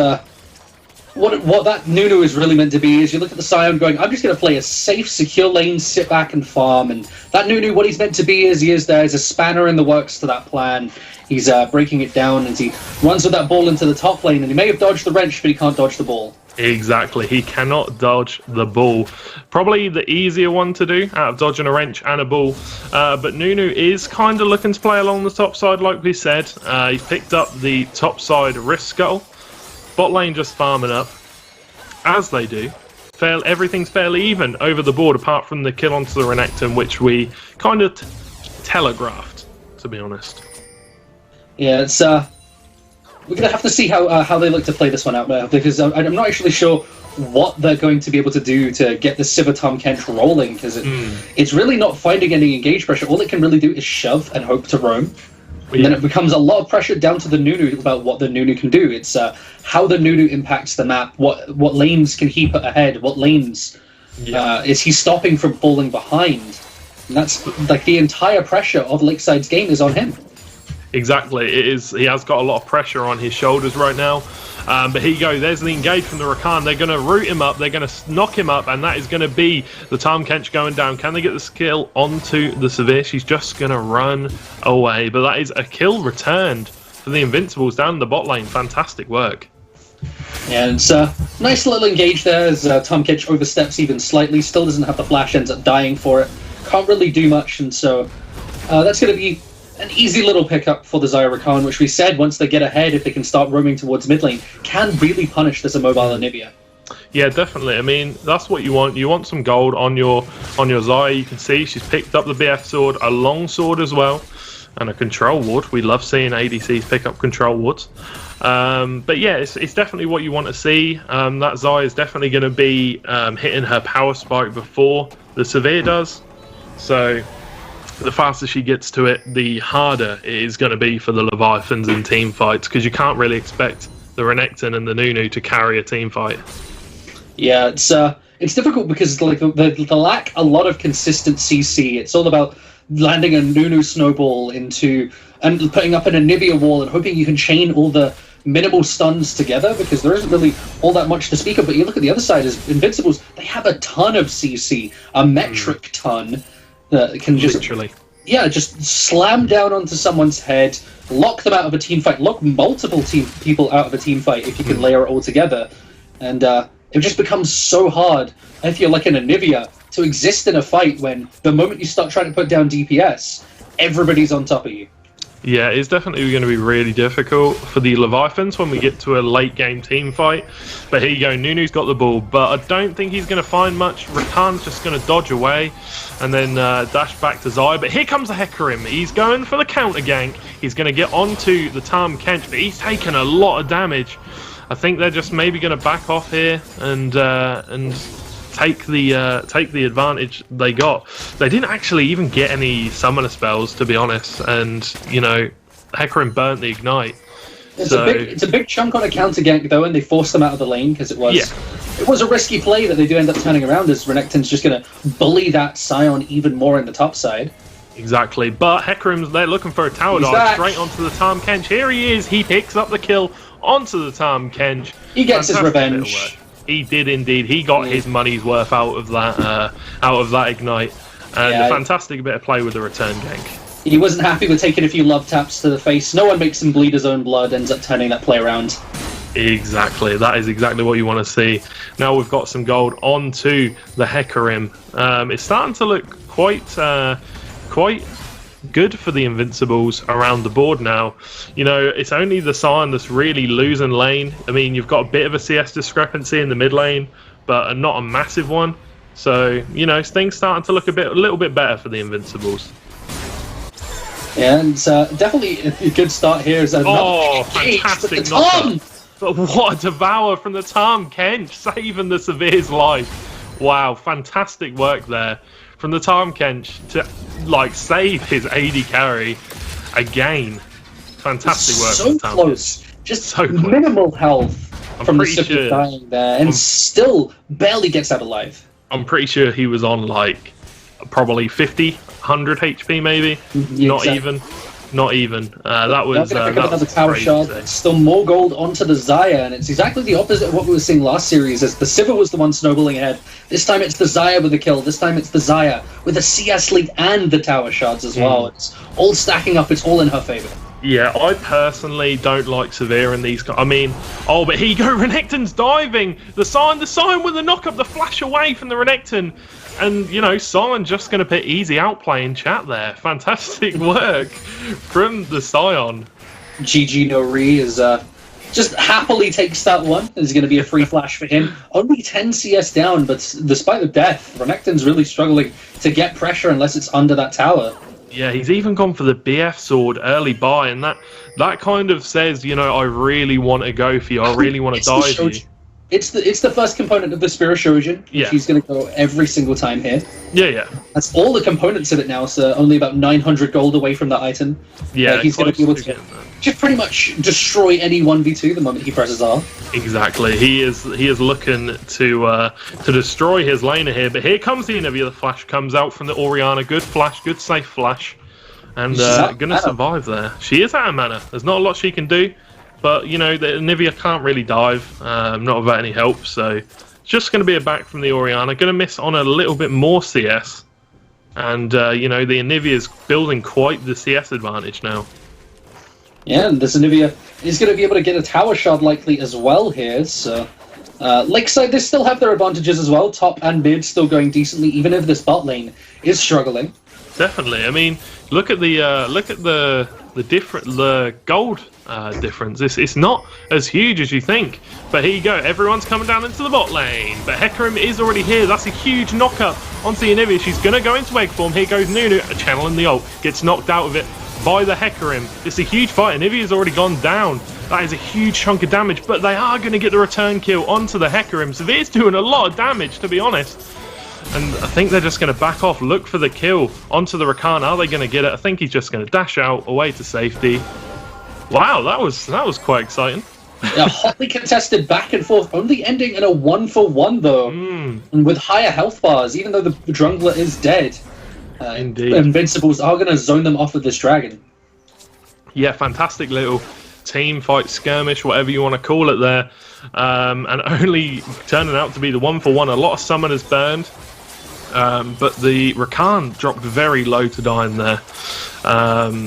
what that Nunu is really meant to be is you look at the Sion going, I'm just going to play a safe, secure lane, sit back and farm. And that Nunu, what he's meant to be is he is there as a spanner in the works to that plan. He's breaking it down, and he runs with that ball into the top lane, and he may have dodged the wrench, but he can't dodge the ball. Exactly, he cannot dodge the ball. Probably the easier one to do out of dodging a wrench and a ball. But Nunu is kind of looking to play along the top side, like we said. He's picked up the top side Rift Scuttle. Bot lane just farming up, as they do. Everything's fairly even over the board, apart from the kill onto the Renekton, which we kind of telegraphed, to be honest. Yeah, it's we're gonna have to see how they look to play this one out now, because I'm not actually sure what they're going to be able to do to get the Sivir Tahm Kench rolling, because it's really not finding any engage pressure. All it can really do is shove and hope to roam. And then it becomes a lot of pressure down to the Nunu about what the Nunu can do. It's how the Nunu impacts the map, what lanes can he put ahead, what lanes is he stopping from falling behind. And that's like the entire pressure of Lakeside's game is on him. Exactly, it is. He has got a lot of pressure on his shoulders right now. But here you go, there's the engage from the Rakan. They're going to root him up, they're going to knock him up, and that is going to be the Tahm Kench going down. Can they get the skill onto the Sivir? She's just going to run away. But that is a kill returned for the Invincibles down in the bot lane. Fantastic work. Yeah, it's a nice little engage there as Tahm Kench oversteps even slightly. Still doesn't have the flash, ends up dying for it. Can't really do much, and so that's going to be an easy little pickup for the Xayah Rakan, which we said once they get ahead, if they can start roaming towards mid lane, can really punish this immobile Anivia. Yeah, definitely. I mean, that's what you want. You want some gold on your Xayah. You can see she's picked up the BF sword, a long sword as well, and a control ward. We love seeing ADCs pick up control wards. But yeah, it's definitely what you want to see. That Xayah is definitely going to be hitting her power spike before the Sivir does. So the faster she gets to it, the harder it is going to be for the Leviathans in team fights, because you can't really expect the Renekton and the Nunu to carry a team fight. Yeah, it's difficult because like the lack a lot of consistent CC. It's all about landing a Nunu snowball into and putting up an Anivia wall and hoping you can chain all the minimal stuns together, because there isn't really all that much to speak of. But you look at the other side as Invincibles, they have a ton of CC, a metric ton. That can just literally, just slam down onto someone's head, lock them out of a team fight, lock multiple people out of a team fight if you can layer it all together, and it just becomes so hard if you're like an Anivia to exist in a fight when the moment you start trying to put down DPS, everybody's on top of you. Yeah, it's definitely going to be really difficult for the Leviathans when we get to a late game team fight. But here you go, Nunu's got the ball, but I don't think he's going to find much. Rakan's just going to dodge away and then dash back to Xayah. But here comes the Hecarim. He's going for the counter gank. He's going to get onto the Tahm Kench, but he's taken a lot of damage. I think they're just maybe going to back off here and take the advantage they got. They didn't actually even get any summoner spells, to be honest, and you know, Hecarim burnt the ignite. It's a big chunk on a counter gank though, and they forced them out of the lane because it was a risky play that they do end up turning around as Renekton's just going to bully that Sion even more in the top side. Exactly, but Hecarim's there looking for a tower dive straight onto the Tahm Kench. Here he is, he picks up the kill onto the Tahm Kench. He gets his revenge. He did indeed. He got his money's worth out of that ignite, and a fantastic bit of play with the return gank. He wasn't happy with taking a few love taps to the face. No one makes him bleed his own blood, ends up turning that play around. Exactly, that is exactly what you want to see. Now we've got some gold onto the Hecarim. It's starting to look quite good for the Invincibles around the board now. You know, it's only the Sion that's really losing lane. I mean, you've got a bit of a CS discrepancy in the mid lane, but not a massive one. So, you know, things starting to look a little bit better for the Invincibles. Yeah, and definitely a good start here. Fantastic knockup. But what a devour from the Tahm Kench, saving the Severe's life. Wow, fantastic work there from the Tahm Kench to save his AD carry again. Fantastic work so from the Tahm close. Kench. Just so minimal health from the Sivir dying there, and still barely gets out alive. I'm pretty sure he was on probably 50, 100 HP maybe. Not even. That was another tower shot. Still more gold onto the Xayah, and it's exactly the opposite of what we were seeing last series, as the Sivir was the one snowballing ahead. This time it's the Xayah with the kill. This time it's the Xayah with the CS lead and the tower shards as well. It's all stacking up. It's all in her favor. Yeah, I personally don't like Severe in these. I mean, but here you go, Renekton's diving. The Sion with the knock up, the flash away from the Renekton. And, you know, Sion just going to put easy outplay in chat there. Fantastic work from the Sion. GG no Re is just happily takes that one. There's going to be a free flash for him. Only 10 CS down, but despite the death, Renekton's really struggling to get pressure unless it's under that tower. Yeah, he's even gone for the BF sword early buy, and that kind of says, you know, I really want to go for you. I really want to dive you. It's the first component of the Spirit Shojin. Yeah. He's going to go every single time here. Yeah. That's all the components of it now, so only about 900 gold away from that item. Yeah, he's going to be able to just pretty much destroy any 1v2 the moment he presses R. Exactly. He is looking to destroy his laner here, but here comes the Anivia. The flash comes out from the Orianna. Good flash, good safe flash. And going to survive there. She is out of mana. There's not a lot she can do. But, you know, the Anivia can't really dive, not without any help, so it's just going to be a back from the Orianna. Going to miss on a little bit more CS, and, you know, the Anivia's building quite the CS advantage now. Yeah, and this Anivia is going to be able to get a tower shard likely as well here, so... Lakeside, they still have their advantages as well, top and mid still going decently, even if this bot lane is struggling. Definitely. I mean, look at the gold difference. It's not as huge as you think. But here you go. Everyone's coming down into the bot lane. But Hecarim is already here. That's a huge knock-up onto the Anivia. She's going to go into egg form. Here goes Nunu, channeling the ult. Gets knocked out of it by the Hecarim. It's a huge fight. Anivia's already gone down. That is a huge chunk of damage. But they are going to get the return kill onto the Hecarim. Severe's doing a lot of damage, to be honest. And I think they're just going to back off, look for the kill onto the Rakan. Are they going to get it? I think he's just going to dash out away to safety. Wow, that was quite exciting. Yeah, hotly contested back and forth, only ending in a 1-for-1 though, and with higher health bars, even though the jungler is dead. Indeed. Invincibles are going to zone them off with this dragon. Yeah, fantastic little team fight, skirmish, whatever you want to call it there. And only turning out to be the 1-for-1. A lot of summoners burned. But the Rakan dropped very low to dying there.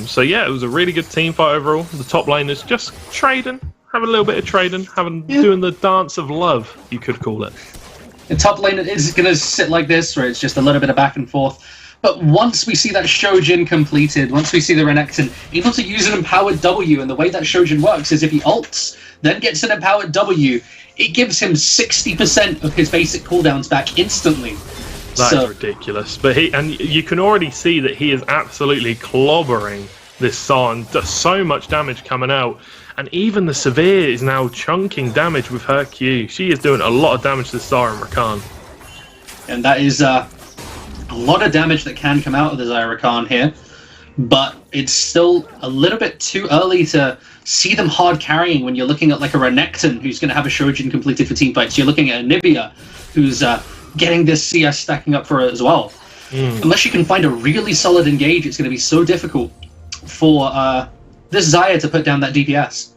So yeah, it was a really good team fight overall. The top laners just trading, having a little bit of trading, doing the dance of love, you could call it. The top lane is going to sit like this, where it's just a little bit of back and forth. But once we see that Shojin completed, once we see the Renekton able to use an empowered W, and the way that Shojin works is if he ults, then gets an empowered W, it gives him 60% of his basic cooldowns back instantly. That is ridiculous. But you can already see that he is absolutely clobbering this Sion. Does so much damage coming out. And even the Severe is now chunking damage with her Q. She is doing a lot of damage to Xayah and Rakan. And that is a lot of damage that can come out of the Xayah Rakan here. but it's still a little bit too early to see them hard carrying when you're looking at like a Renekton who's going to have a Shojin completed for team fights. You're looking at a Nivea who's getting this CS stacking up for it as well. Unless you can find a really solid engage, it's going to be so difficult for this Xayah to put down that DPS.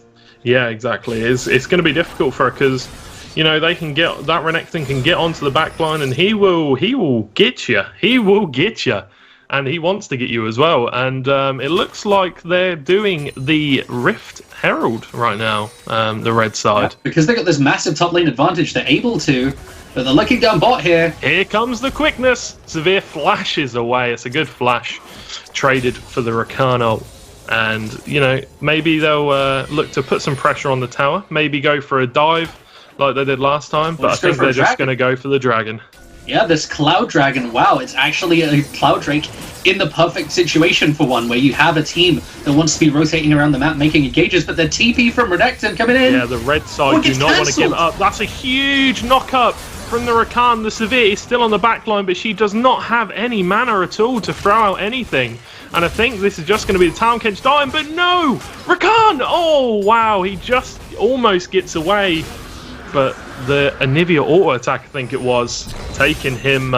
Yeah, exactly. It's going to be difficult for her because, they can get that Renekton can get onto the back line and he will get you. He will get you. And he wants to get you as well. And it looks like they're doing the Rift Herald right now, the red side. Yeah, because they got this massive top lane advantage. They're able to, but they're looking down bot here. Here comes the quickness. Severe flashes away. It's a good flash. Traded for the Rakan ult. And, maybe they'll look to put some pressure on the tower. Maybe go for a dive like they did last time. But I think they're just going to go for the dragon. Yeah, this Cloud Dragon, wow, it's actually a Cloud Drake in the perfect situation for one, where you have a team that wants to be rotating around the map, making engages, but the TP from Renekton coming in. Yeah, the red side do not want to give it up. That's a huge knock-up from the Rakan. The Severe is still on the back line, but she does not have any mana at all to throw out anything. And I think this is just going to be the Tahm Kench dying, but no! Rakan! Oh, wow, he just almost gets away. But the Anivia auto attack, I think it was, taking him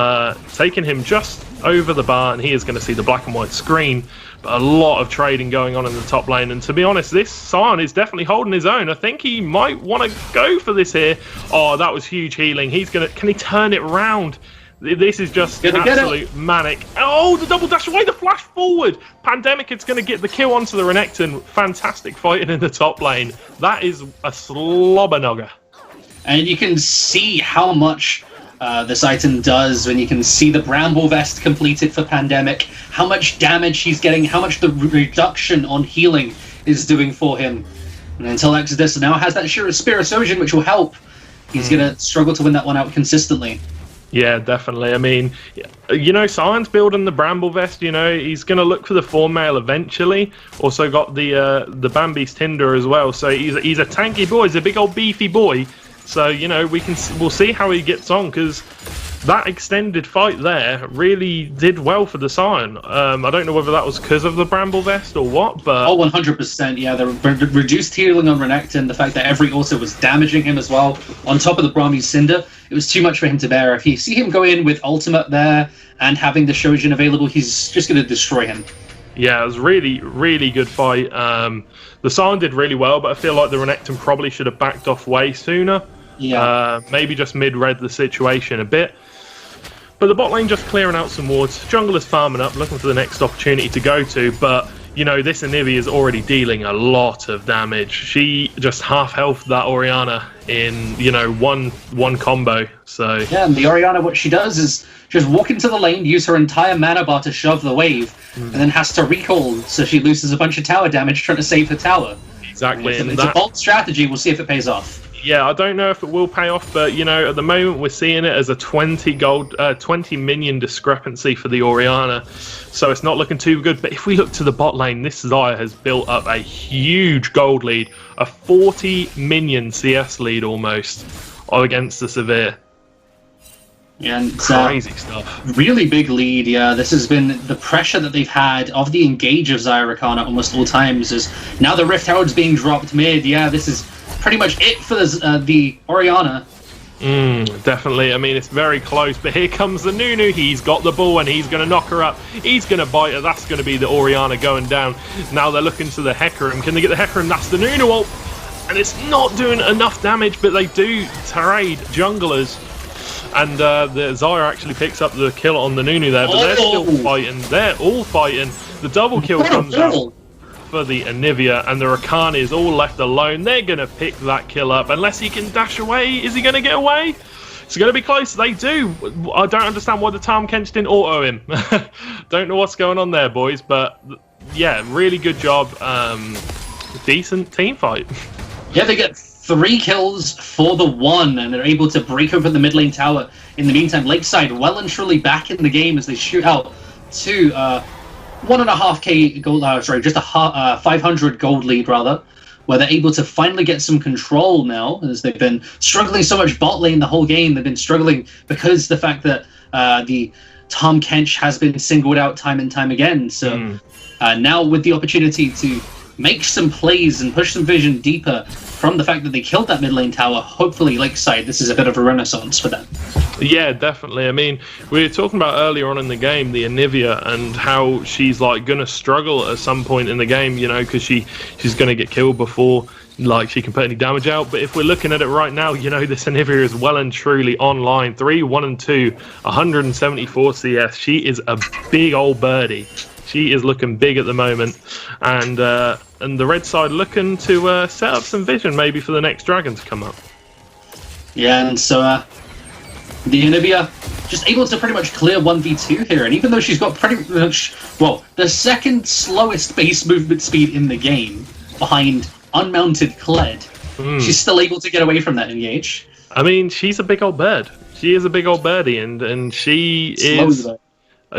just over the bar, and he is going to see the black and white screen. But a lot of trading going on in the top lane, and to be honest, this Sion is definitely holding his own. I think he might want to go for this here. Oh, that was huge healing. Can he turn it round? This is just absolute manic. Oh, the double dash away, the flash forward. Pandemic is going to get the kill onto the Renekton. Fantastic fighting in the top lane. That is a slobbernoga. And you can see how much this item does when you can see the Bramble Vest completed for Pandemic, how much damage he's getting, how much the reduction on healing is doing for him. And until Exodus now has that Spirisogen, which will help, he's going to struggle to win that one out consistently. Yeah, definitely. I mean, Sion's building the Bramble Vest, he's going to look for the Form Mail eventually. Also got the Bambi's Tinder as well. So he's a tanky boy, he's a big old beefy boy. So, we'll see how he gets on, because that extended fight there really did well for the Sion. I don't know whether that was because of the Bramble Vest or what, but... Oh, 100%, yeah. The reduced healing on Renekton, the fact that every auto was damaging him as well, on top of the Brahmi's Cinder, it was too much for him to bear. If you see him go in with ultimate there and having the Shojin available, he's just going to destroy him. Yeah, it was really, really good fight. The Sion did really well, but I feel like the Renekton probably should have backed off way sooner. Yeah. Maybe just mid-read the situation a bit. But the bot lane just clearing out some wards. Jungle is farming up, looking for the next opportunity to go to. But, this Anivia is already dealing a lot of damage. She just half health that Orianna in, one combo. So yeah, and the Orianna, what she does is just walk into the lane, use her entire mana bar to shove the wave, and then has to recall, so she loses a bunch of tower damage trying to save her tower. Exactly. It's a bold strategy. We'll see if it pays off. Yeah, I don't know if it will pay off, but at the moment we're seeing it as a 20 minion discrepancy for the Orianna, so it's not looking too good. But if we look to the bot lane, this Xayah has built up a huge gold lead, a 40 minion CS lead almost against the Severe. Yeah, and crazy stuff. Really big lead. Yeah, this has been the pressure that they've had of the engage of Xayah Rakan at almost all times. Is now the Rift Herald's being dropped mid. Yeah, this is pretty much it for the Orianna. Definitely. I mean, it's very close, but here comes the Nunu. He's got the ball and he's going to knock her up. He's going to bite her. That's going to be the Orianna going down. Now they're looking to the Hecarim. Can they get the Hecarim? That's the Nunu ult. And it's not doing enough damage, but they do trade junglers. And the Xayah actually picks up the kill on the Nunu there, but they're still fighting. They're all fighting. The double kill comes out for the Anivia, and the Rakan is all left alone. They're going to pick that kill up. Unless he can dash away. Is he going to get away? It's going to be close. They do. I don't understand why the Tahm Kench didn't auto him. Don't know what's going on there, boys. But, yeah, really good job. Decent team fight. Yeah, they get 3 kills for the 1, and they're able to break open the mid lane tower. In the meantime, Lakeside well and truly back in the game as they shoot out to 1.5k gold, just a 500 gold lead rather, where they're able to finally get some control now, as they've been struggling so much bot lane the whole game. They've been struggling because the fact that The Tom Kench has been singled out time and time again. So now with the opportunity to make some plays and push some vision deeper from the fact that they killed that mid lane tower, hopefully Lakeside, this is a bit of a renaissance for them. Yeah, definitely. I mean, we were talking about earlier on in the game, the Anivia, and how she's like going to struggle at some point in the game, you know, because she's going to get killed before like she can put any damage out. But if we're looking at it right now, you know, this Anivia is well and truly online. 3, 1 and 2, 174 CS. She is a big old birdie. She is looking big at the moment, and the red side looking to set up some vision maybe for the next dragon to come up. Yeah, and so the Anivia just able to pretty much clear 1v2 here, and even though she's got pretty much, well, the second slowest base movement speed in the game, behind unmounted Kled, she's still able to get away from that engage. I mean, she's a big old bird. She is a big old birdie, and she is...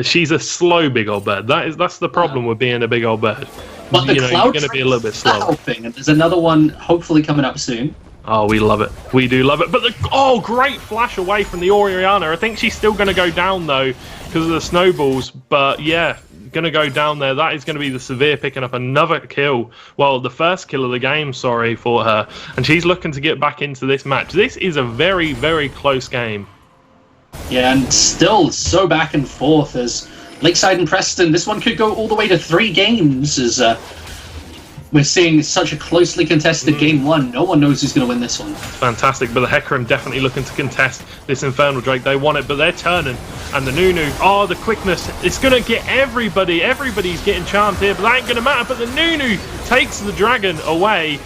She's a slow big old bird. That's the problem with being a big old bird. But the you're going to be a little bit slow. Thing, and there's another one hopefully coming up soon. Oh, we love it. We do love it. But great flash away from the Orianna. I think she's still going to go down though because of the snowballs. But yeah, going to go down there. That is going to be the Severe picking up another kill. Well, the first kill of the game, sorry, for her. And she's looking to get back into this match. This is a very, very close game. Yeah, and still so back and forth as Lakeside and Preston. This one could go all the way to 3 games as we're seeing such a closely contested game one. No one knows who's going to win this one. Fantastic, but the Hecarim definitely looking to contest this Infernal Drake. They want it, but they're turning. And the Nunu, the quickness. It's going to get everybody. Everybody's getting charmed here, but that ain't going to matter. But the Nunu takes the dragon away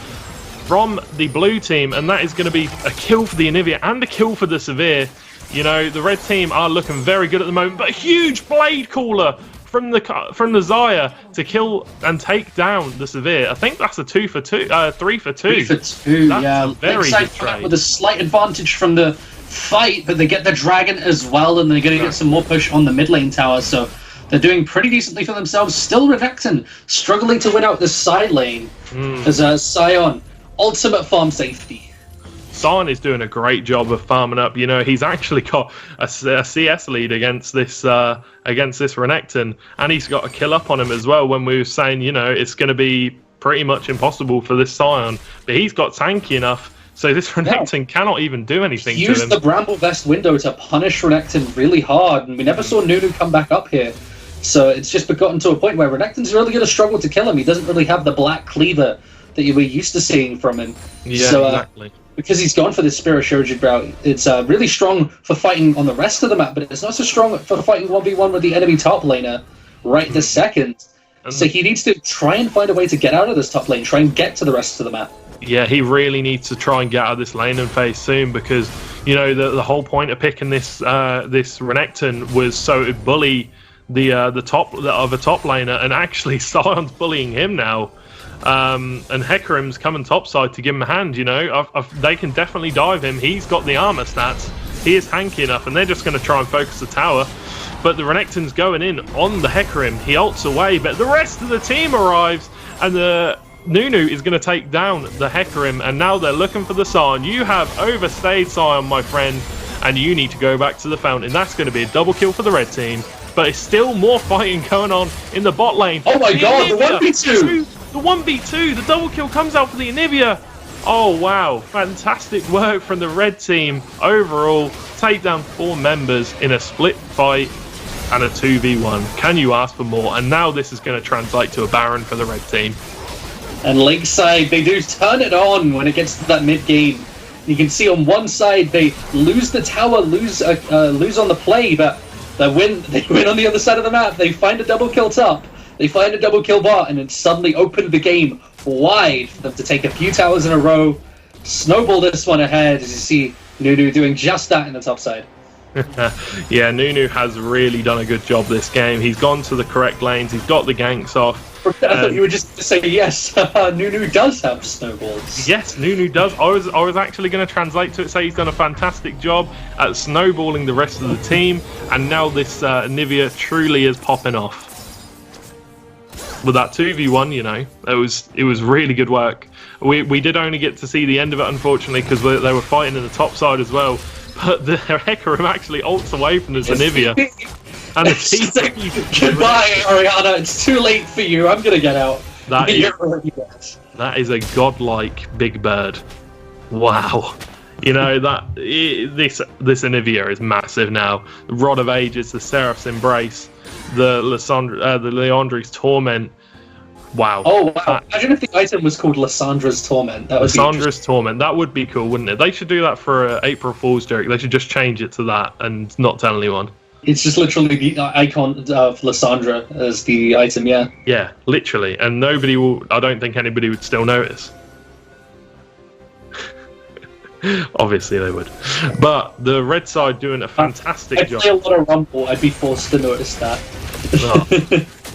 from the blue team, and that is going to be a kill for the Anivia and a kill for the Severe. You know, the red team are looking very good at the moment, but a huge blade caller from the Xayah to kill and take down the Severe. I think that's a 3 for 2. 3 for 2, that's yeah. Very good trade. With a slight advantage from the fight, but they get the dragon as well, and they're going to get some more push on the mid lane tower, so they're doing pretty decently for themselves. Still Renekton struggling to win out the side lane as Sion, ultimate farm safety. Sion is doing a great job of farming up. You know, he's actually got a CS lead against this Renekton, and he's got a kill up on him as well. When we were saying, you know, it's going to be pretty much impossible for this Sion, but he's got tanky enough, so this Renekton cannot even do anything to him. He used the Bramble Vest window to punish Renekton really hard, and we never saw Nunu come back up here. So it's just gotten to a point where Renekton's really going to struggle to kill him. He doesn't really have the black cleaver that you were used to seeing from him. Yeah, so, exactly. Because he's gone for this Spirit Shoujin route, it's really strong for fighting on the rest of the map, but it's not so strong for fighting 1v1 with the enemy top laner right this second. So he needs to try and find a way to get out of this top lane, try and get to the rest of the map. Yeah, he really needs to try and get out of this lane and phase soon, because, you know, the whole point of picking this this Renekton was so it bully the top of a top laner, and actually Sion's bullying him now. And Hecarim's coming topside to give him a hand, you know. They can definitely dive him. He's got the armor stats. He is hanky enough, and they're just going to try and focus the tower. But the Renekton's going in on the Hecarim. He ults away, but the rest of the team arrives, and the Nunu is going to take down the Hecarim, and now they're looking for the Sion. You have overstayed, Sion, my friend, and you need to go back to the fountain. That's going to be a double kill for the red team. But it's still more fighting going on in the bot lane. Oh my god, the 1v2! The 1v2, the double kill comes out for the Anivia. Oh wow, fantastic work from the red team. Overall, take down 4 members in a split fight and a 2v1. Can you ask for more? And now this is going to translate to a Baron for the red team. And Lakeside, they do turn it on when it gets to that mid game. You can see on one side they lose the tower, lose on the play, but they win on the other side of the map. They find a double kill top. They find a double kill bot, and it suddenly opened the game wide for them to take a few towers in a row, snowball this one ahead, as you see Nunu doing just that in the top side. Yeah, Nunu has really done a good job this game. He's gone to the correct lanes, he's got the ganks off. I thought you were just to say yes, Nunu does have snowballs. Yes, Nunu does. I was actually going to translate to it, say he's done a fantastic job at snowballing the rest of the team, and now this Anivia truly is popping off. With that 2v1, you know, it was really good work. We did only get to see the end of it, unfortunately, because they were fighting in the top side as well. but the Hecarim actually ults away from the Zanivia. And the TP... Goodbye, Oriana. It's too late for you. I'm gonna get out. That is a godlike big bird. Wow. You know, this Anivia is massive now. The Rod of Ages, the Seraph's Embrace, the Leandri's Torment. Wow. Oh, wow. Imagine if the item was called Lyssandra's Torment. That would Lyssandra's Torment. That would be cool, wouldn't it? They should do that for April Fool's joke. They should just change it to that and not tell anyone. It's just literally the icon of Lysandra as the item, yeah. Yeah, literally. And nobody will... I don't think anybody would still notice. Obviously they would. But the red side doing a fantastic job. I'd play a lot of Rumble. I'd be forced to notice that.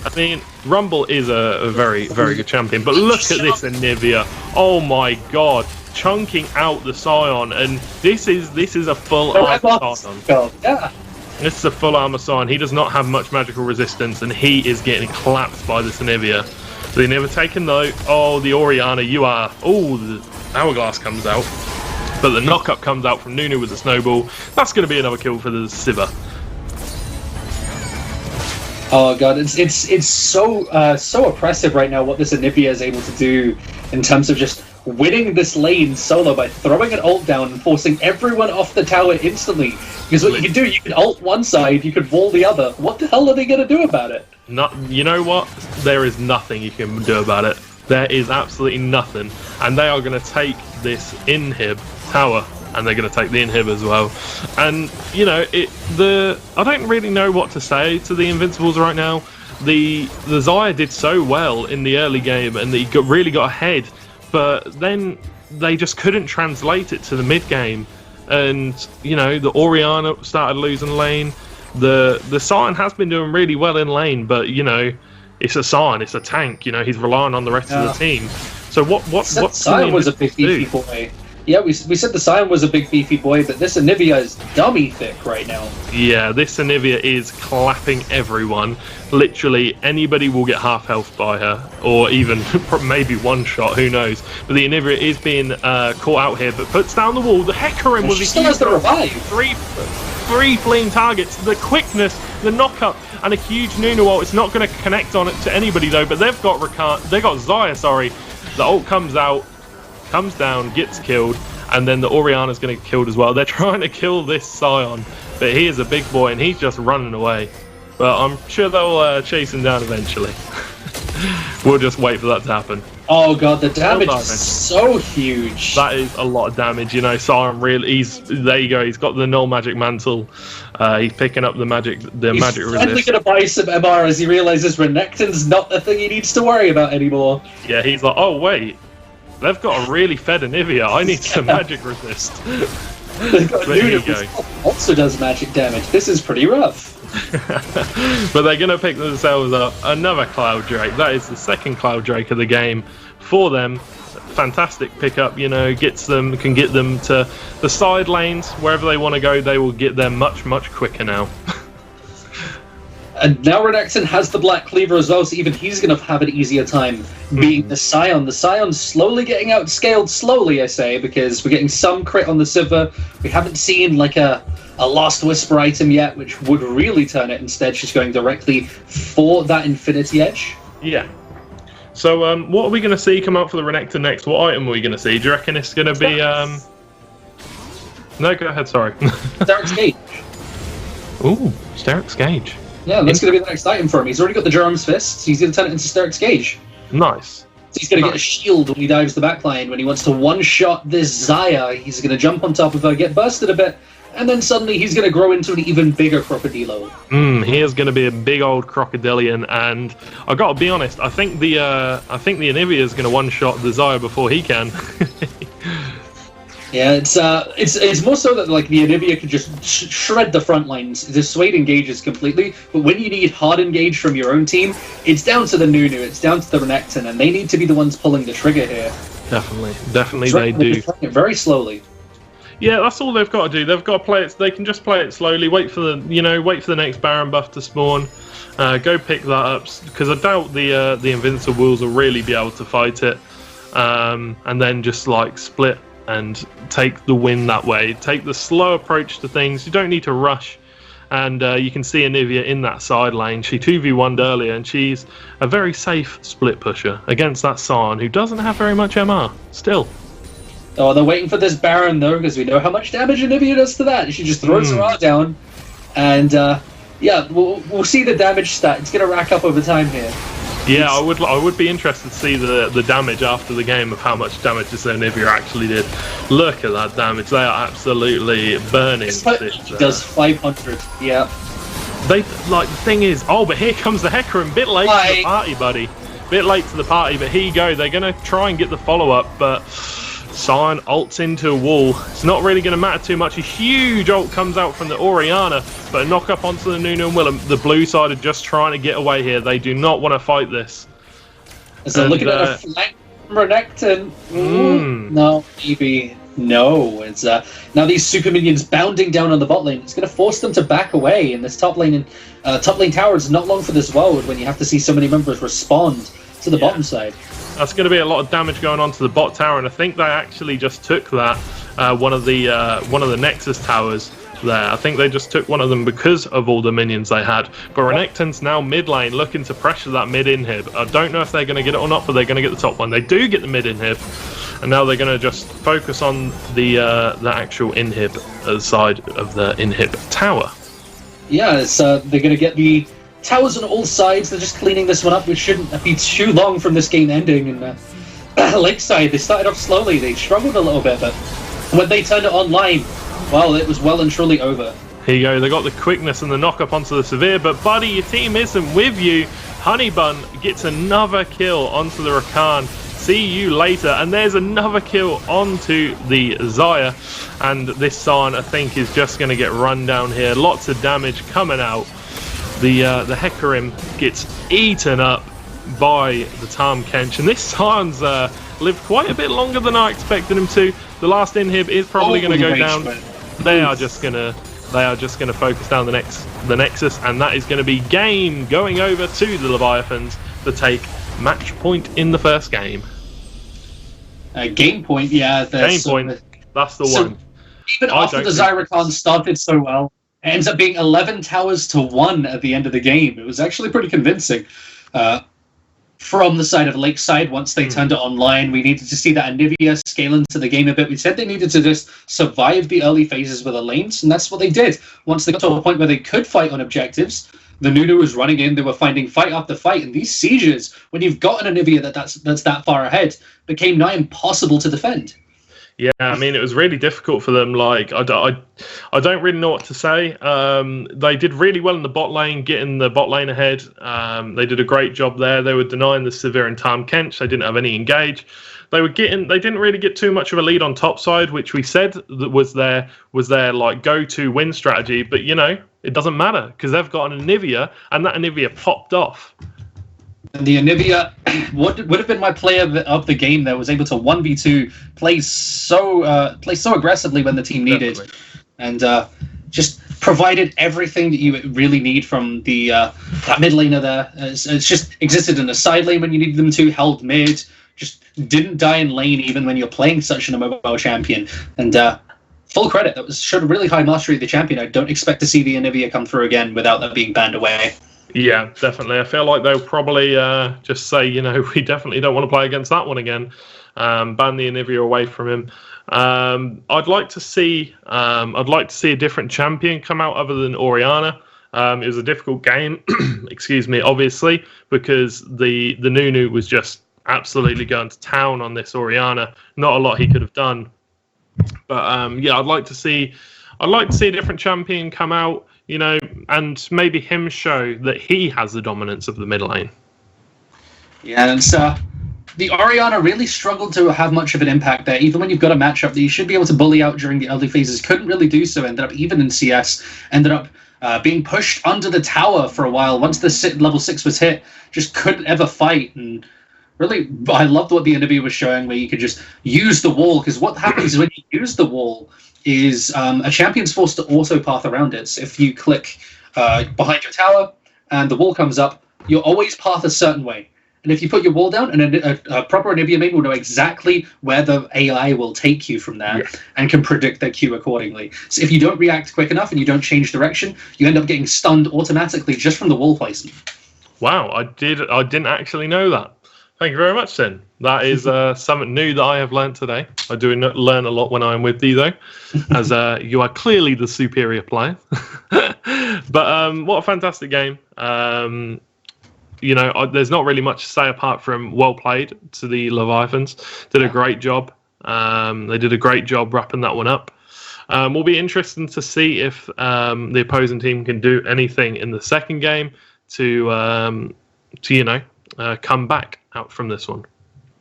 I mean, Rumble is a very, very good champion. But look at this Anivia. Oh my god. Chunking out the Scion. And this is a full armor Scion. Yeah. This is a full armor Scion. He does not have much magical resistance. And he is getting clapped by this Anivia. So they never take a note. Oh, the Oriana, you are... Oh, the Hourglass comes out. But the knock-up comes out from Nunu with the snowball. That's going to be another kill for the Sivir. Oh god, it's so oppressive right now what this Anivia is able to do in terms of just winning this lane solo by throwing an ult down and forcing everyone off the tower instantly. Because what you can do, you can ult one side, you can wall the other. What the hell are they going to do about it? You know what? There is nothing you can do about it. There is absolutely nothing. And they are going to take this inhib tower, and they're going to take the inhib as well. And you know, I don't really know what to say to the Invincibles right now. The Xayah did so well in the early game, and they really got ahead, but then they just couldn't translate it to the mid game. And you know, the Oriana started losing lane. The Scion has been doing really well in lane, but you know, it's a Scion, it's a tank. You know, he's relying on the rest of the team. So what Scion was a big beefy boy. Yeah, we said the Scion was a big beefy boy, but this Anivia is dummy thick right now. Yeah, this Anivia is clapping everyone. Literally, anybody will get half health by her, or even maybe one shot, who knows. But the Anivia is being caught out here, but puts down the wall. The Hecarim with still has the revive. Three fleeing targets, the quickness, the knock-up, and a huge Nunu ult. It's not going to connect on it to anybody though, but they've got Xayah, sorry. The ult comes out, comes down, gets killed, and then the Oriana's going to get killed as well. They're trying to kill this Scion, but he is a big boy and he's just running away. But I'm sure they'll chase him down eventually. We'll just wait for that to happen. Oh god, the damage is so huge. That is a lot of damage, you know. Scion really, there you go. He's got the null magic mantle. He's picking up the magic resist. He's finally gonna buy some MR as he realizes Renekton's not the thing he needs to worry about anymore. Yeah, he's like, oh wait, they've got a really fed Anivia. I need some magic resist. They've got Nunu who also does magic damage. This is pretty rough. But they're going to pick themselves up another Cloud Drake. That is the second Cloud Drake of the game for them. Fantastic pickup, you know, can get them to the side lanes. Wherever they want to go, they will get there much, much quicker now. And now Renekton has the Black Cleaver as well, so even he's going to have an easier time beating the Scion. The Scion's slowly getting outscaled, slowly, I say, because we're getting some crit on the Sivir. We haven't seen, like, a Lost Whisper item yet, which would really turn it. Instead, she's going directly for that Infinity Edge. Yeah. So, what are we going to see come out for the Renekton next? What item are we going to see? Do you reckon it's going to be... No, go ahead, sorry. Sterak's Gage. Ooh, Sterak's Gage. Yeah, that's going to be the next item for him. He's already got the Durham's Fists. He's going to turn it into Sterak's Gage. Nice. So he's going to get a shield when he dives the backline. When he wants to one-shot this Xayah, he's going to jump on top of her, get bursted a bit, and then suddenly he's going to grow into an even bigger Crocodilo. He is going to be a big old crocodilian, and I got to be honest, I think the Anivia is going to one-shot the Xayah before he can. Yeah, it's more so that like the Anivia can just shred the front lines, dissuade engages completely. But when you need hard engage from your own team, it's down to the Nunu, it's down to the Renekton, and they need to be the ones pulling the trigger here. Definitely, they do. It very slowly. Yeah, that's all they've got to do. They've got to play it. They can just play it slowly. Wait for the next Baron buff to spawn. Go pick that up, because I doubt the Invincibles will really be able to fight it. And then just like split and take the win that way. Take the slow approach to things. You don't need to rush. And you can see Anivia in that side lane. She 2v1'd earlier, and she's a very safe split pusher against that Sion, who doesn't have very much MR still. Oh, they're waiting for this Baron, though, because we know how much damage Anivia does to that. She just throws her R down, and yeah, we'll see the damage stat. It's going to rack up over time here. Yeah, I would be interested to see the damage after the game of how much damage this Anivia actually did. Look at that damage. They are absolutely burning. He does 500, yeah. The thing is, but here comes the Hecarim. Bit late to the party, buddy. Bit late to the party, but here you go. They're going to try and get the follow-up, but Sion ults into a wall. It's not really going to matter too much. A huge ult comes out from the Orianna, but a knock up onto the Nunu and Willem. The blue side are just trying to get away here. They do not want to fight this. So looking at a flank from Renekton. No, maybe. No. It's now these super minions bounding down on the bot lane. It's going to force them to back away, and this top lane tower is not long for this world when you have to see so many members respond to the bottom side. That's going to be a lot of damage going on to the bot tower, and I think they actually just took that one of the Nexus towers there. I think they just took one of them because of all the minions they had. But Renekton's now mid lane looking to pressure that mid inhib. I don't know if they're going to get it or not, but they're going to get the top one. They do get the mid inhib, and now they're going to just focus on the actual inhib side of the inhib tower. Yeah, they're going to get the towers on all sides. They're just cleaning this one up, which shouldn't be too long from this game ending. And Lakeside, they started off slowly. They struggled a little bit, but when they turned it online, well, it was well and truly over. Here you go. They got the quickness and the knock up onto the Severe, but buddy, your team isn't with you. Honeybun gets another kill onto the Rakan. See you later. And there's another kill onto the Xayah. And this Sion, I think, is just going to get run down here. Lots of damage coming out. The Hecarim gets eaten up by the Tahm Kench, and this Sion's lived quite a bit longer than I expected him to. The last inhib is probably going to go down. They are just going to focus down the Nexus, and that is going to be game going over to the Leviathans to take match point in the first game. Game point, yeah. Game point. That's the one. Even after the Zyrakan started so well, it ends up being 11 towers to 1 at the end of the game. It was actually pretty convincing. From the side of Lakeside, once they turned it online, we needed to see that Anivia scale into the game a bit. We said they needed to just survive the early phases with the lanes, and that's what they did. Once they got to a point where they could fight on objectives, the Nunu was running in, they were finding fight after fight, and these sieges, when you've got an Anivia that's that far ahead, became nigh impossible to defend. Yeah, I mean, it was really difficult for them. Like, I don't really know what to say. They did really well in the bot lane, getting the bot lane ahead. They did a great job there. They were denying the Severe and Tahm Kench. They didn't have any engage. They didn't really get too much of a lead on top side, which we said that was their like go-to win strategy. But you know, it doesn't matter because they've got an Anivia, and that Anivia popped off. And the Anivia would have been my player of the game that was able to 1v2 play so aggressively when the team needed. Definitely. And just provided everything that you really need from the that mid laner there. It's just existed in a side lane when you needed them to, held mid, just didn't die in lane even when you're playing such an immobile champion. And full credit, that showed a really high mastery of the champion. I don't expect to see the Anivia come through again without that being banned away. Yeah, definitely. I feel like they'll probably just say, you know, we definitely don't want to play against that one again. Ban the Anivia away from him. I'd like to see a different champion come out other than Orianna. It was a difficult game, excuse me, obviously, because the Nunu was just absolutely going to town on this Orianna. Not a lot he could have done. But yeah, I'd like to see a different champion come out, you know, and maybe him show that he has the dominance of the mid lane. Yeah, and so the Orianna really struggled to have much of an impact there. Even when you've got a matchup that you should be able to bully out during the early phases, couldn't really do so. Ended up even in CS, ended up being pushed under the tower for a while. Once the level 6 was hit, just couldn't ever fight. And really, I loved what the Anivia was showing, where you could just use the wall, because what happens when you use the wall is a champion's forced to auto path around it. So if you click behind your tower and the wall comes up, you'll always path a certain way. And if you put your wall down, and a proper Anivia main will know exactly where the AI will take you from there, and can predict their queue accordingly. So if you don't react quick enough and you don't change direction, you end up getting stunned automatically just from the wall placement. Wow, I didn't actually know that. Thank you very much, then. That is something new that I have learned today. I do learn a lot when I'm with you, though, as you are clearly the superior player. But what a fantastic game. There's not really much to say apart from well played to the Leviathans. Did a great job. They did a great job wrapping that one up. Will be interesting to see if the opposing team can do anything in the second game to come back out from this one.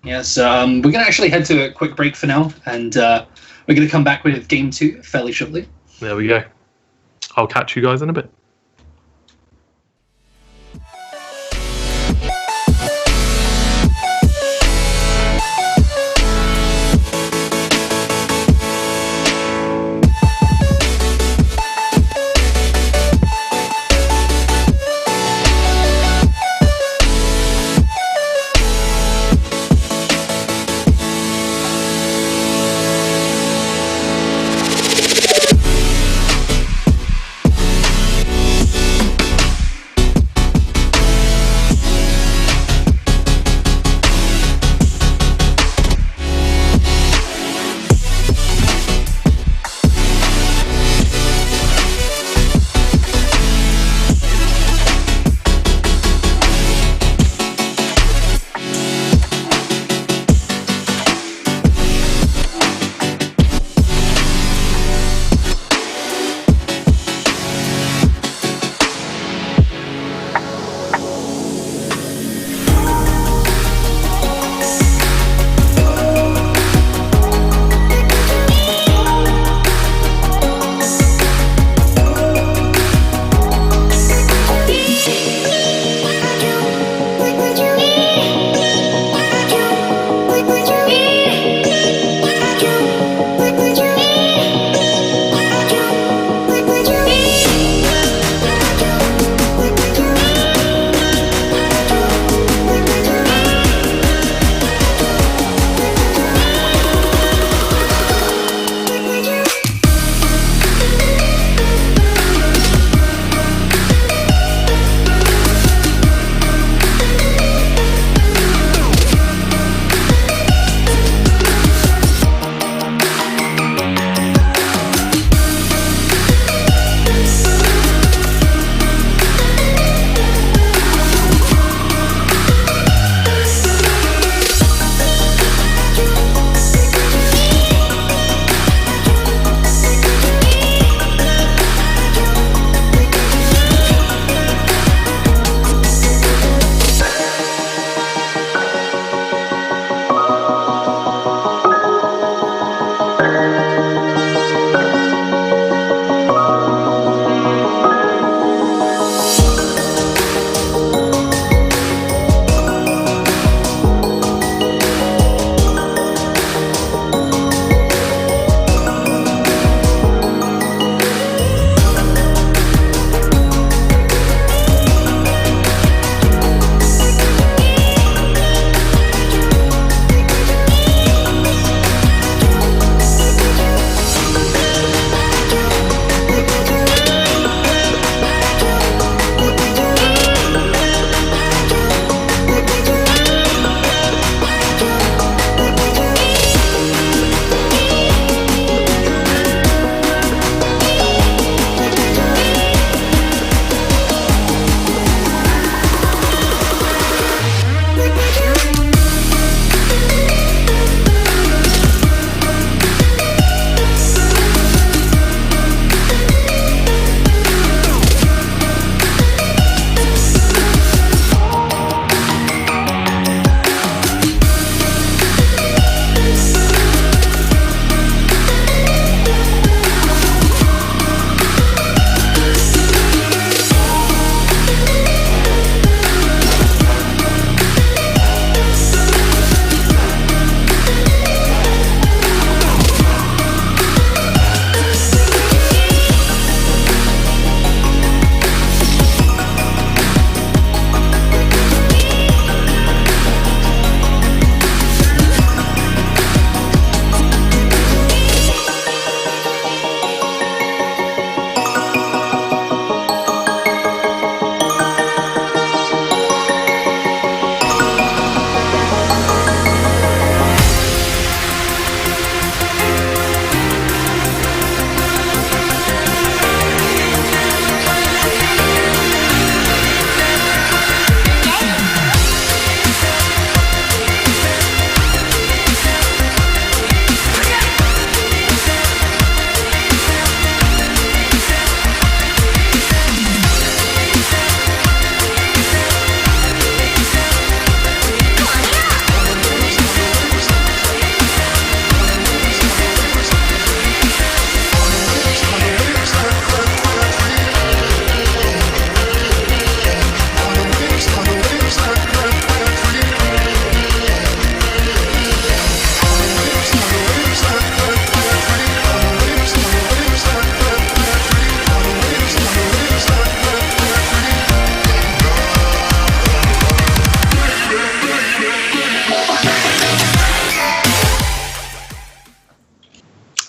Yes, we're going to actually head to a quick break for now, and we're going to come back with game 2 fairly shortly. There we go. I'll catch you guys in a bit.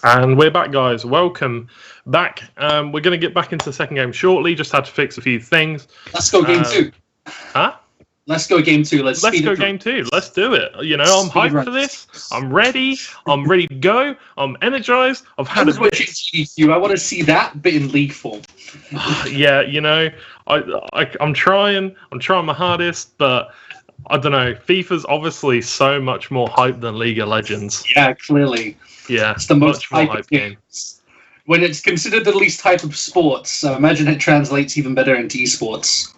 And we're back, guys. Welcome back. We're going to get back into the second game shortly. Just had to fix a few things. Let's go game 2. Huh? Let's go game 2. Let's go it game 2. Let's do it. You know, I'm hyped for this. I'm ready. I'm ready to go. I'm energized. I've had a bit. I want to see that bit in league form. Yeah, you know, I'm trying. I'm trying my hardest, but I don't know. FIFA's obviously so much more hype than League of Legends. Yeah, clearly. Yeah, it's the most hype game. When it's considered the least hype of sports, so imagine it translates even better into esports.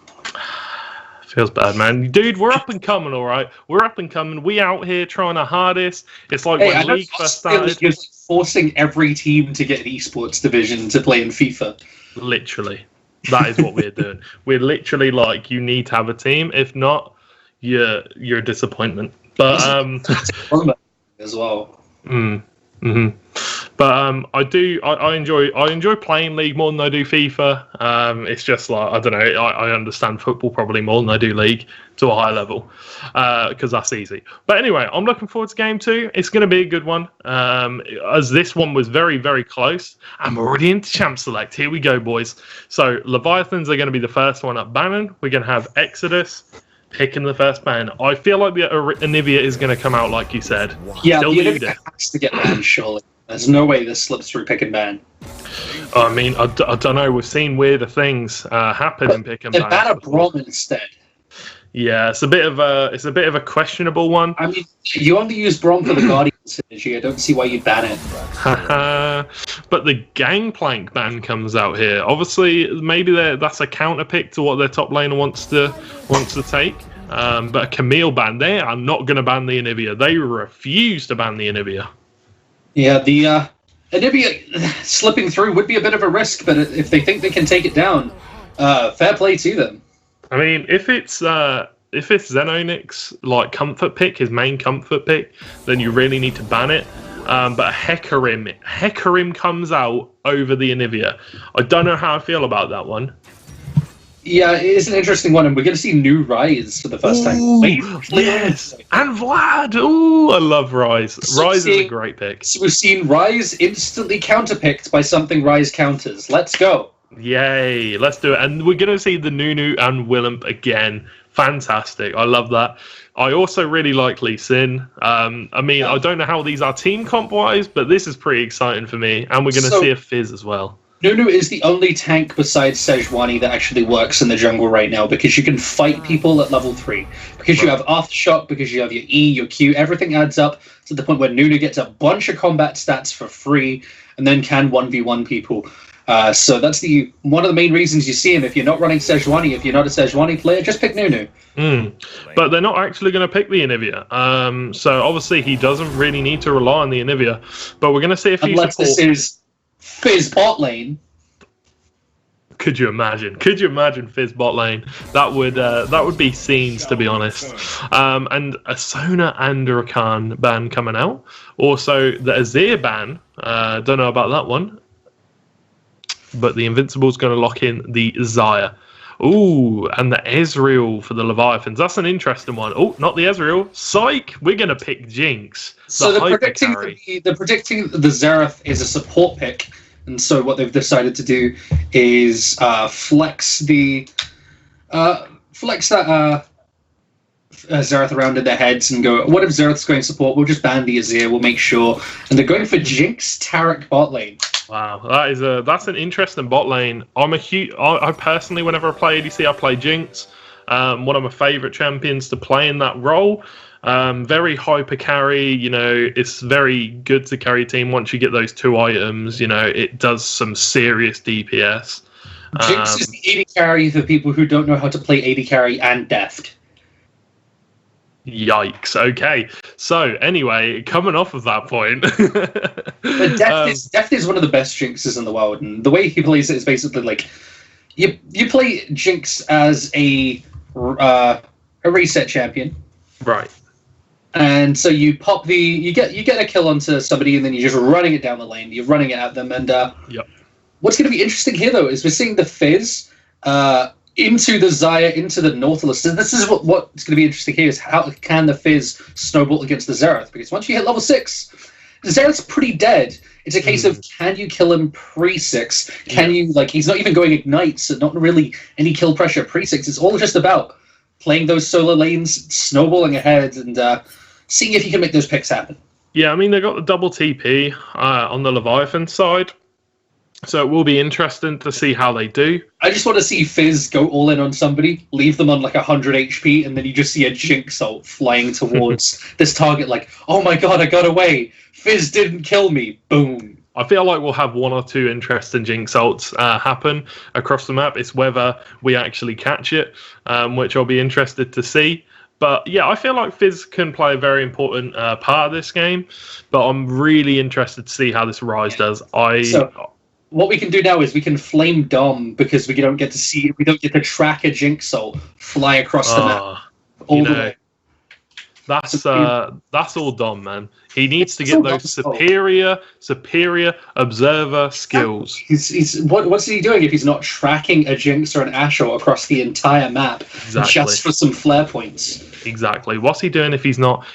Feels bad, man. Dude, we're up and coming, all right? We're up and coming. We out here trying our hardest. It's like when League first started. It's forcing every team to get an esports division to play in FIFA. Literally. That is what we're doing. We're literally like, you need to have a team. If not, you're a disappointment. But as well. But I enjoy playing League more than I do FIFA. It's just like, I don't know, I understand football probably more than I do League to a high level, because that's easy. But anyway, I'm looking forward to game 2. It's going to be a good one, as this one was very, very close. I'm already into Champ Select. Here we go, boys. So Leviathans are going to be the first one up banning. We're going to have Exodus picking the first ban. I feel like the Anivia is going to come out, like you said. Yeah, the Anivia has to get banned, surely. There's no way this slips through pick and ban. I mean, I don't know. We've seen weirder things happen in pick and ban. Ban a Brom instead. Yeah, it's a bit of a questionable one. I mean, you only use Brom for the Guardian synergy. I don't see why you'd ban it. But the Gangplank ban comes out here. Obviously, maybe that's a counter pick to what their top laner wants to take. But a Camille ban, they are not going to ban the Anivia. They refuse to ban the Anivia. Yeah, the Anivia slipping through would be a bit of a risk, but if they think they can take it down, fair play to them. I mean, if it's Xenonix like comfort pick, his main comfort pick, then you really need to ban it. But Hecarim comes out over the Anivia. I don't know how I feel about that one. Yeah, it is an interesting one, and we're going to see new Ryze for the first time. Yes, and Vlad. Ooh, I love Ryze. Ryze is a great pick. So we've seen Ryze instantly counterpicked by something Ryze counters. Let's go. Yay, let's do it. And we're going to see the Nunu and Willump again. Fantastic. I love that. I also really like Lee Sin. I mean, I don't know how these are team comp-wise, but this is pretty exciting for me. And we're going to see a Fizz as well. Nunu is the only tank besides Sejuani that actually works in the jungle right now, because you can fight people at level 3. Because you have Aftershock, because you have your E, your Q, everything adds up to the point where Nunu gets a bunch of combat stats for free and then can 1v1 people. So that's one of the main reasons you see him. If you're not running Sejuani, if you're not a Sejuani player, just pick Nunu. But they're not actually going to pick the Anivia. So obviously he doesn't really need to rely on the Anivia. But we're going to see if unless this is Fizz bot lane. Could you imagine Fizz bot lane? That would be scenes, to be honest. And a Sona and a Rakan ban coming out. Also the Azir ban. Don't know about that one. But the Invincible's going to lock in the Xayah. Ooh, and the Ezreal for the Leviathans. That's an interesting one. Oh, not the Ezreal. Psych! We're going to pick Jinx. So they're predicting the Xerath is a support pick. And so what they've decided to do is flex that Xerath around in their heads and go, what if Xerath's going support? We'll just ban the Azir. We'll make sure. And they're going for Jinx Taric bot lane. Wow, that's an interesting bot lane. I personally, whenever I play ADC, I play Jinx. One of my favorite champions to play in that role. Very hyper carry. You know, it's very good to carry a team once you get those 2 items. You know, it does some serious DPS. Jinx is the AD carry for people who don't know how to play AD carry and Deft. Yikes. Okay. So anyway, coming off of that point, but Deft is one of the best Jinxes in the world, and the way he plays it is basically like you play Jinx as a reset champion, right? And so you pop you get a kill onto somebody, and then you're just running it down the lane. You're running it at them, and what's going to be interesting here though is we're seeing the Fizz into the Xayah, into the Nautilus. So this is what's going to be interesting here is how can the Fizz snowball against the Xerath? Because once you hit level 6, the Xerath's pretty dead. It's a case of, can you kill him pre-6? Can you, like, he's not even going Ignite, so not really any kill pressure pre-6. It's all just about playing those solo lanes, snowballing ahead, and seeing if you can make those picks happen. Yeah, I mean, they got the double TP on the Leviathan side, so it will be interesting to see how they do. I just want to see Fizz go all in on somebody, leave them on like 100 HP, and then you just see a Jinx ult flying towards this target like, oh my god, I got away. Fizz didn't kill me. Boom. I feel like we'll have 1 or 2 interesting Jinx ults happen across the map. It's whether we actually catch it, which I'll be interested to see. But yeah, I feel like Fizz can play a very important part of this game, but I'm really interested to see how this Ryze does. So, what we can do now is we can flame Dom because we don't get to track a Jinx ult fly across the map all the way. That's all Dom, man. He needs to get those superior observer skills. What's he doing if he's not tracking a Jinx or an Ashe across the entire map just for some flare points? Exactly. What's he doing if he's not,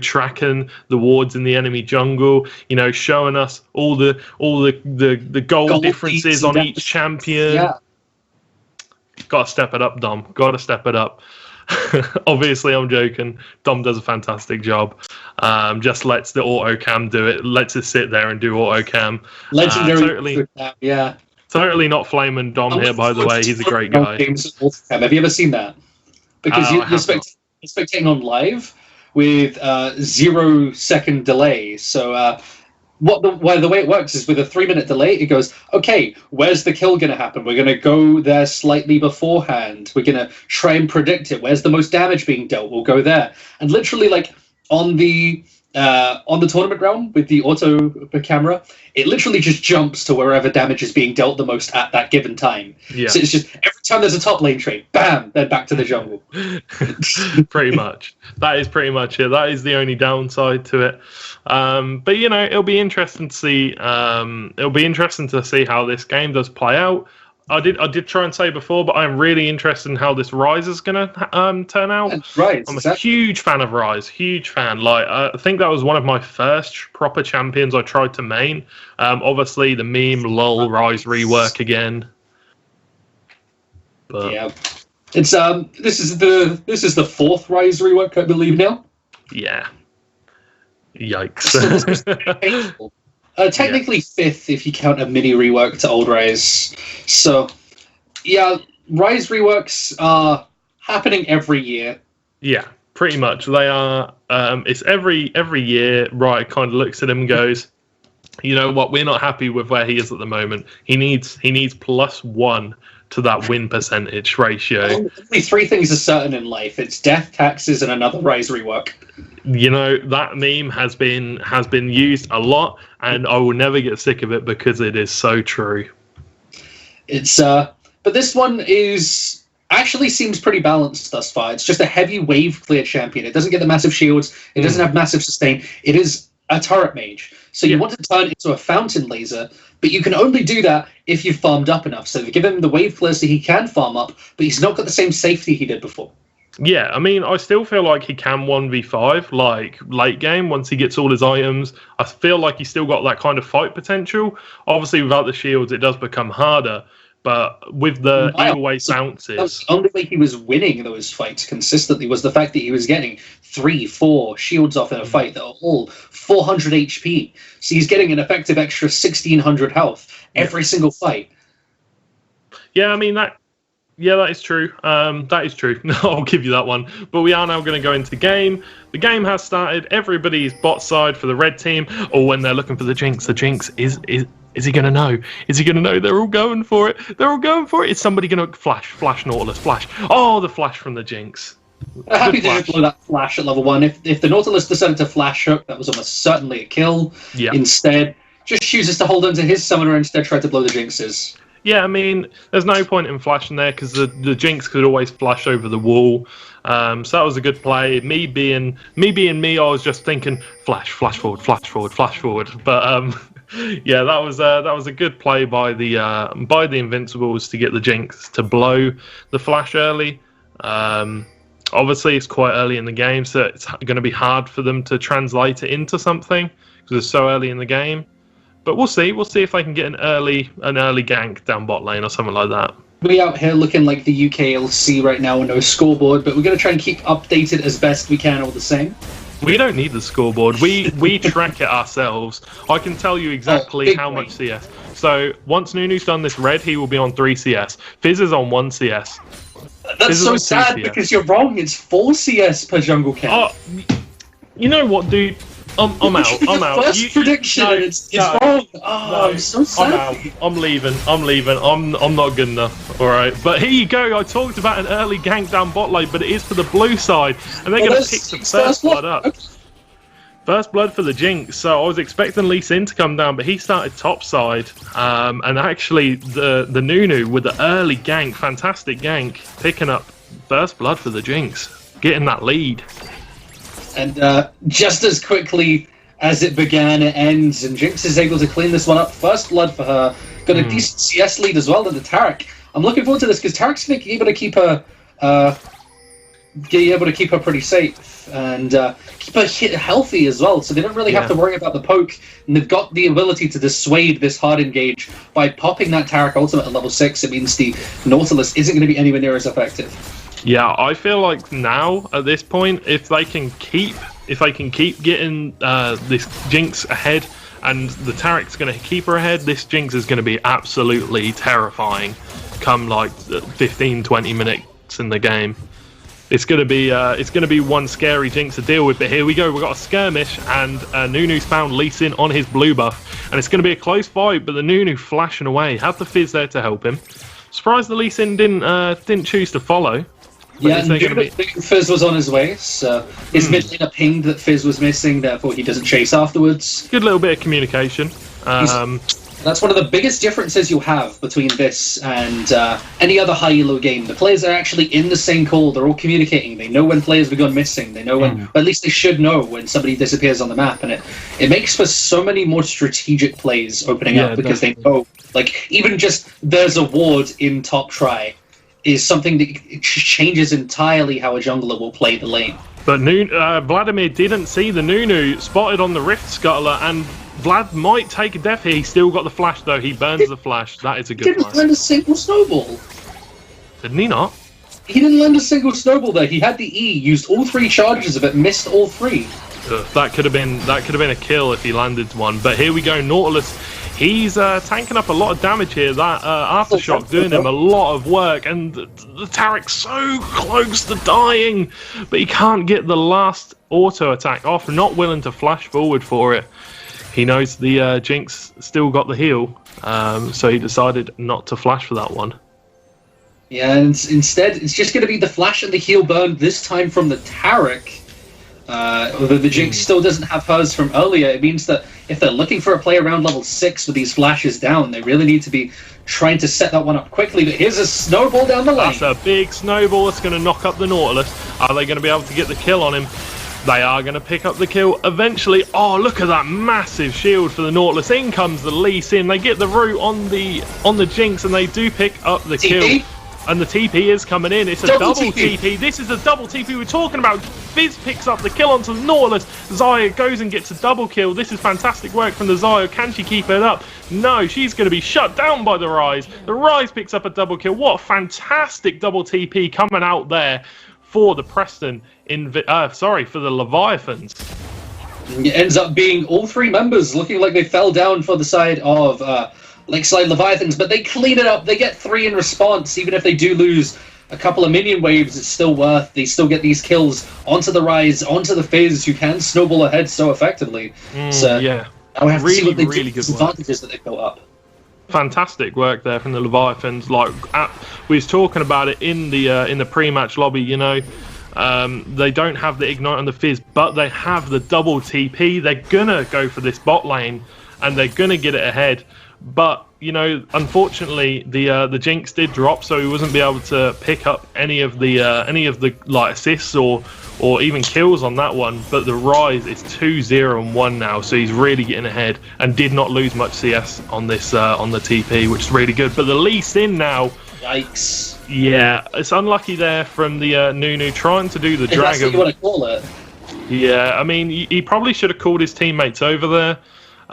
tracking the wards in the enemy jungle, showing us all the gold differences on each champion? Yeah. Gotta step it up, Dom. Gotta step it up. Obviously, I'm joking. Dom does a fantastic job. Just lets the auto cam do it. Lets it sit there and do auto cam. Legendary. Yeah. Totally not flaming Dom here, by the way. He's a great guy. Have you ever seen that? Because you're spectating on live with 0-second delay. So the way it works is with a 3-minute delay, it goes, okay, where's the kill going to happen? We're going to go there slightly beforehand. We're going to try and predict it. Where's the most damage being dealt? We'll go there. And literally, like, on the tournament ground with the auto camera, it literally just jumps to wherever damage is being dealt the most at that given time. Yeah. So it's just every time there's a top lane trade, bam, then back to the jungle. Pretty much. That is pretty much it. That is the only downside to it. But it'll be interesting to see. It'll be interesting to see how this game does play out. I did try and say before, but I'm really interested in how this Ryze is going to turn out. Right, I'm a huge fan of Ryze, huge fan. Like, I think that was one of my first proper champions I tried to main. Obviously, the meme lol Ryze rework again. But yeah, it's this is the 4th Ryze rework, I believe now. Yeah. Yikes. So painful. Technically 5th if you count a mini rework to old Ryze. So, yeah, Ryze reworks are happening every year. Yeah, pretty much. They are. It's every year. Riot kind of looks at him and goes, you know what? We're not happy with where he is at the moment. He needs +1 to that win percentage ratio. Only 3 things are certain in life: it's death, taxes, and another Ryze rework. That meme has been used a lot, and I will never get sick of it because it is so true. It's but this one is actually seems pretty balanced thus far. It's just a heavy wave clear champion. It doesn't get the massive shields. It doesn't have massive sustain. It is a turret mage. So you want to turn it into a fountain laser, but you can only do that if you've farmed up enough. So give him the wave clear so he can farm up, but he's not got the same safety he did before. Yeah, I mean, I still feel like he can 1v5, like, late game, once he gets all his items. I feel like he's still got that kind of fight potential. Obviously, without the shields, it does become harder. But with the away bounces... That's the only way he was winning those fights consistently was the fact that he was getting 3-4 shields off in a fight that are all 400 HP. So he's getting an effective extra 1,600 health every single fight. Yeah, I mean, that is true. That is true. I'll give you that one. But we are now going to go into game. The game has started. Everybody's bot side for the red team. Or when they're looking for the Jinx. The Jinx is he going to know? Is he going to know? They're all going for it. They're all going for it. Is somebody going to flash Nautilus, flash? Oh, the flash from the Jinx. Happy to just blow that flash at level 1. If the Nautilus decided to flash hook, that was almost certainly a kill. Yeah. Instead, just chooses to hold onto his summoner and instead try to blow the Jinxes. Yeah, I mean, there's no point in flashing there because the Jinx could always flash over the wall. So that was a good play. Me being me, I was just thinking flash forward. But yeah, that was a good play by the Invincibles to get the Jinx to blow the flash early. Obviously, it's quite early in the game, so it's going to be hard for them to translate it into something because it's so early in the game. But we'll see. We'll see if they can get an early gank down bot lane or something like that. We out here looking like the UKLC right now with no scoreboard, but we're going to try and keep updated as best we can all the same. We don't need the scoreboard. We track it ourselves. I can tell you exactly how much CS. So once Nunu's done this red, he will be on 3 CS. Fizz is on 1 CS. That's so sad because you're wrong. It's 4 CS per jungle camp. Oh, you know what, dude? I'm out. I'm out. First prediction, it's wrong. Oh, I'm so sad. I'm leaving. I'm not good enough. All right, but here you go. I talked about an early gank down bot lane, but it is for the blue side, and they're going to pick the first blood up. Okay. First blood for the Jinx. So I was expecting Lee Sin to come down, but he started top side, and actually the Nunu with the early gank, fantastic gank, picking up first blood for the Jinx, getting that lead. And just as quickly as it began, it ends, and Jinx is able to clean this one up. First blood for her. Got a decent CS lead as well to the Taric. I'm looking forward to this because Taric's going to be able to keep her pretty safe and keep her healthy as well. So they don't really have to worry about the poke, and they've got the ability to dissuade this hard engage by popping that Taric ultimate at level 6. It means the Nautilus isn't going to be anywhere near as effective. Yeah, I feel like now at this point, if they can keep getting this Jinx ahead, and the Taric's going to keep her ahead, this Jinx is going to be absolutely terrifying. Come like 15-20 minutes in the game, it's going to be one scary Jinx to deal with. But here we go, we've got a skirmish, and Nunu's found Lee Sin on his blue buff, and it's going to be a close fight. But the Nunu flashing away, had the Fizz there to help him. Surprised the Lee Sin didn't choose to follow. Yeah, and Fizz was on his way, so his mid laner pinged that Fizz was missing, therefore he doesn't chase afterwards. Good little bit of communication. That's one of the biggest differences you'll have between this and any other high elo game. The players are actually in the same call, they're all communicating, they know when players have gone missing, they know when, or at least they should know when somebody disappears on the map, and it makes for so many more strategic plays opening up because they know, like, even just there's a ward in top try is something that changes entirely how a jungler will play the lane. But Vladimir didn't see the Nunu, spotted on the Rift Scuttler, and Vlad might take a death here. He still got the flash, though. He burns the flash. That is a good one. He didn't land a single snowball. Didn't he not? He didn't land a single snowball there. He had the E, used all 3 charges of it, missed all 3. That could have been a kill if he landed one. But here we go, Nautilus. He's tanking up a lot of damage here. That Aftershock doing him a lot of work, and the Taric's so close to dying, but he can't get the last auto attack off. Not willing to flash forward for it. He knows the Jinx still got the heal, so he decided not to flash for that one. Yeah, and instead it's just going to be the flash and the heal burn, this time from the Taric. Although the Jinx still doesn't have hers from earlier, it means that if they're looking for a play around level 6 with these flashes down, they really need to be trying to set that one up quickly. But here's a snowball down the lane. That's a big snowball that's going to knock up the Nautilus. Are they going to be able to get the kill on him? They are going to pick up the kill eventually. Oh, look at that massive shield for the Nautilus. In comes the Lee Sin. They get the root on the Jinx, and they do pick up the kill. And the TP is coming in. It's a double TP. This is a double TP we're talking about. Fizz picks up the kill onto the Nautilus. Xayah goes and gets a double kill. This is fantastic work from the Xayah. Can she keep it up? No, she's going to be shut down by the Ryze. The Ryze picks up a double kill. What a fantastic double TP coming out there for the Preston. For the Leviathans. It ends up being all 3 members looking like they fell down for the side of Lakeside Leviathans, but they clean it up. They get 3 in response. Even if they do lose a couple of minion waves, it's still worth. They still get these kills onto the Ryze, onto the Fizz, who can snowball ahead so effectively. So yeah, now we have to see what they really do with good advantages that they built up. Fantastic work there from the Leviathans. Like we was talking about it in the pre-match lobby. You know, they don't have the Ignite on the Fizz, but they have the double TP. They're gonna go for this bot lane, and they're gonna get it ahead. But you know, unfortunately, the Jinx did drop, so he wasn't be able to pick up any of the like assists or even kills on that one. But the Ryze is 2-0-1 now, so he's really getting ahead and did not lose much CS on this on the TP, which is really good. But the Lee Sin now, yikes! Yeah, it's unlucky there from the Nunu trying to do the dragon. That's what you want to call it. Yeah, I mean, he probably should have called his teammates over there.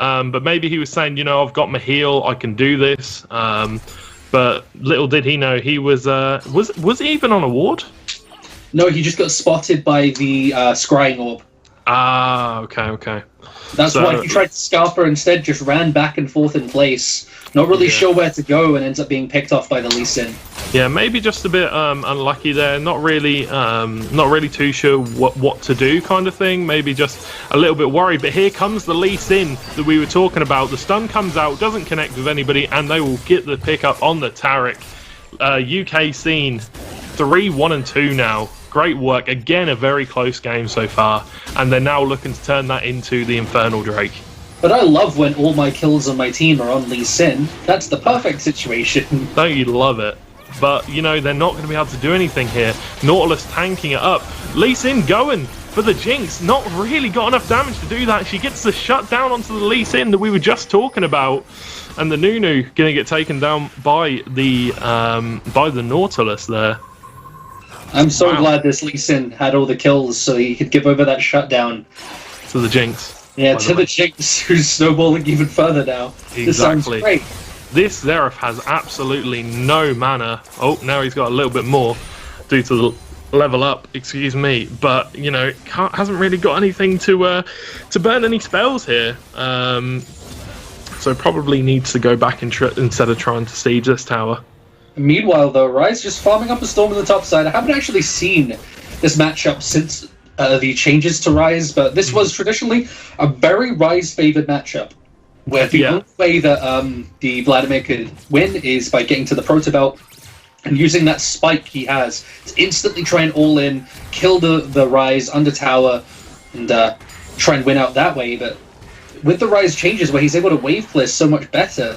But maybe he was saying, I've got my heal, I can do this. But little did he know, he was he even on a ward? No, he just got spotted by the scrying orb. Ah, okay. That's why he tried to scarf her instead, just ran back and forth in place. Not really sure where to go, and ends up being picked off by the Lee Sin. Yeah, maybe just a bit unlucky there. Not really too sure what to do, kind of thing. Maybe just a little bit worried. But here comes the Lee Sin that we were talking about. The stun comes out, doesn't connect with anybody, and they will get the pickup on the Taric. UK scene 3-1-2 now. Great work. Again, a very close game so far, and they're now looking to turn that into the Infernal Drake. But I love when all my kills on my team are on Lee Sin. That's the perfect situation. Don't you love it? But, they're not going to be able to do anything here. Nautilus tanking it up. Lee Sin going for the Jinx. Not really got enough damage to do that. She gets the shutdown onto the Lee Sin that we were just talking about. And the Nunu going to get taken down by the Nautilus there. I'm so glad this Lee Sin had all the kills so he could give over that shutdown. To the Jinx. Yeah, to the Jinx, who's snowballing even further now. Exactly. This sounds great. This Xerath has absolutely no mana. Oh, now he's got a little bit more due to the level up, excuse me. But, hasn't really got anything to burn any spells here. So probably needs to go back instead of trying to siege this tower. Meanwhile, though, Ryze just farming up a Storm on the top side. I haven't actually seen this matchup since the changes to Ryze, but this was traditionally a very Ryze-favored matchup, where the only way that the Vladimir could win is by getting to the Proto Belt and using that spike he has to instantly try and all-in, kill the Ryze under tower, and try and win out that way. But with the Ryze changes, where he's able to wave clear so much better,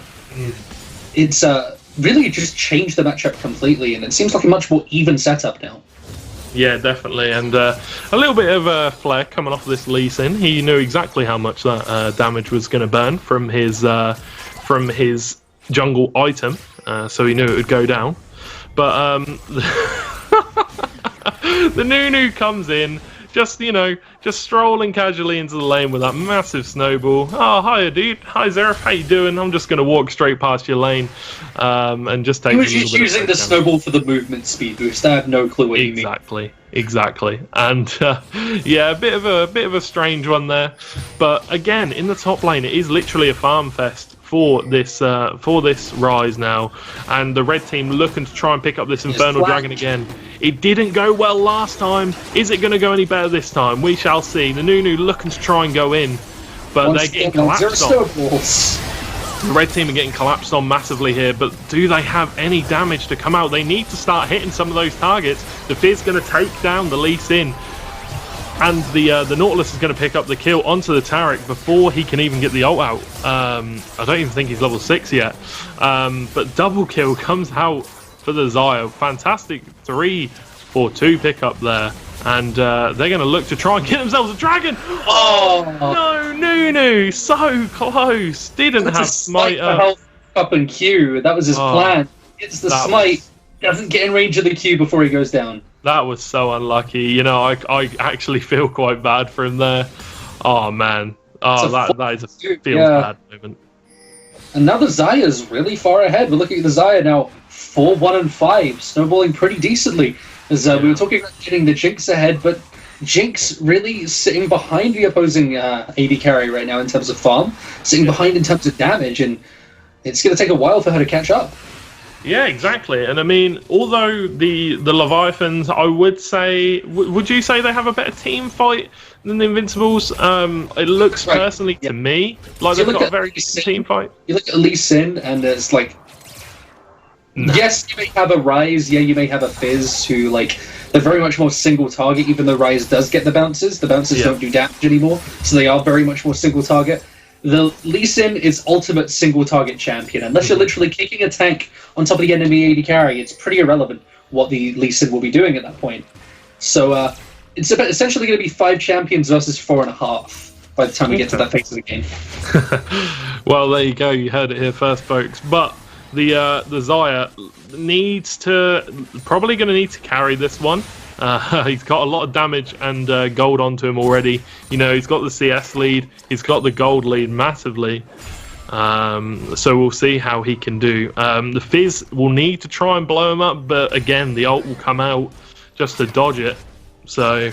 it's really just changed the matchup completely, and it seems like a much more even setup now. Yeah, definitely, and a little bit of flair coming off this Lee Sin. He knew exactly how much that damage was going to burn from his jungle item, so he knew it would go down. But the Nunu comes in, just strolling casually into the lane with that massive snowball. Oh, hiya, dude. Hi, Xerath. How you doing? I'm just going to walk straight past your lane and just take. He was just using the snowball for the movement speed boost. I have no clue what you mean. Exactly. And a bit of a strange one there. But again, in the top lane, it is literally a farm fest for this Ryze now, and the red team looking to try and pick up this Infernal Dragon again. It didn't go well last time. Is it going to go any better this time? We shall see. The Nunu looking to try and go in, but they're getting collapsed on. The red team are getting collapsed on massively here, but do they have any damage to come out? They need to start hitting some of those targets. The Fizz going to take down the Lee Sin, and the Nautilus is going to pick up the kill onto the Taric before he can even get the ult out. I don't even think he's level 6 yet. But double kill comes out for the Xayah. Fantastic 3-4-2 pickup there. And they're going to look to try and get themselves a dragon. Oh no, Nunu, so close. Didn't have smite up in Q. That was his plan. Gets the smite, doesn't get in range of the Q before he goes down. That was so unlucky. I actually feel quite bad for him there. Oh man. Oh, that is a feels bad moment. And now the Xayah's really far ahead. We're looking at the Xayah now 4-1-5, snowballing pretty decently. As we were talking about getting the Jinx ahead, but Jinx really sitting behind the opposing AD carry right now in terms of farm, sitting behind in terms of damage, and it's going to take a while for her to catch up. Yeah, exactly. And I mean, although the Leviathans, I would say, would you say they have a better team fight than the Invincibles? It looks personally to me like they've got a very decent team fight. You look at Lee Sin, and it's like, yes, you may have a Ryze, you may have a Fizz, who, they're very much more single target, even though Ryze does get the bounces. The bounces don't do damage anymore, so they are very much more single target. The Lee Sin is ultimate single target champion. Unless you're literally kicking a tank on top of the enemy AD carry, it's pretty irrelevant what the Lee Sin will be doing at that point. So it's essentially going to be 5 champions versus 4.5 by the time we get to that phase of the game. Well, there you go. You heard it here first, folks. But the Xayah needs to probably going to need to carry this one. He's got a lot of damage and gold onto him already. You know, he's got the CS lead. He's got the gold lead massively. So we'll see how he can do. The Fizz will need to try and blow him up, but again, the ult will come out just to dodge it. So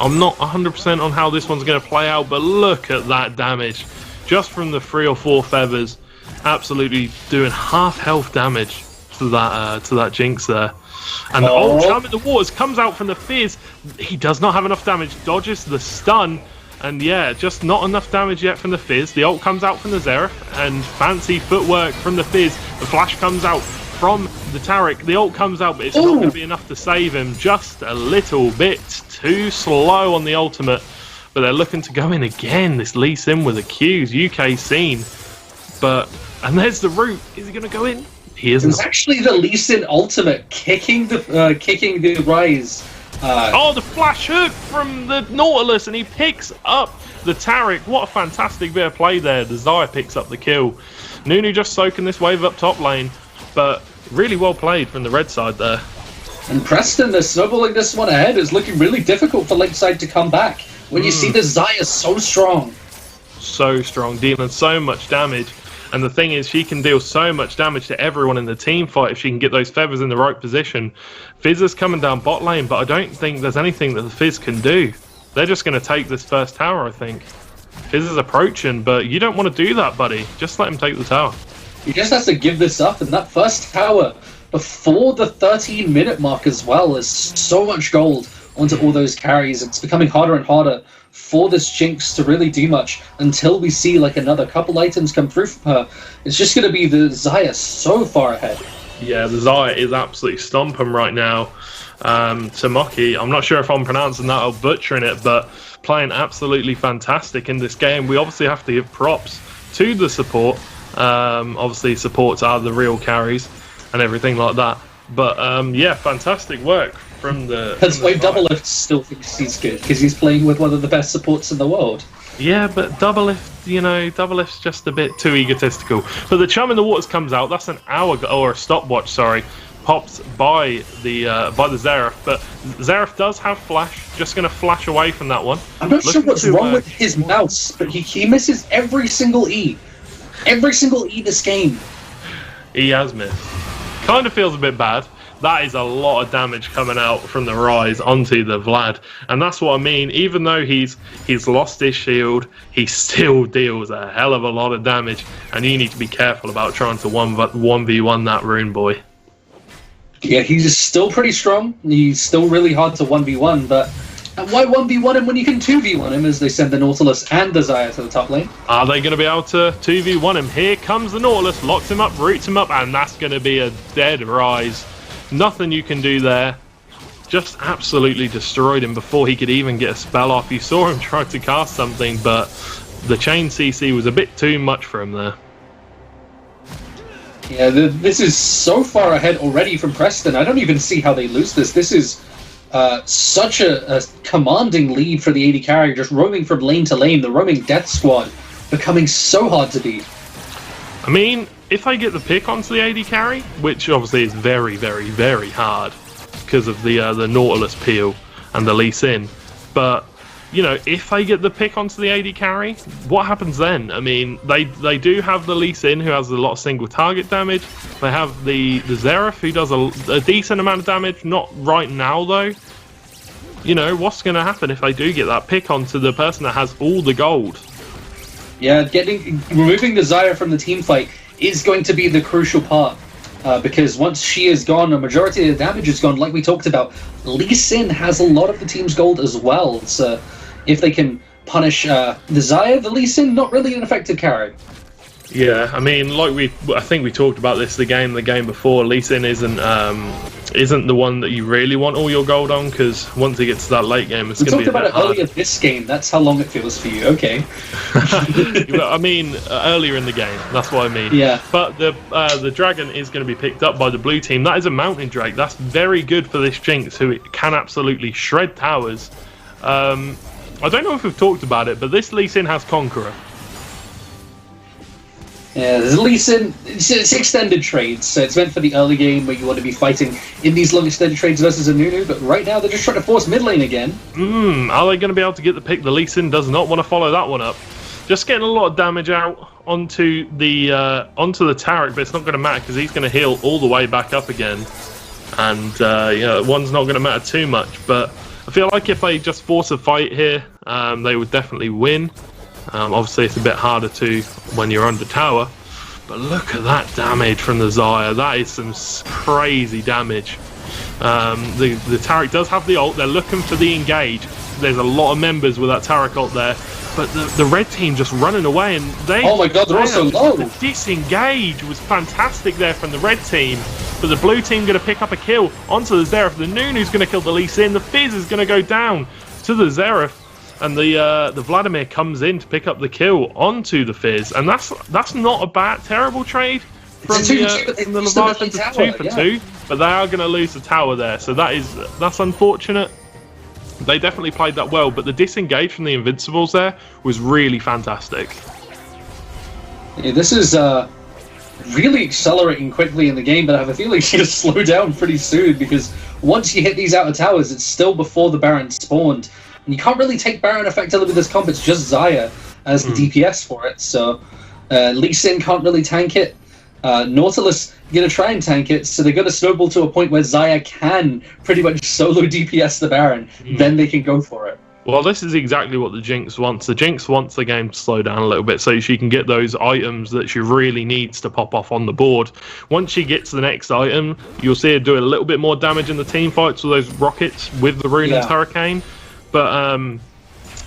I'm not 100% on how this one's going to play out, but look at that damage. Just from the 3 or 4 feathers, absolutely doing half health damage to that Jinx there. And the Charm in the Waters comes out from the Fizz. He does not have enough damage, dodges the stun. And yeah, just not enough damage yet from the Fizz. The ult comes out from the Xerath, and fancy footwork from the Fizz. The flash comes out from the Taric. The ult comes out, but it's not going to be enough to save him. Just a little bit too slow on the ultimate. But they're looking to go in again. This Lee Sin with a Q's UK scene. And there's the root. Is he going to go in? He isn't. It's actually the Lee Sin ultimate kicking the Rise. The flash hook from the Nautilus, and he picks up the Taric. What a fantastic bit of play there. The Xayah picks up the kill. Nunu just soaking this wave up top lane, but really well played from the red side there. And Preston, they're snowballing this one ahead. It's looking really difficult for Lakeside to come back when you see the Xayah so strong. So strong, dealing so much damage. And the thing is, she can deal so much damage to everyone in the team fight if she can get those feathers in the right position. Fizz is coming down bot lane, but I don't think there's anything that the Fizz can do. They're just going to take this first tower, I think. Fizz is approaching, but you don't want to do that, buddy. Just let him take the tower. He just has to give this up, and that first tower, before the 13-minute mark as well, is so much gold onto all those carries. It's becoming harder and harder for this Jinx to really do much until we see like another couple items come through from her. It's just going to be the Xayah so far ahead. Yeah, the Xayah is absolutely stomping right now. Tamoki, I'm not sure if I'm pronouncing that or butchering it, but playing absolutely fantastic in this game. We obviously have to give props to the support. Obviously, supports are the real carries and everything like that. But yeah, fantastic work from the... That's why Doublelift still thinks he's good, because he's playing with one of the best supports in the world. Yeah, but Doublelift, you know, Doublelift's just a bit too egotistical. But the Charm in the Waters comes out. That's an hour or a stopwatch, sorry, popped by the Xerath. But Xerath does have flash. Just going to flash away from that one. I'm not sure what's wrong with his mouse, but he misses every single E. Every single E this game. He has missed. Kind of feels a bit bad. That is a lot of damage coming out from the Rise onto the Vlad. And that's what I mean. Even though he's lost his shield, he still deals a hell of a lot of damage. And you need to be careful about trying to 1v1 that Rune Boy. Yeah, he's still pretty strong. He's still really hard to 1v1, but why 1v1 him when you can 2v1 him as they send the Nautilus and the Xayah to the top lane? Are they going to be able to 2v1 him? Here comes the Nautilus, locks him up, roots him up, and that's going to be a dead Rise. Nothing you can do there. Just absolutely destroyed him before he could even get a spell off. You saw him try to cast something, but the chain CC was a bit too much for him there. Yeah, this is so far ahead already from Preston. I don't even see how they lose this. This is such a commanding lead for the AD carry, just roaming from lane to lane. The roaming death squad becoming so hard to beat. I mean, if I get the pick onto the AD carry, which obviously is very, very, very hard because of the Nautilus peel and the Lee Sin, but you know, if I get the pick onto the AD carry, what happens then? I mean, they do have the Lee Sin, who has a lot of single target damage. They have the Xerath, who does a decent amount of damage. Not right now, though. You know, what's going to happen if they do get that pick onto the person that has all the gold? Yeah, removing the Xayah from the team fight is going to be the crucial part. Because once she is gone, a majority of the damage is gone, like we talked about. Lee Sin has a lot of the team's gold as well. So if they can punish the Xayah, the Lee Sin, not really an effective carry. Yeah, I mean, I think we talked about this the game before. Lee Sin isn't the one that you really want all your gold on, because once he gets to that late game, it's going to be a bit hard. We talked about it earlier this game. That's how long it feels for you. Okay. I mean, earlier in the game. That's what I mean. Yeah. But the dragon is going to be picked up by the blue team. That is a mountain drake. That's very good for this Jinx, who can absolutely shred towers. I don't know if we've talked about it, but this Lee Sin has Conqueror. Yeah, there's Lee Sin. It's extended trades, so it's meant for the early game where you want to be fighting in these long extended trades versus a Nunu. But right now they're just trying to force mid lane again. Are they going to be able to get the pick? The Lee Sin does not want to follow that one up. Just getting a lot of damage out onto the Taric, but it's not going to matter because he's going to heal all the way back up again, and one's not going to matter too much. But I feel like if they just force a fight here, they would definitely win. Obviously, it's a bit harder to when you're under tower, but look at that damage from the Xayah. That is some crazy damage. The Taric does have the ult. They're looking for the engage. There's a lot of members with that Taric ult there, but the red team just running away, and oh my god, they're also low. The disengage was fantastic there from the red team, but the blue team going to pick up a kill onto the Xerath. The Nunu's going to kill the Lee Sin. The Fizz is going to go down to the Xerath. And the Vladimir comes in to pick up the kill onto the Fizz, and that's not a terrible trade from the Leviathan to 2 for 2. But they are going to lose the tower there, so that's unfortunate. They definitely played that well, but the disengage from the Invincibles there was really fantastic. Yeah, this is really accelerating quickly in the game, but I have a feeling it's going to slow down pretty soon because once you hit these outer towers, it's still before the Baron spawned. And you can't really take Baron effectively with this comp, it's just Xayah as the DPS for it, so Lee Sin can't really tank it. Nautilus going to try and tank it, so they're going to snowball to a point where Xayah can pretty much solo DPS the Baron, then they can go for it. Well, this is exactly what the Jinx wants. The Jinx wants the game to slow down a little bit so she can get those items that she really needs to pop off on the board. Once she gets the next item, you'll see her do a little bit more damage in the team fights with those rockets with the Runaan's Hurricane. But,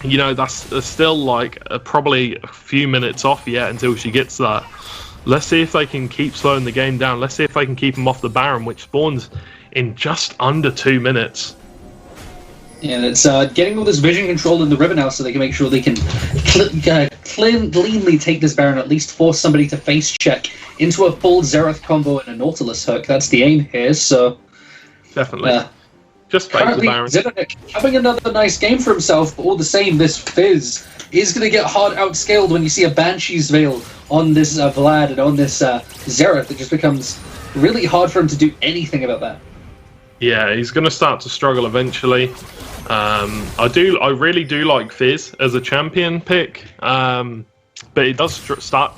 that's still like probably a few minutes off yet until she gets that. Let's see if they can keep slowing the game down. Let's see if they can keep them off the Baron, which spawns in just under 2 minutes. And it's getting all this vision control in the river now so they can make sure they can cleanly take this Baron, at least force somebody to face check into a full Xerath combo and a Nautilus hook. That's the aim here, so... Definitely. Just face the Baron. Zivanic having another nice game for himself, but all the same, this Fizz is going to get hard outscaled when you see a Banshee's Veil on this Vlad and on this Xerath. It just becomes really hard for him to do anything about that. Yeah, he's going to start to struggle eventually. I really do like Fizz as a champion pick, but it does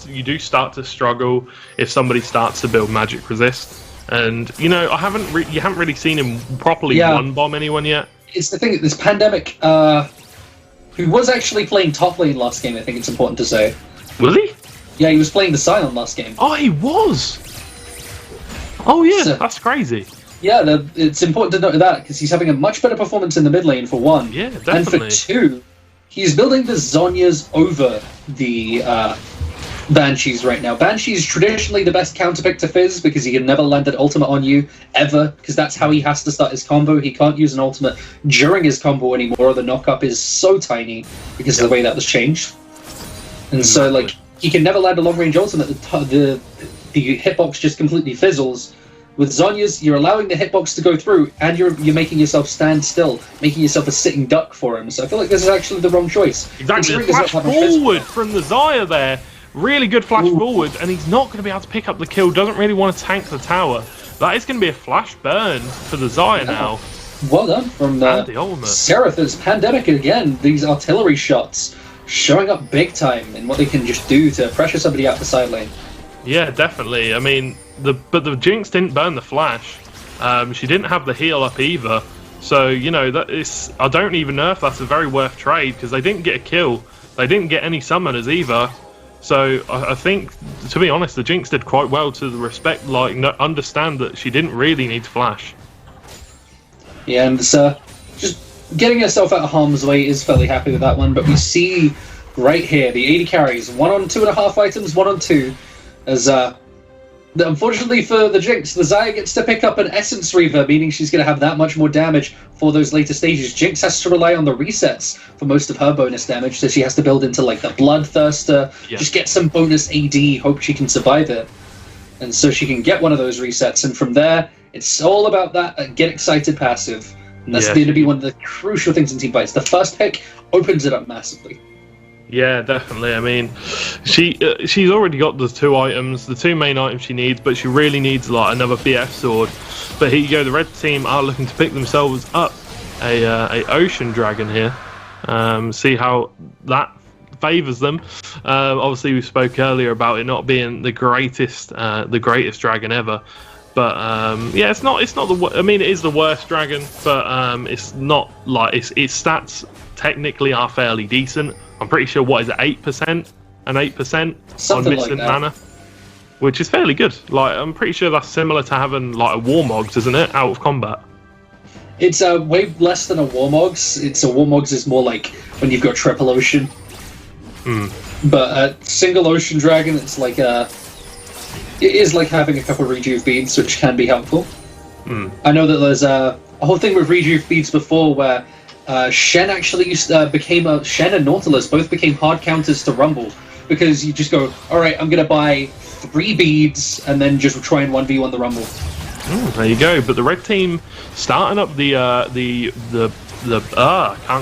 you do start to struggle if somebody starts to build magic resist. And you haven't really seen him properly one bomb anyone yet. It's the thing. This Pandemic, who was actually playing top lane last game. I think it's important to say. Was he? Yeah, he was playing the Scion last game. Oh, he was. Oh yeah, so, that's crazy. Yeah, it's important to note that because he's having a much better performance in the mid lane for one. Yeah, definitely. And for two, he's building the Zhonyas over the Banshees right now. Banshee's traditionally the best counter pick to Fizz because he can never land an ultimate on you, ever, because that's how he has to start his combo. He can't use an ultimate during his combo anymore. The knock-up is so tiny because of the way that was changed. And so, like, he can never land a long-range ultimate. The hitbox just completely fizzles. With Zhonya's, you're allowing the hitbox to go through, and you're making yourself stand still, making yourself a sitting duck for him. So I feel like this is actually the wrong choice. Exactly. The flash forward from the Xayah there. Really good flash forward, and he's not going to be able to pick up the kill. Doesn't really want to tank the tower. That is going to be a flash burn for the Xayah now. Well done from the Xerath's Pandemic again. These artillery shots showing up big time in what they can just do to pressure somebody out the side lane. Yeah, definitely. I mean, but the Jinx didn't burn the flash. She didn't have the heal up either. So I don't even know if that's a very worth trade because they didn't get a kill. They didn't get any summoners either. So I think, to be honest, the Jinx did quite well to understand that she didn't really need to flash. Yeah, and just getting herself out of harm's way is fairly happy with that one. But we see right here the 80 carries, 1 on 2.5 items, 1 on 2, as unfortunately for the Jinx, the Xayah gets to pick up an Essence Reaver, meaning she's going to have that much more damage for those later stages. Jinx has to rely on the resets for most of her bonus damage, so she has to build into like the Bloodthirster, just get some bonus AD, hope she can survive it. And so she can get one of those resets, and from there, it's all about that Get Excited passive. And that's going to be one of the crucial things in team fights. The first pick opens it up massively. Yeah, definitely. I mean, she's already got the 2 items, the 2 main items she needs, but she really needs like another BF sword. But here you go. The red team are looking to pick themselves up a ocean dragon here. See how that favors them. Obviously, we spoke earlier about it not being the greatest dragon ever. But yeah, it's not the. I mean, it is the worst dragon, but it's not like its stats technically are fairly decent. I'm pretty sure, what is it, 8%? An 8% Something on missing like that. mana, which is fairly good. Like, I'm pretty sure that's similar to having like a Warmogs, isn't it, out of combat? It's way less than a Warmogs. It's a Warmogs is more like when you've got triple ocean. But a single ocean dragon, it's like it is like having a couple of rejuve beads, which can be helpful. I know that there's a whole thing with rejuve beads before where Shen actually Shen and Nautilus both became hard counters to Rumble, because you just go, all right, I'm gonna buy 3 beads and then just try and 1v1 the Rumble. There you go. But the red team starting up can't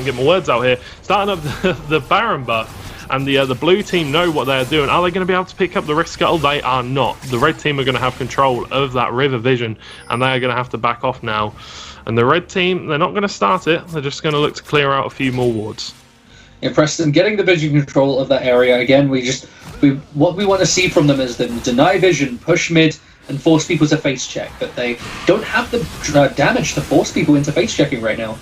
get my words out here. Starting up the Baron buff. And the blue team know what they're doing. Are they going to be able to pick up the Rift Scuttle? They are not. The red team are going to have control of that River Vision, and they are going to have to back off now. And the red team, they're not going to start it. They're just going to look to clear out a few more wards. Yeah, Preston, getting the vision control of that area again. What we want to see from them is them deny vision, push mid, and force people to face check. But they don't have the damage to force people into face checking right now.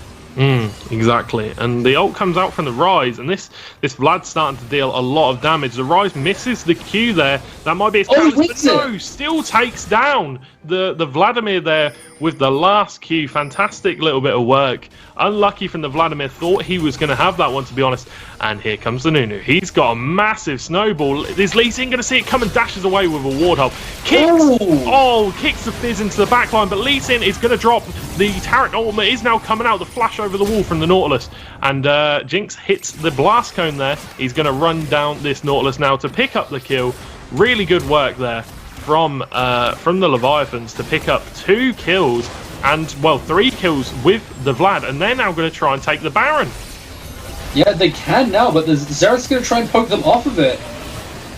Exactly, and the ult comes out from the Rise, and this Vlad's starting to deal a lot of damage. The Rise misses the Q there. That might be his catalyst, but no, still takes down the Vladimir there with the last Q. Fantastic little bit of work. Unlucky from the Vladimir. Thought he was going to have that one, to be honest. And here comes the Nunu. He's got a massive snowball. Is Lee Sin going to see it come and dashes away with a ward hub? Kicks the Fizz into the backline, but Lee Sin is going to drop. The Taric ultimate is now coming out. The flash over the wall from the Nautilus. And Jinx hits the blast cone there. He's going to run down this Nautilus now to pick up the kill. Really good work there from the Leviathans to pick up 2 kills. And, well, 3 kills with the Vlad, and they're now going to try and take the Baron. Yeah, they can now, but the Xerath's going to try and poke them off of it.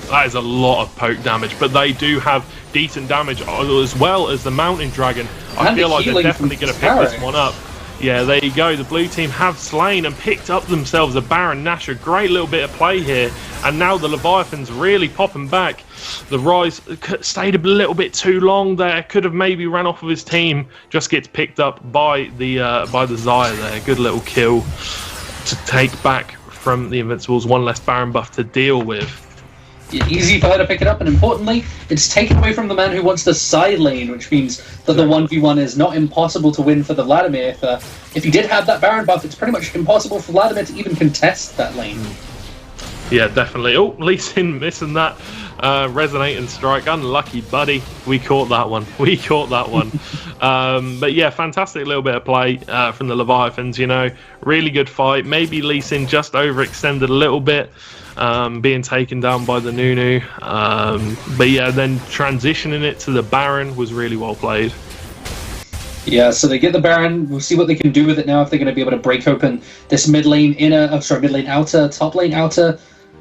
That is a lot of poke damage, but they do have decent damage as well as the Mountain Dragon. I feel like they're definitely going to pick this one up. Yeah, there you go. The blue team have slain and picked up themselves a Baron Nashor. Great little bit of play here. And now the Leviathan's really popping back. The Rise stayed a little bit too long there. Could have maybe ran off of his team. Just gets picked up by the Xayah there. Good little kill to take back from the Invincibles. One less Baron buff to deal with. Easy for her to pick it up, and importantly, it's taken away from the man who wants the side lane, which means that the 1v1 is not impossible to win for the Vladimir. If he did have that Baron buff, it's pretty much impossible for Vladimir to even contest that lane. Yeah, definitely. Oh, Lee Sin missing that resonating strike. Unlucky, buddy. We caught that one. But yeah, fantastic little bit of play from the Leviathans, you know. Really good fight. Maybe Lee Sin just overextended a little bit. Being taken down by the Nunu. But yeah, then transitioning it to the Baron was really well played. Yeah, so they get the Baron. We'll see what they can do with it now, if they're going to be able to break open this mid lane outer, top lane outer.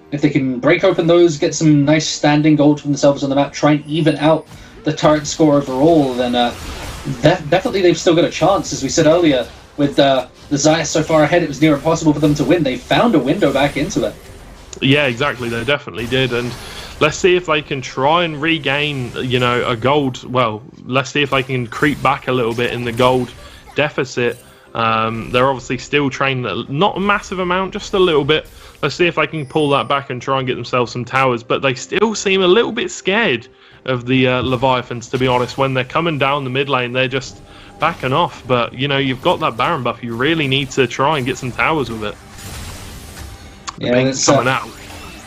If they can break open those, get some nice standing gold for themselves on the map, try and even out the turret score overall, then definitely they've still got a chance. As we said earlier, with the Xayah so far ahead, it was near impossible for them to win. They found a window back into it. Yeah, exactly. They definitely did, and let's see if they can try and regain, you know, a gold. Well, let's see if they can creep back a little bit in the gold deficit. They're obviously still training, not a massive amount, just a little bit. Let's see if they can pull that back and try and get themselves some towers. But they still seem a little bit scared of the Leviathans, to be honest. When they're coming down the mid lane, they're just backing off. But, you know, you've got that Baron buff. You really need to try and get some towers with it. Yeah, it's coming out.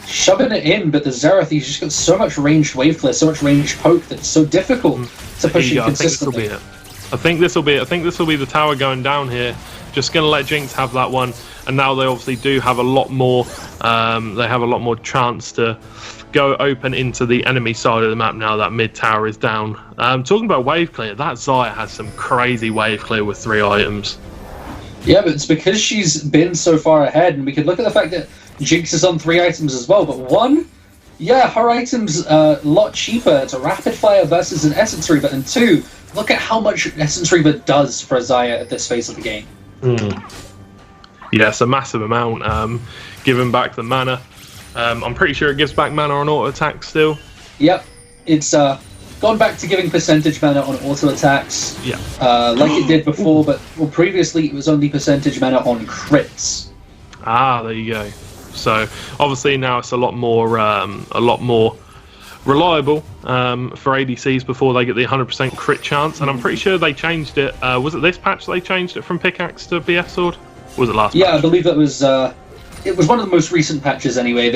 Shoving it in, but the Xerath, he's just got so much ranged wave clear, so much ranged poke that it's so difficult to push it consistently. I think this will be the tower going down here. Just going to let Jinx have that one, and now they obviously do have a lot more. They have a lot more chance to go open into the enemy side of the map now that mid tower is down. Talking about wave clear, that Xayah has some crazy wave clear with 3 items. Yeah, but it's because she's been so far ahead, and we could look at the fact that Jinx is on 3 items as well, but 1, yeah, her items a lot cheaper. It's a Rapid Fire versus an Essence Reaver, and 2, look at how much Essence Reaver does for Xayah at this phase of the game. Yeah, it's a massive amount. Giving back the mana. I'm pretty sure it gives back mana on auto attack still. Yep, it's gone back to giving percentage mana on auto attacks. Yeah. Like it did before, but previously it was only percentage mana on crits. Ah, there you go. So obviously now it's a lot more reliable for ADCs before they get the 100% crit chance. And I'm pretty sure they changed it. Was it this patch they changed it from pickaxe to BF sword? Or was it last? Yeah, patch? I believe it was one of the most recent patches. Anyway,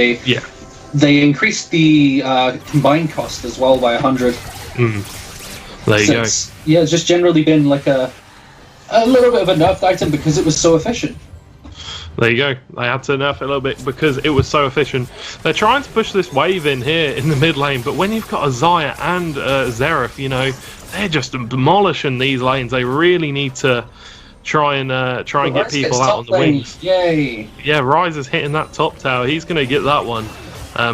they increased the combined cost as well by 100. There you go. Yeah, it's just generally been like a little bit of a nerfed item because it was so efficient. There you go. They had to nerf it a little bit because it was so efficient. They're trying to push this wave in here in the mid lane, but when you've got a Xayah and Xerath, you know, they're just demolishing these lanes. They really need to try and get people out on the wings. Yay! Yeah, Ryze is hitting that top tower. He's going to get that one.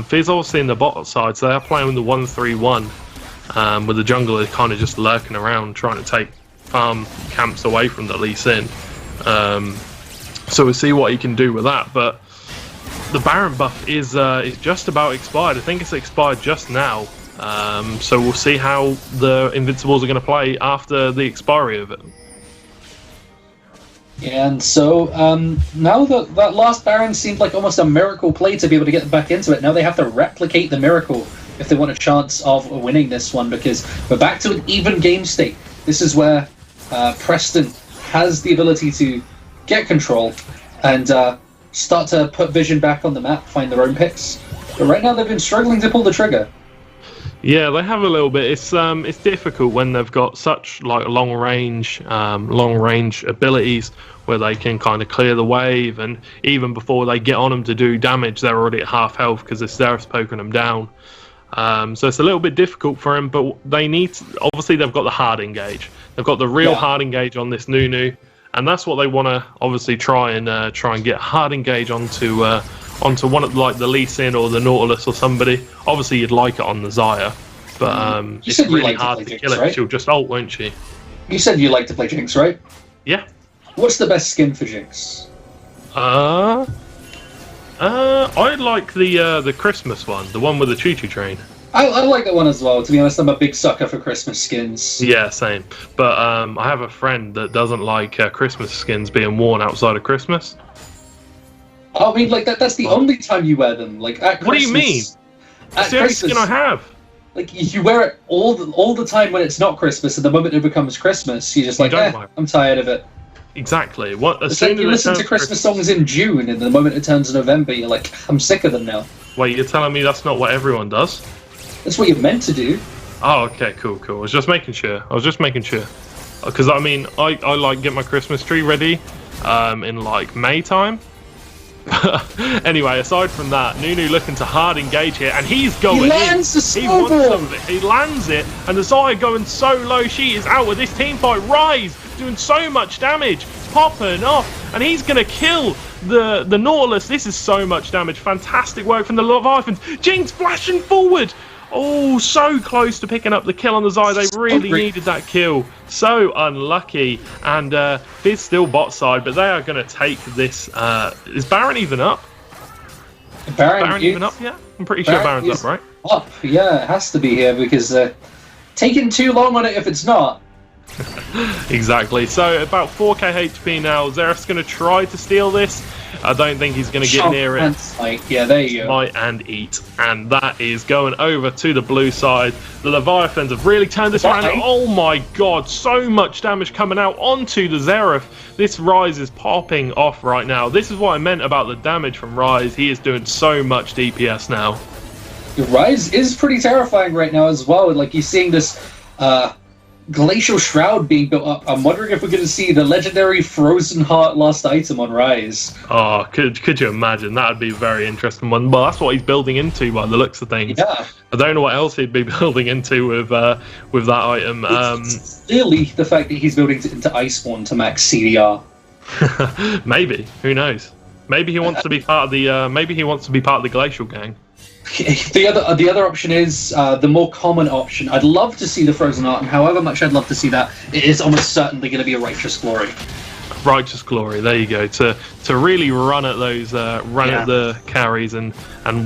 Fizz obviously in the bottom side, so they're playing with the 1-3-1, with the jungler kind of just lurking around, trying to take farm camps away from the Lee Sin. So we'll see what he can do with that. But the Baron buff is just about expired. I think it's expired just now. So we'll see how the Invincibles are going to play after the expiry of it. And so now that last Baron seemed like almost a miracle play to be able to get back into it. Now they have to replicate the miracle if they want a chance of winning this one, because we're back to an even game state. This is where Preston has the ability to get control and start to put Vision back on the map, find their own picks. But right now they've been struggling to pull the trigger. Yeah, they have a little bit. It's difficult when they've got such like long range abilities where they can kind of clear the wave, and even before they get on them to do damage, they're already at half health because the Xerath's poking them down. So it's a little bit difficult for him, but they need to, obviously they've got the hard engage. They've got the real hard engage on this Nunu, and that's what they want to obviously try and get hard engage onto one of like the Lee Sin or the Nautilus or somebody. Obviously you'd like it on the Xayah, but it's really hard to kill it. Right? She'll just ult, won't she? You said you like to play Jinx, right? Yeah. What's the best skin for Jinx? I like the Christmas one, the one with the choo-choo train. I like that one as well. To be honest, I'm a big sucker for Christmas skins. Yeah, same. But I have a friend that doesn't like Christmas skins being worn outside of Christmas. I mean, like that's the only time you wear them. Like at Christmas. What do you mean? That's the only skin I have. Like you wear it all the time when it's not Christmas, and the moment it becomes Christmas, you're just like, I'm tired of it. Exactly. It's like you listen to Christmas songs in June, and the moment it turns November, you're like, I'm sick of them now. Wait, you're telling me that's not what everyone does? That's what you're meant to do. Oh, okay, cool. I was just making sure. Because I mean, I like get my Christmas tree ready in like May time. Anyway, aside from that, Nunu looking to hard engage here, and he's going he lands in. He wants something. He lands it, and the Xayah going so low. She is out with this team fight. Ryze doing so much damage, popping off, and he's gonna kill the Nautilus. This is so much damage. Fantastic work from the Leviathans. Jinx flashing forward. Oh, so close to picking up the kill on the Xayah. They really needed that kill. So unlucky. And Fizz still bot side, but they are going to take this. Is Baron even up? Baron even up yet? I'm pretty sure Baron's up, right? Up, yeah, it has to be here because taking too long on it if it's not. Exactly. So about 4k HP now. Xerath's going to try to steal this. I don't think he's going to get near it. Smite. Yeah, there you go. Smite and eat. And that is going over to the blue side. The Leviathans have really turned this around. Oh my god, so much damage coming out onto the Xerath. This Ryze is popping off right now. This is what I meant about the damage from Ryze. He is doing so much DPS now. Ryze is pretty terrifying right now as well. Like, you're seeing this Glacial Shroud being built up. I'm wondering if we're going to see the legendary Frozen Heart lost item on Ryze. Oh, could you imagine? That would be a very interesting one. Well, that's what he's building into by the looks of things. Yeah. I don't know what else he'd be building into with that item. It's clearly the fact that he's building into Iceborne to max CDR. Maybe. Who knows? Maybe he wants to be part of the. Maybe he wants to be part of the Glacial Gang. The other option is the more common option. I'd love to see the Frozen Heart, and however much I'd love to see that, it is almost certainly going to be a Righteous Glory. Righteous Glory, there you go. To really run at those, at the carries and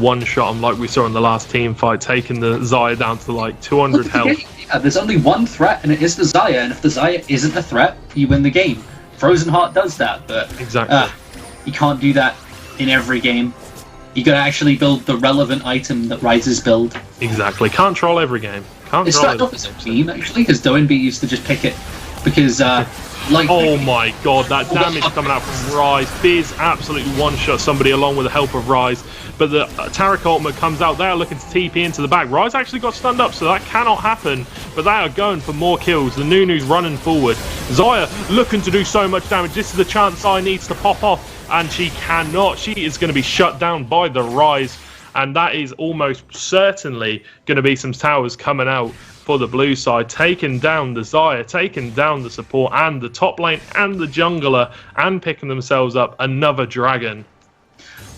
one shot them like we saw in the last team fight, taking the Xayah down to like 200 health. Yeah, there's only one threat, and it is the Xayah. And if the Xayah isn't a threat, you win the game. Frozen Heart does that, but Exactly. You can't do that in every game. You gotta actually build the relevant item that Rises build. Exactly. Can't troll every game. Can't It troll started off as a meme, actually, because Doenby used to just pick it. Because, Oh my god, that damage coming out from Rise. Biz absolutely one-shot somebody along with the help of Rise. But the Taric ultimate comes out. They are looking to TP into the back. Rise actually got stunned up, so that cannot happen. But they are going for more kills. The Nunu's running forward. Xayah looking to do so much damage. This is the chance Xayah needs to pop off. And she cannot. She is going to be shut down by the Rise. And that is almost certainly going to be some towers coming out for the blue side, taking down the Xayah, taking down the support and the top lane and the jungler, and picking themselves up another dragon.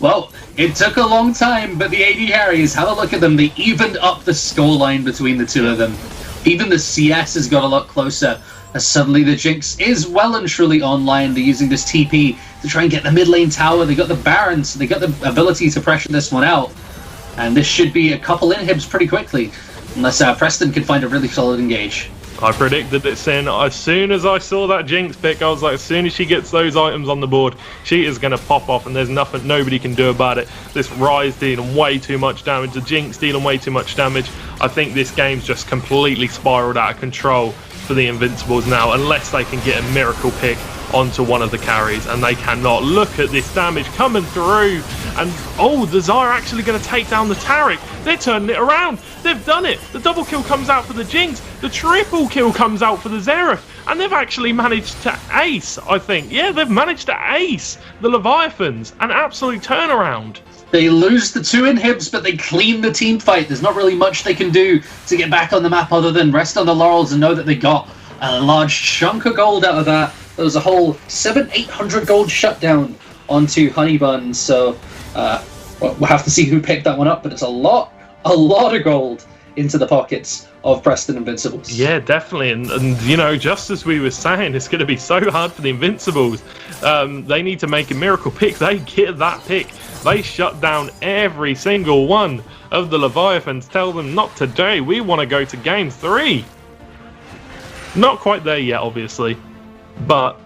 Well, it took a long time, but the AD carries, have a look at them. They evened up the scoreline between the two of them. Even the CS has got a lot closer, as suddenly the Jinx is well and truly online. They're using this TP to try and get the mid lane tower. They got the Baron, so they got the ability to pressure this one out. And this should be a couple inhibs pretty quickly, unless Preston can find a really solid engage. I predicted it, Sin. As soon as I saw that Jinx pick, I was like, as soon as she gets those items on the board, she is going to pop off, and there's nothing nobody can do about it. This Rise dealing way too much damage, the Jinx dealing way too much damage. I think this game's just completely spiraled out of control for the Invincibles now, unless they can get a miracle pick onto one of the carries, and they cannot. Look at this damage coming through, and the Xayah actually going to take down the Taric. They're turning it around. They've done it. The double kill comes out for the Jinx, the triple kill comes out for the Xerath, and they've actually managed to ace, I think. Yeah, they've managed to ace the Leviathans. An absolute turnaround. They lose the two inhibs, but they clean the team fight. There's not really much they can do to get back on the map other than rest on the laurels and know that they got a large chunk of gold out of that. There was a whole 700-800 gold shutdown onto Honeybun, so we'll have to see who picked that one up, but it's a lot of gold into the pockets of Preston Invincibles. Yeah, definitely, and you know, just as we were saying, it's going to be so hard for the Invincibles. They need to make a miracle pick. They get that pick. They shut down every single one of the Leviathans. Tell them not today. We want to go to game 3. Not quite there yet, obviously, but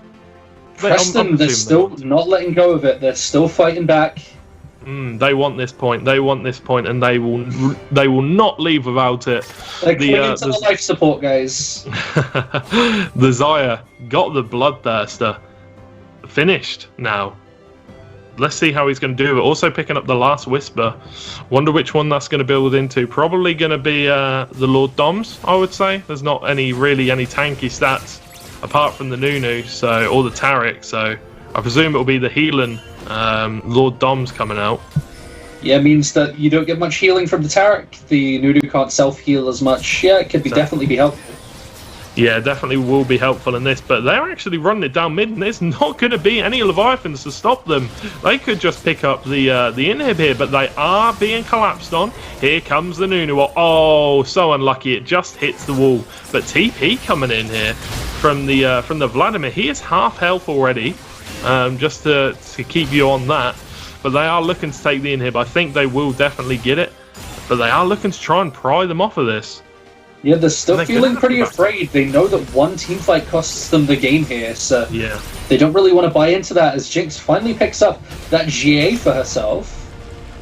Preston, they're still not letting go of it. They're still fighting back. They want this point. They want this point, and they will not leave without it. They're clinging to the life support, guys. The Xayah got the Bloodthirster finished now. Let's see how he's going to do it. Also picking up the last Whisper. Wonder which one that's going to build into. Probably going to be the Lord Doms, I would say. There's not really any tanky stats apart from the Nunu, or the Taric. So I presume it'll be the healing Lord Doms coming out. Yeah, it means that you don't get much healing from the Taric. The Nunu can't self-heal as much. Yeah, it could definitely be helpful. Yeah, definitely will be helpful in this, but they're actually running it down mid, and there's not going to be any Leviathans to stop them. They could just pick up the inhib here, but they are being collapsed on. Here comes the Nunu. Oh, so unlucky, it just hits the wall. But TP coming in here from the Vladimir. He is half health already, just to keep you on that. But they are looking to take the inhib. I think they will definitely get it, but they are looking to try and pry them off of this. Yeah, they're still feeling pretty afraid. They know that one teamfight costs them the game here, so yeah, they don't really want to buy into that as Jinx finally picks up that GA for herself.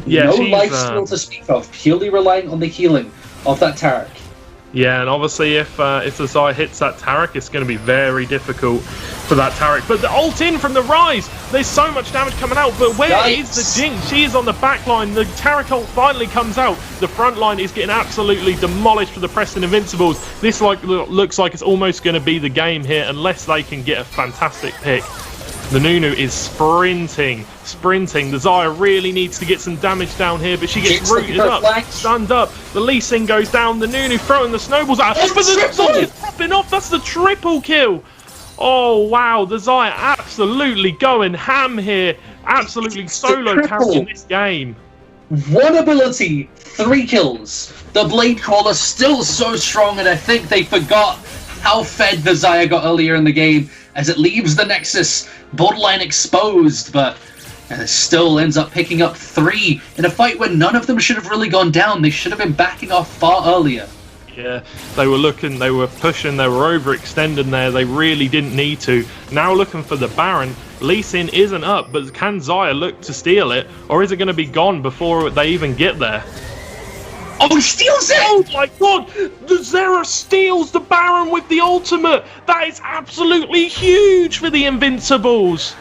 Yeah, no lifesteal to speak of, purely relying on the healing of that Taric. Yeah, and obviously if the Xayah hits that Taric, it's going to be very difficult for that Taric. But the ult in from the Rise, there's so much damage coming out, but where is the Jinx? She is on the back line. The Taric ult finally comes out. The front line is getting absolutely demolished for the Preston Invincibles. This looks like it's almost going to be the game here, unless they can get a fantastic pick. The Nunu is sprinting. The Xayah really needs to get some damage down here, but she gets rooted up, stunned up. The Lee Sin goes down. The Nunu throwing the snowballs out. But the Xayah popping off. That's the triple kill. Oh, wow. The Xayah absolutely going ham here. Absolutely solo triple. carrying this game. One ability, 3 kills. The Blade Caller still so strong, and I think they forgot how fed the Xayah got earlier in the game, as it leaves the Nexus borderline exposed, but still ends up picking up 3 in a fight where none of them should have really gone down. They should have been backing off far earlier. Yeah, they were looking, they were pushing, they were overextending there. They really didn't need to. Now looking for the Baron. Lee Sin isn't up, but can Xayah look to steal it, or is it going to be gone before they even get there? Oh, he steals it! Oh my god! The Xerath steals the Baron with the ultimate! That is absolutely huge for the Invincibles!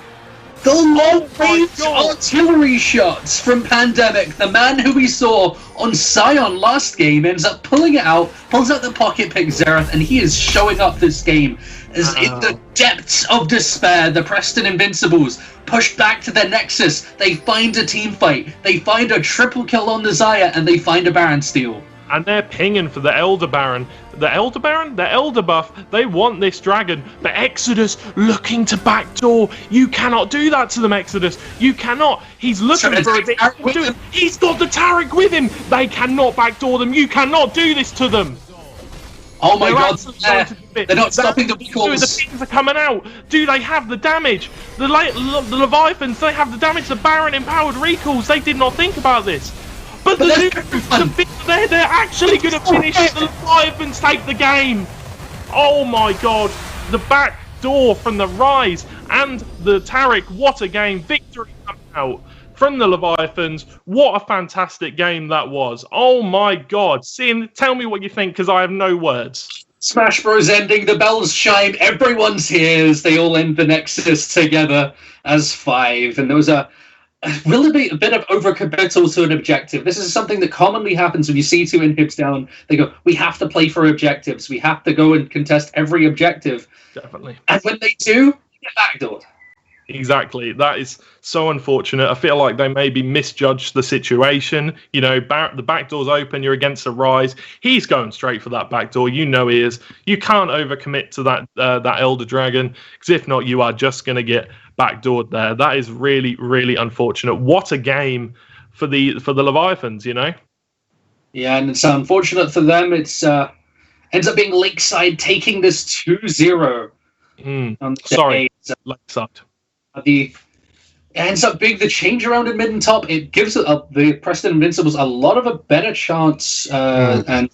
The long my range God. artillery shots from Pandemic, the man who we saw on Sion last game, ends up pulling it out, pulls out the pocket pick Xerath, and he is showing up this game as in the depths of despair, the Preston Invincibles pushed back to their Nexus. They find a team fight, they find a triple kill on the Xayah, and they find a Baron steal. And they're pinging for the Elder Baron. The Elder Baron? The Elder buff. They want this dragon. But Exodus looking to backdoor. You cannot do that to them, Exodus. You cannot. He's looking for it. He's got the Taric with him. They cannot backdoor them. You cannot do this to them. Oh my god, They're not stopping the recalls. The pings are coming out. Do they have the damage? The Leviathans, they have the damage. The Baron empowered recalls. They did not think about this. But they're actually going to finish it. The Leviathans take the game. Oh my god. The back door from the Rise and the Taric. What a game. Victory coming out from the Leviathans. What a fantastic game that was. Oh my god. Sin, tell me what you think, because I have no words. Smash Bros ending, the bells chime, everyone's here as they all end the Nexus together as 5. And there was a bit of overcommittal to an objective. This is something that commonly happens when you see 2 inhibs down. They go, we have to play for objectives. We have to go and contest every objective. Definitely. And when they do, get backdoored. Exactly. That is so unfortunate. I feel like they maybe misjudged the situation. You know, the back door's open. You're against a Rise. He's going straight for that back door. You know he is. You can't overcommit to that Elder Dragon, because if not, you are just going to get backdoored there. That is really, really unfortunate. What a game for the Leviathans, you know? Yeah, and it's unfortunate for them. It's ends up being Lakeside taking this 2-0. Sorry, Lakeside. It ends up being the change around in mid and top. It gives the Preston Invincibles a lot of a better chance, and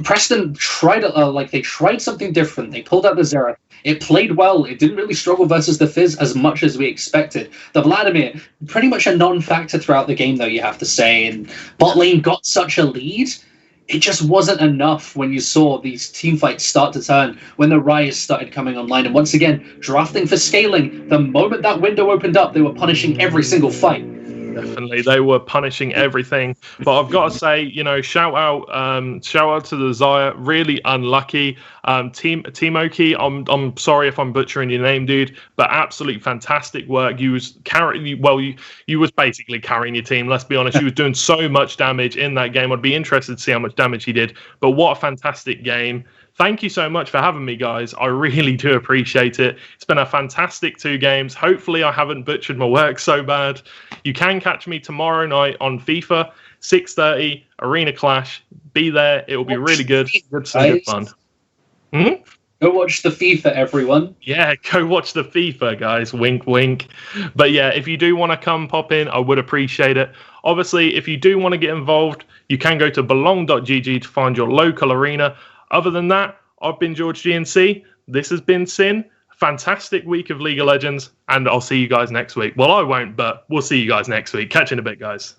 Preston tried they tried something different. They pulled out the Xerath. It played well. It didn't really struggle versus the Fizz as much as we expected. The Vladimir, pretty much a non-factor throughout the game, though, you have to say. And bot lane got such a lead. It just wasn't enough when you saw these team fights start to turn, when the Rise started coming online. And once again, drafting for scaling, the moment that window opened up, they were punishing every single fight. Definitely, they were punishing everything. But I've got to say, you know, shout out to the Xayah. Really unlucky. Timoki, I'm sorry if I'm butchering your name, dude, but absolutely fantastic work. You was you was basically carrying your team. Let's be honest, you was doing so much damage in that game. I'd be interested to see how much damage he did. But what a fantastic game. Thank you so much for having me, guys. I really do appreciate it. It's been a fantastic 2 games. Hopefully, I haven't butchered my work so bad. You can catch me tomorrow night on FIFA, 6:30, Arena Clash. Be there. It will be really good. Good fun. Go watch the FIFA, everyone. Yeah, go watch the FIFA, guys. Wink, wink. But yeah, if you do want to come pop in, I would appreciate it. Obviously, if you do want to get involved, you can go to belong.gg to find your local arena. Other than that, I've been George GNC. This has been Sin. Fantastic week of League of Legends, and I'll see you guys next week. Well, I won't, but we'll see you guys next week. Catch you in a bit, guys.